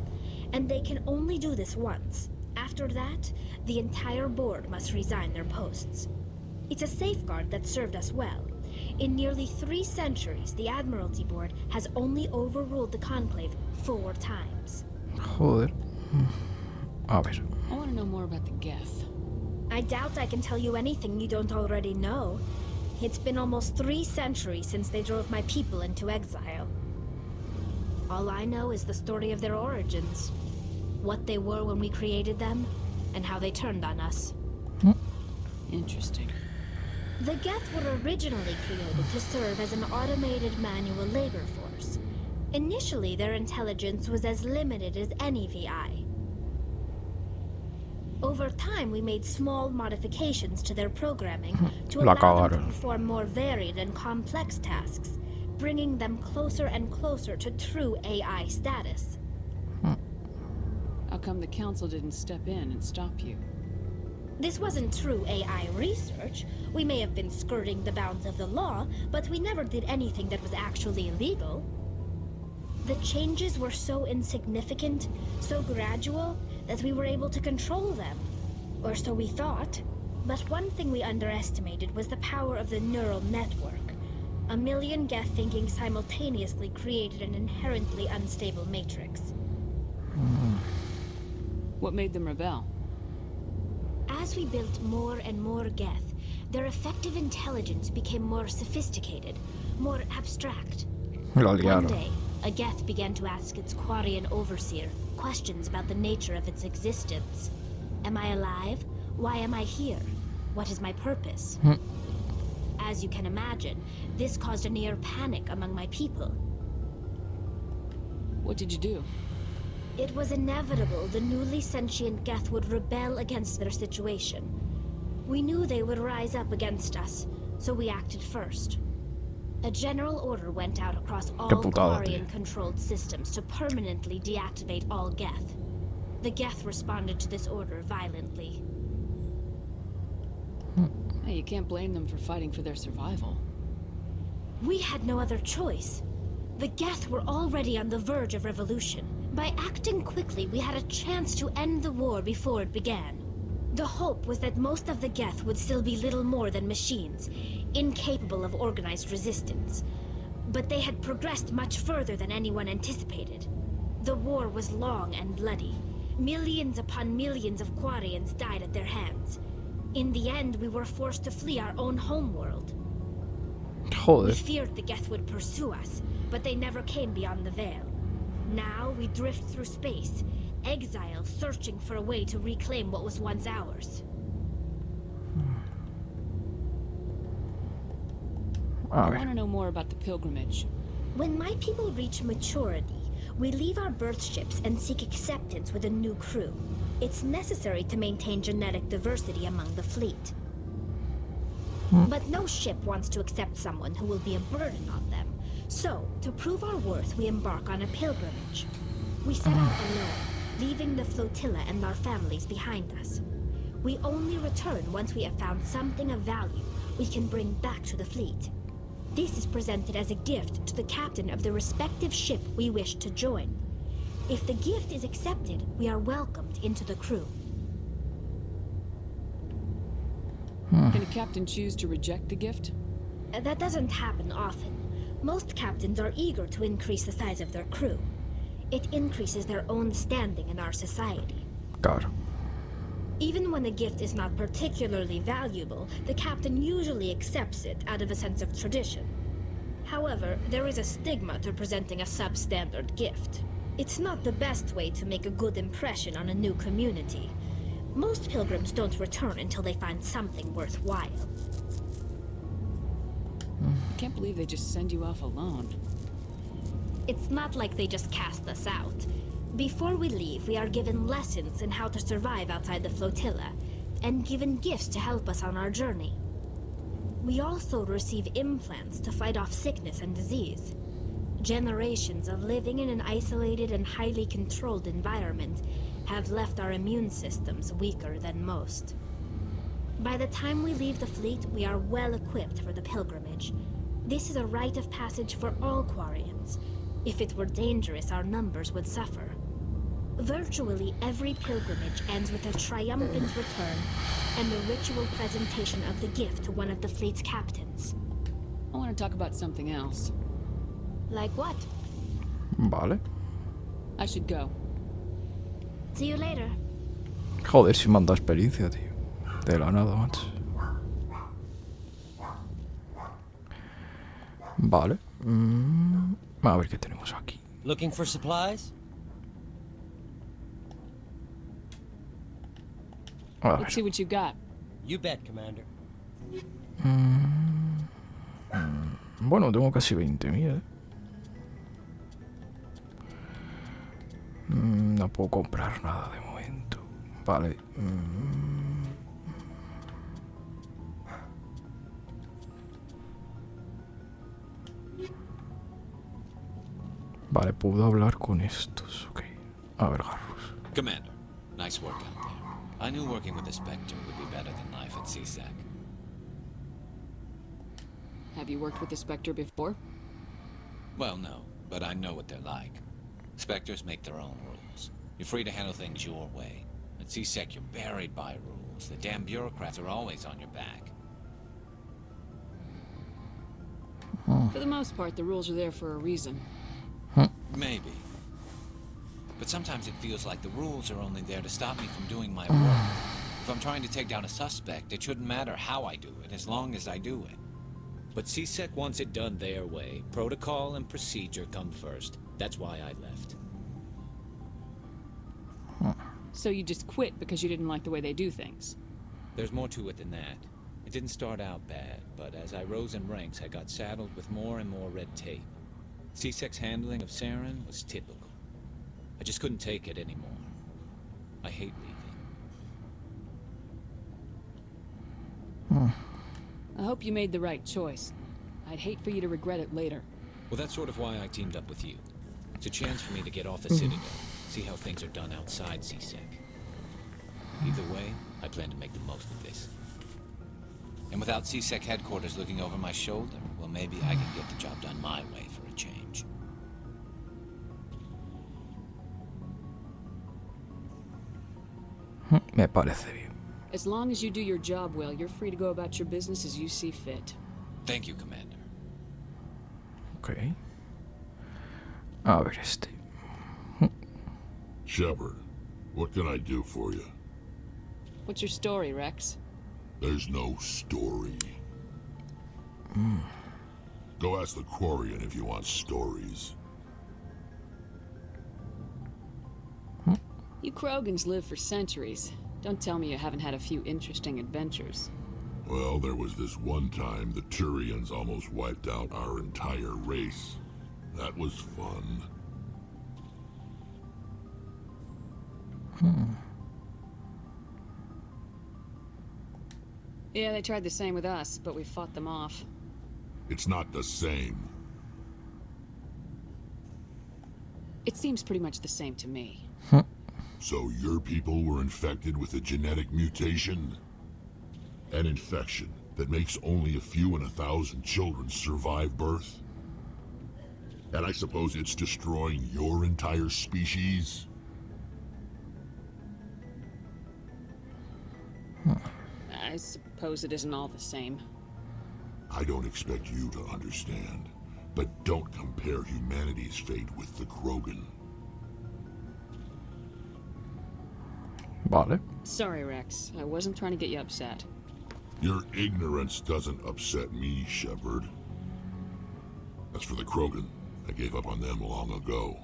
S5: and they can only do this once. After that, the entire board must resign their posts. It's a safeguard that served us well. In nearly 3 centuries, the Admiralty Board has only overruled the conclave 4 times.
S1: Joder. A ver.
S16: I want to know more about the Geth.
S5: I doubt I can tell you anything you don't already know. It's been almost 3 centuries since they drove my people into exile. All I know is the story of their origins. What they were when we created them, and how they turned on us.
S16: Interesting.
S5: The Geth were originally created to serve as an automated manual labor force. Initially, their intelligence was as limited as any VI. Over time, we made small modifications to their programming to allow them to perform more varied and complex tasks, bringing them closer and closer to true AI status.
S16: How come the council didn't step in and stop you?
S5: This wasn't true AI research. We may have been skirting the bounds of the law, but we never did anything that was actually illegal. The changes were so insignificant, so gradual, that we were able to control them. Or so we thought. But one thing we underestimated was the power of the neural network. A million Geth thinking simultaneously created an inherently unstable matrix.
S16: What made them rebel?
S5: As we built more and more Geth, their effective intelligence became more sophisticated, more abstract. One day, a Geth began to ask its Quarian overseer questions about the nature of its existence. Am I alive? Why am I here? What is my purpose? As you can imagine, this caused a near panic among my people.
S16: What did you do?
S5: It was inevitable the newly sentient Geth would rebel against their situation. We knew they would rise up against us, so we acted first. A general order went out across all Quarian-controlled systems to permanently deactivate all Geth. The Geth responded to this order violently.
S16: Hey, you can't blame them for fighting for their survival.
S5: We had no other choice. The Geth were already on the verge of revolution. By acting quickly, we had a chance to end the war before it began. The hope was that most of the Geth would still be little more than machines, incapable of organized resistance. But they had progressed much further than anyone anticipated. The war was long and bloody. Millions upon millions of Quarians died at their hands. In the end, we were forced to flee our own homeworld. We feared the Geth would pursue us, but they never came beyond the Veil. Now we drift through space, exile searching for a way to reclaim what was once ours.
S16: I want to know more about the pilgrimage.
S5: When my people reach maturity, we leave our birth ships and seek acceptance with a new crew. It's necessary to maintain genetic diversity among the fleet. But no ship wants to accept someone who will be a burden on them. So, to prove our worth, we embark on a pilgrimage. We set out alone, leaving the flotilla and our families behind us. We only return once we have found something of value we can bring back to the fleet. This is presented as a gift to the captain of the respective ship we wish to join. If the gift is accepted, we are welcomed into the crew.
S16: Can a captain choose to reject the gift?
S5: That doesn't happen often. Most captains are eager to increase the size of their crew. It increases their own standing in our society.
S1: Claro.
S5: Even when a gift is not particularly valuable, the captain usually accepts it out of a sense of tradition. However, there is a stigma to presenting a substandard gift. It's not the best way to make a good impression on a new community. Most pilgrims don't return until they find something worthwhile.
S16: I can't believe they just send you off alone.
S5: It's not like they just cast us out. Before we leave, we are given lessons in how to survive outside the flotilla, and given gifts to help us on our journey. We also receive implants to fight off sickness and disease. Generations of living in an isolated and highly controlled environment have left our immune systems weaker than most. By the time we leave the fleet, we are well equipped for the pilgrimage. This is a rite of passage for all Quarians. If it were dangerous, our numbers would suffer. Virtually every pilgrimage ends with a triumphant return and the ritual presentation of the gift to one of the fleet's captains.
S16: I want to talk about something else.
S5: Like what?
S1: Vale.
S16: I should go.
S5: See you later.
S1: Joder, si manda experiencia, tío. De la nada, macho. Vale. A ver qué tenemos aquí.
S17: Looking for supplies?
S16: Let's see what you got.
S17: You bet, Commander.
S1: Bueno, tengo casi 20.000, No puedo comprar nada de momento. Vale. Vale, puedo hablar con estos. Ok. A ver, Garrus.
S14: Commander, nice work out there. I knew working with the Spectre would be better than life at CSEC.
S16: Have you worked with the Spectre before?
S14: Well, no, but I know what they're like. Spectres make their own rules. You're free to handle things your way. At CSEC, you're buried by rules. The damn bureaucrats are always on your back.
S16: For the most part, the rules are there for a reason.
S14: Maybe. But sometimes it feels like the rules are only there to stop me from doing my work. If I'm trying to take down a suspect, it shouldn't matter how I do it, as long as I do it.
S18: But CSEC wants it done their way. Protocol and procedure come first. That's why I left.
S16: So you just quit because you didn't like the way they do things?
S18: There's more to it than that. It didn't start out bad, but as I rose in ranks, I got saddled with more and more red tape. CSEC's handling of Saren was typical. I just couldn't take it anymore. I hate leaving.
S16: I hope you made the right choice. I'd hate for you to regret it later.
S18: Well, that's sort of why I teamed up with you. It's a chance for me to get off the Citadel, see how things are done outside CSEC. Either way, I plan to make the most of this.
S14: And without CSEC headquarters looking over my shoulder, well, maybe I can get the job done my way for a change.
S1: Me parece bien.
S16: As long as you do your job well, you're free to go about your business as you see fit.
S14: Thank you, Commander.
S1: Ok. A ver este.
S6: Shepard, what can I do for you?
S16: What's your story, Rex?
S6: There's no story. Go ask the Quarian if you want stories.
S16: You Krogans live for centuries. Don't tell me you haven't had a few interesting adventures.
S6: Well, there was this one time the Turians almost wiped out our entire race. That was fun.
S16: Yeah, they tried the same with us, but we fought them off.
S6: It's not the same.
S16: It seems pretty much the same to me.
S6: So your people were infected with a genetic mutation? An infection that makes only a few in 1,000 children survive birth? And I suppose it's destroying your entire species?
S16: I suppose it isn't all the same.
S6: I don't expect you to understand, but don't compare humanity's fate with the Krogan.
S1: Vale.
S16: Sorry, Rex. I wasn't trying to get you upset.
S6: Your ignorance doesn't upset me, Shepard. As for the Krogan, I gave up on them long ago.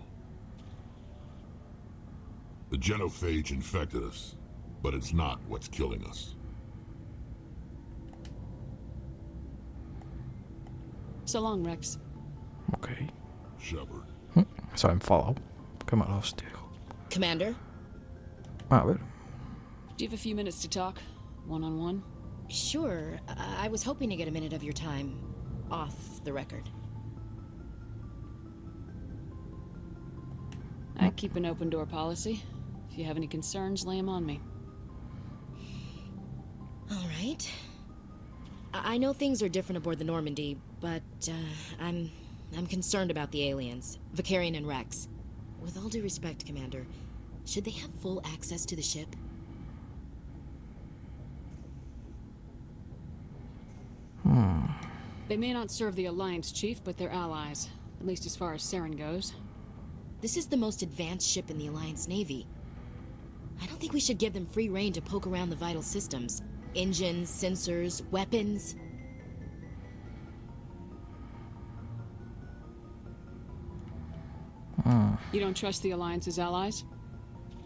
S6: The genophage infected us, but it's not what's killing us.
S16: So long, Rex.
S1: Ok.
S6: Shepard.
S1: Se ha enfadado. Qué mala hostia.
S22: Commander?
S1: A ver.
S16: Do you have a few minutes to talk? One-on-one?
S22: Sure. I was hoping to get a minute of your time off the record.
S16: I keep an open door policy. If you have any concerns, lay them on me.
S22: All right. I know things are different aboard the Normandy, but I'm concerned about the aliens, Vicarian and Rex. With all due respect, Commander, should they have full access to the ship?
S16: They may not serve the Alliance, Chief, but they're allies. At least as far as Saren goes.
S22: This is the most advanced ship in the Alliance Navy. I don't think we should give them free rein to poke around the vital systems. Engines, sensors, weapons.
S16: You don't trust the Alliance's allies?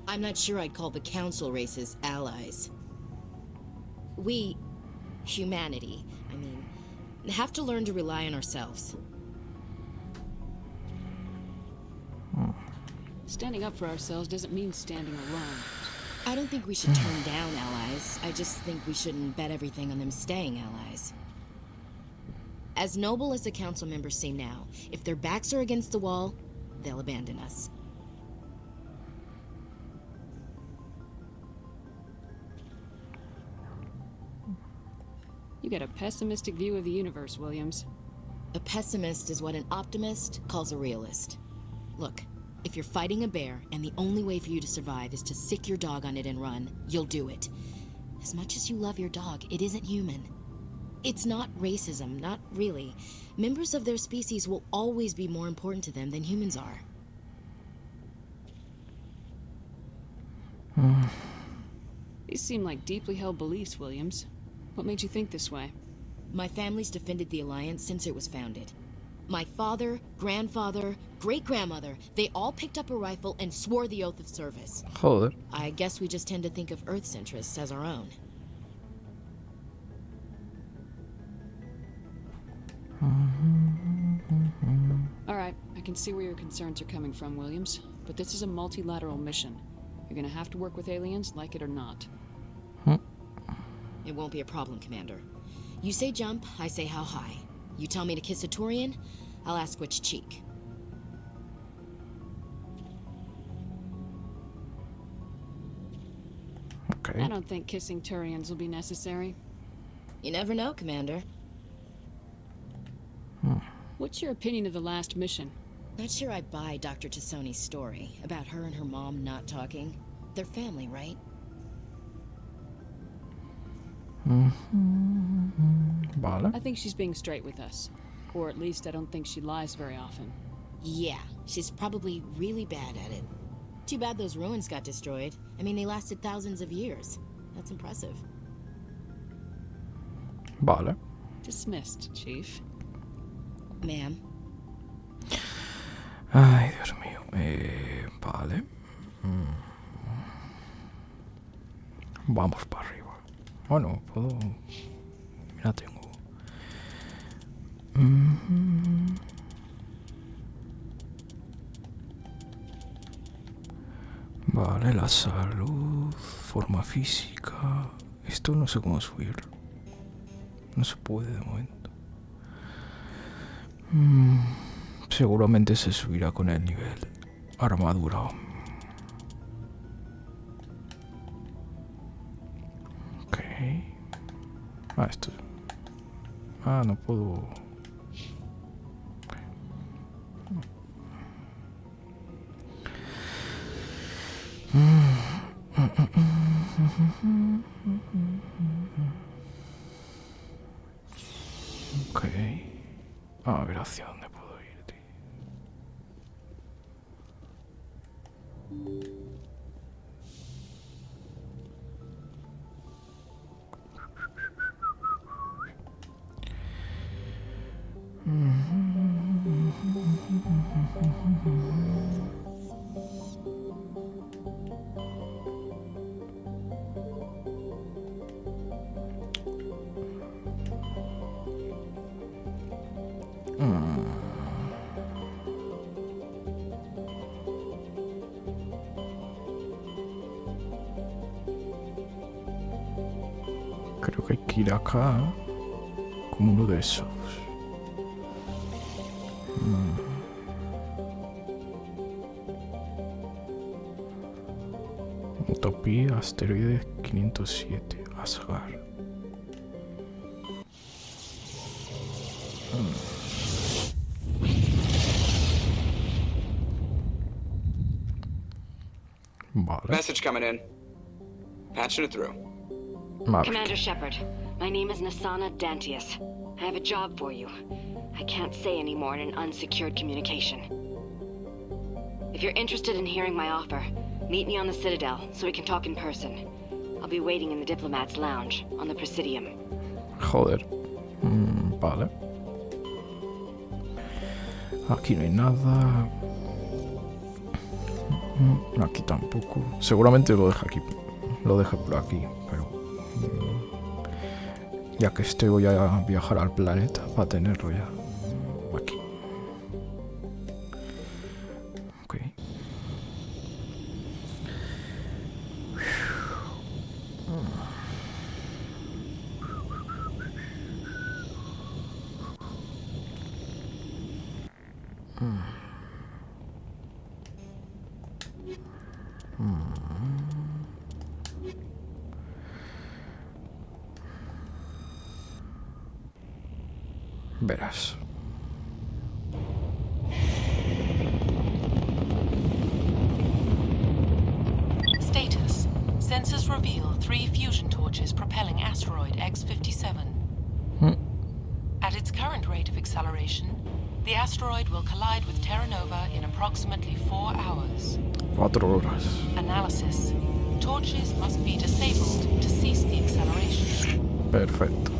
S22: I'm not sure I'd call the Council races allies. We, humanity, I mean, have to learn to rely on ourselves.
S16: Standing up for ourselves doesn't mean standing alone.
S22: I don't think we should turn down allies. I just think we shouldn't bet everything on them staying allies. As noble as the Council members seem now, if their backs are against the wall, they'll abandon us.
S16: You got a pessimistic view of the universe, Williams.
S22: A pessimist is what an optimist calls a realist. Look, if you're fighting a bear and the only way for you to survive is to sick your dog on it and run, you'll do it. As much as you love your dog, it isn't human. It's not racism, not really. Members of their species will always be more important to them than humans are.
S16: These seem like deeply held beliefs, Williams. What made you think this way?
S22: My family's defended the Alliance since it was founded. My father, grandfather, great-grandmother, they all picked up a rifle and swore the oath of service.
S1: Joder.
S22: I guess we just tend to think of Earth's interests as our own.
S16: All right, I can see where your concerns are coming from, Williams. But this is a multilateral mission. You're gonna have to work with aliens, like it or not.
S22: It won't be a problem, Commander. You say jump, I say how high. You tell me to kiss a Turian, I'll ask which cheek.
S1: Okay.
S16: I don't think kissing Turians will be necessary.
S22: You never know, Commander.
S16: What's your opinion of the last mission?
S22: Not sure I buy Dr. Tassoni's story about her and her mom not talking. They're family, right?
S1: Vale.
S16: I think she's being straight with us. Or at least I don't think she lies very often.
S22: Yeah, she's probably really bad at it. Too bad those ruins got destroyed. I mean, they lasted thousands of years. That's impressive.
S1: Vale.
S16: Dismissed, Chief.
S22: Ma'am.
S1: Ay, Dios mío. Vale. Vamos para arriba. Bueno, puedo... Mira, tengo... Vale, la salud, forma física... Esto no sé cómo subir. No se puede de momento. Seguramente se subirá con el nivel. Armadura. Ok. Ah, esto. Ah, no puedo. Ok. A ver hacia dónde puedo ir, tío. Creo que hay que ir acá, como uno de esos. Utopía, asteroide 507, Asgard. Vale.
S20: Message coming in. Patching it through.
S4: Commander Shepard, my name is Nasana Dantius. I have a job for you. I can't say any more in an unsecured communication. If you're interested in hearing my offer, meet me on the Citadel so we can talk in person. I'll be waiting in the Diplomat's Lounge on the Presidium.
S1: Joder. Vale. Aquí no hay nada. Aquí tampoco. Seguramente lo deja aquí. Lo deje por aquí, pero ya que esté voy a viajar al planeta para tenerlo ya aquí. Ok. Verás.
S7: Status. Sensors reveal 3 fusion torches propelling asteroid X-57. At its current rate of acceleration, the asteroid will collide with Terra Nova in approximately 4 hours.
S1: 4 horas.
S7: Analysis. Torches must be disabled to cease the acceleration.
S1: Perfecto.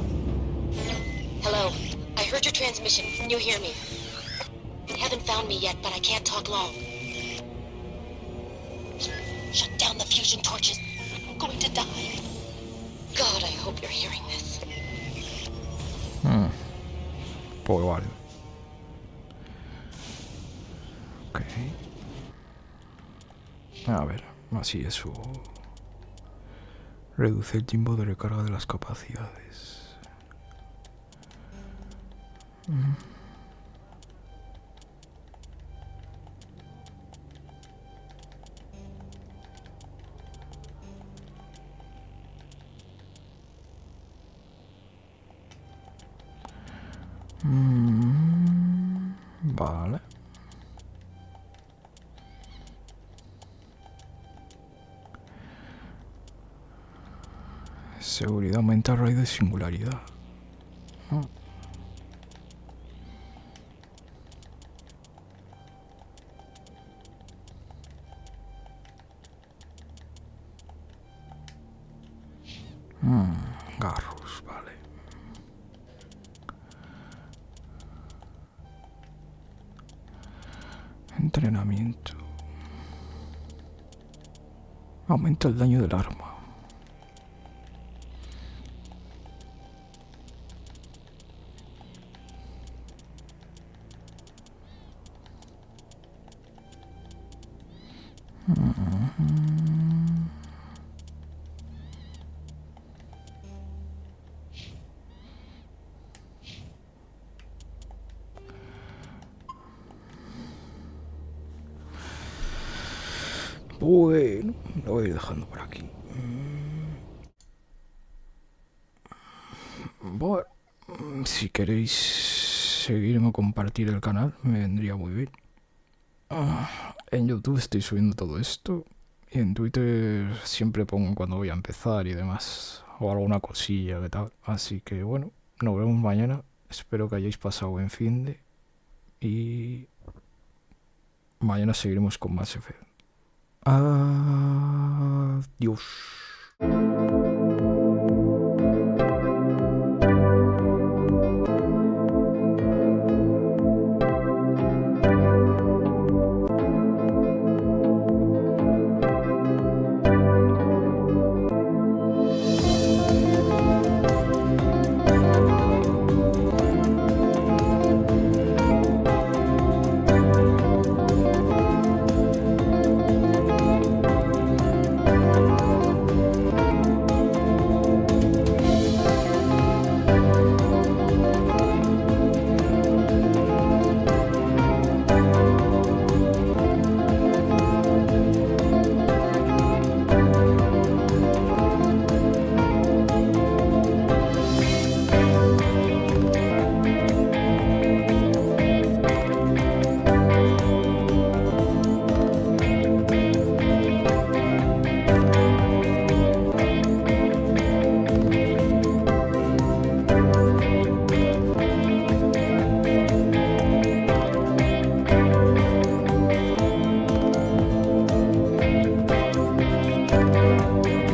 S22: Hello. I heard your transmission. Can you hear me? You haven't found me yet, but I can't talk long. Shut down the fusion torches. I'm going to die. God, I hope you're hearing this.
S1: Pues vale. Ok. A ver, así eso. Reduce el tiempo de recarga de las capacidades. Vale. Seguridad aumenta a raíz de singularidad. Garros, vale. Entrenamiento. Aumenta el daño del arma. Bueno, lo voy a ir dejando por aquí. Bueno, si queréis seguirme o compartir el canal, me vendría muy bien. En YouTube estoy subiendo todo esto. Y en Twitter siempre pongo cuando voy a empezar y demás. O alguna cosilla que tal. Así que bueno, nos vemos mañana. Espero que hayáis pasado buen finde. Y mañana seguiremos con más F. Adiós. Adiós.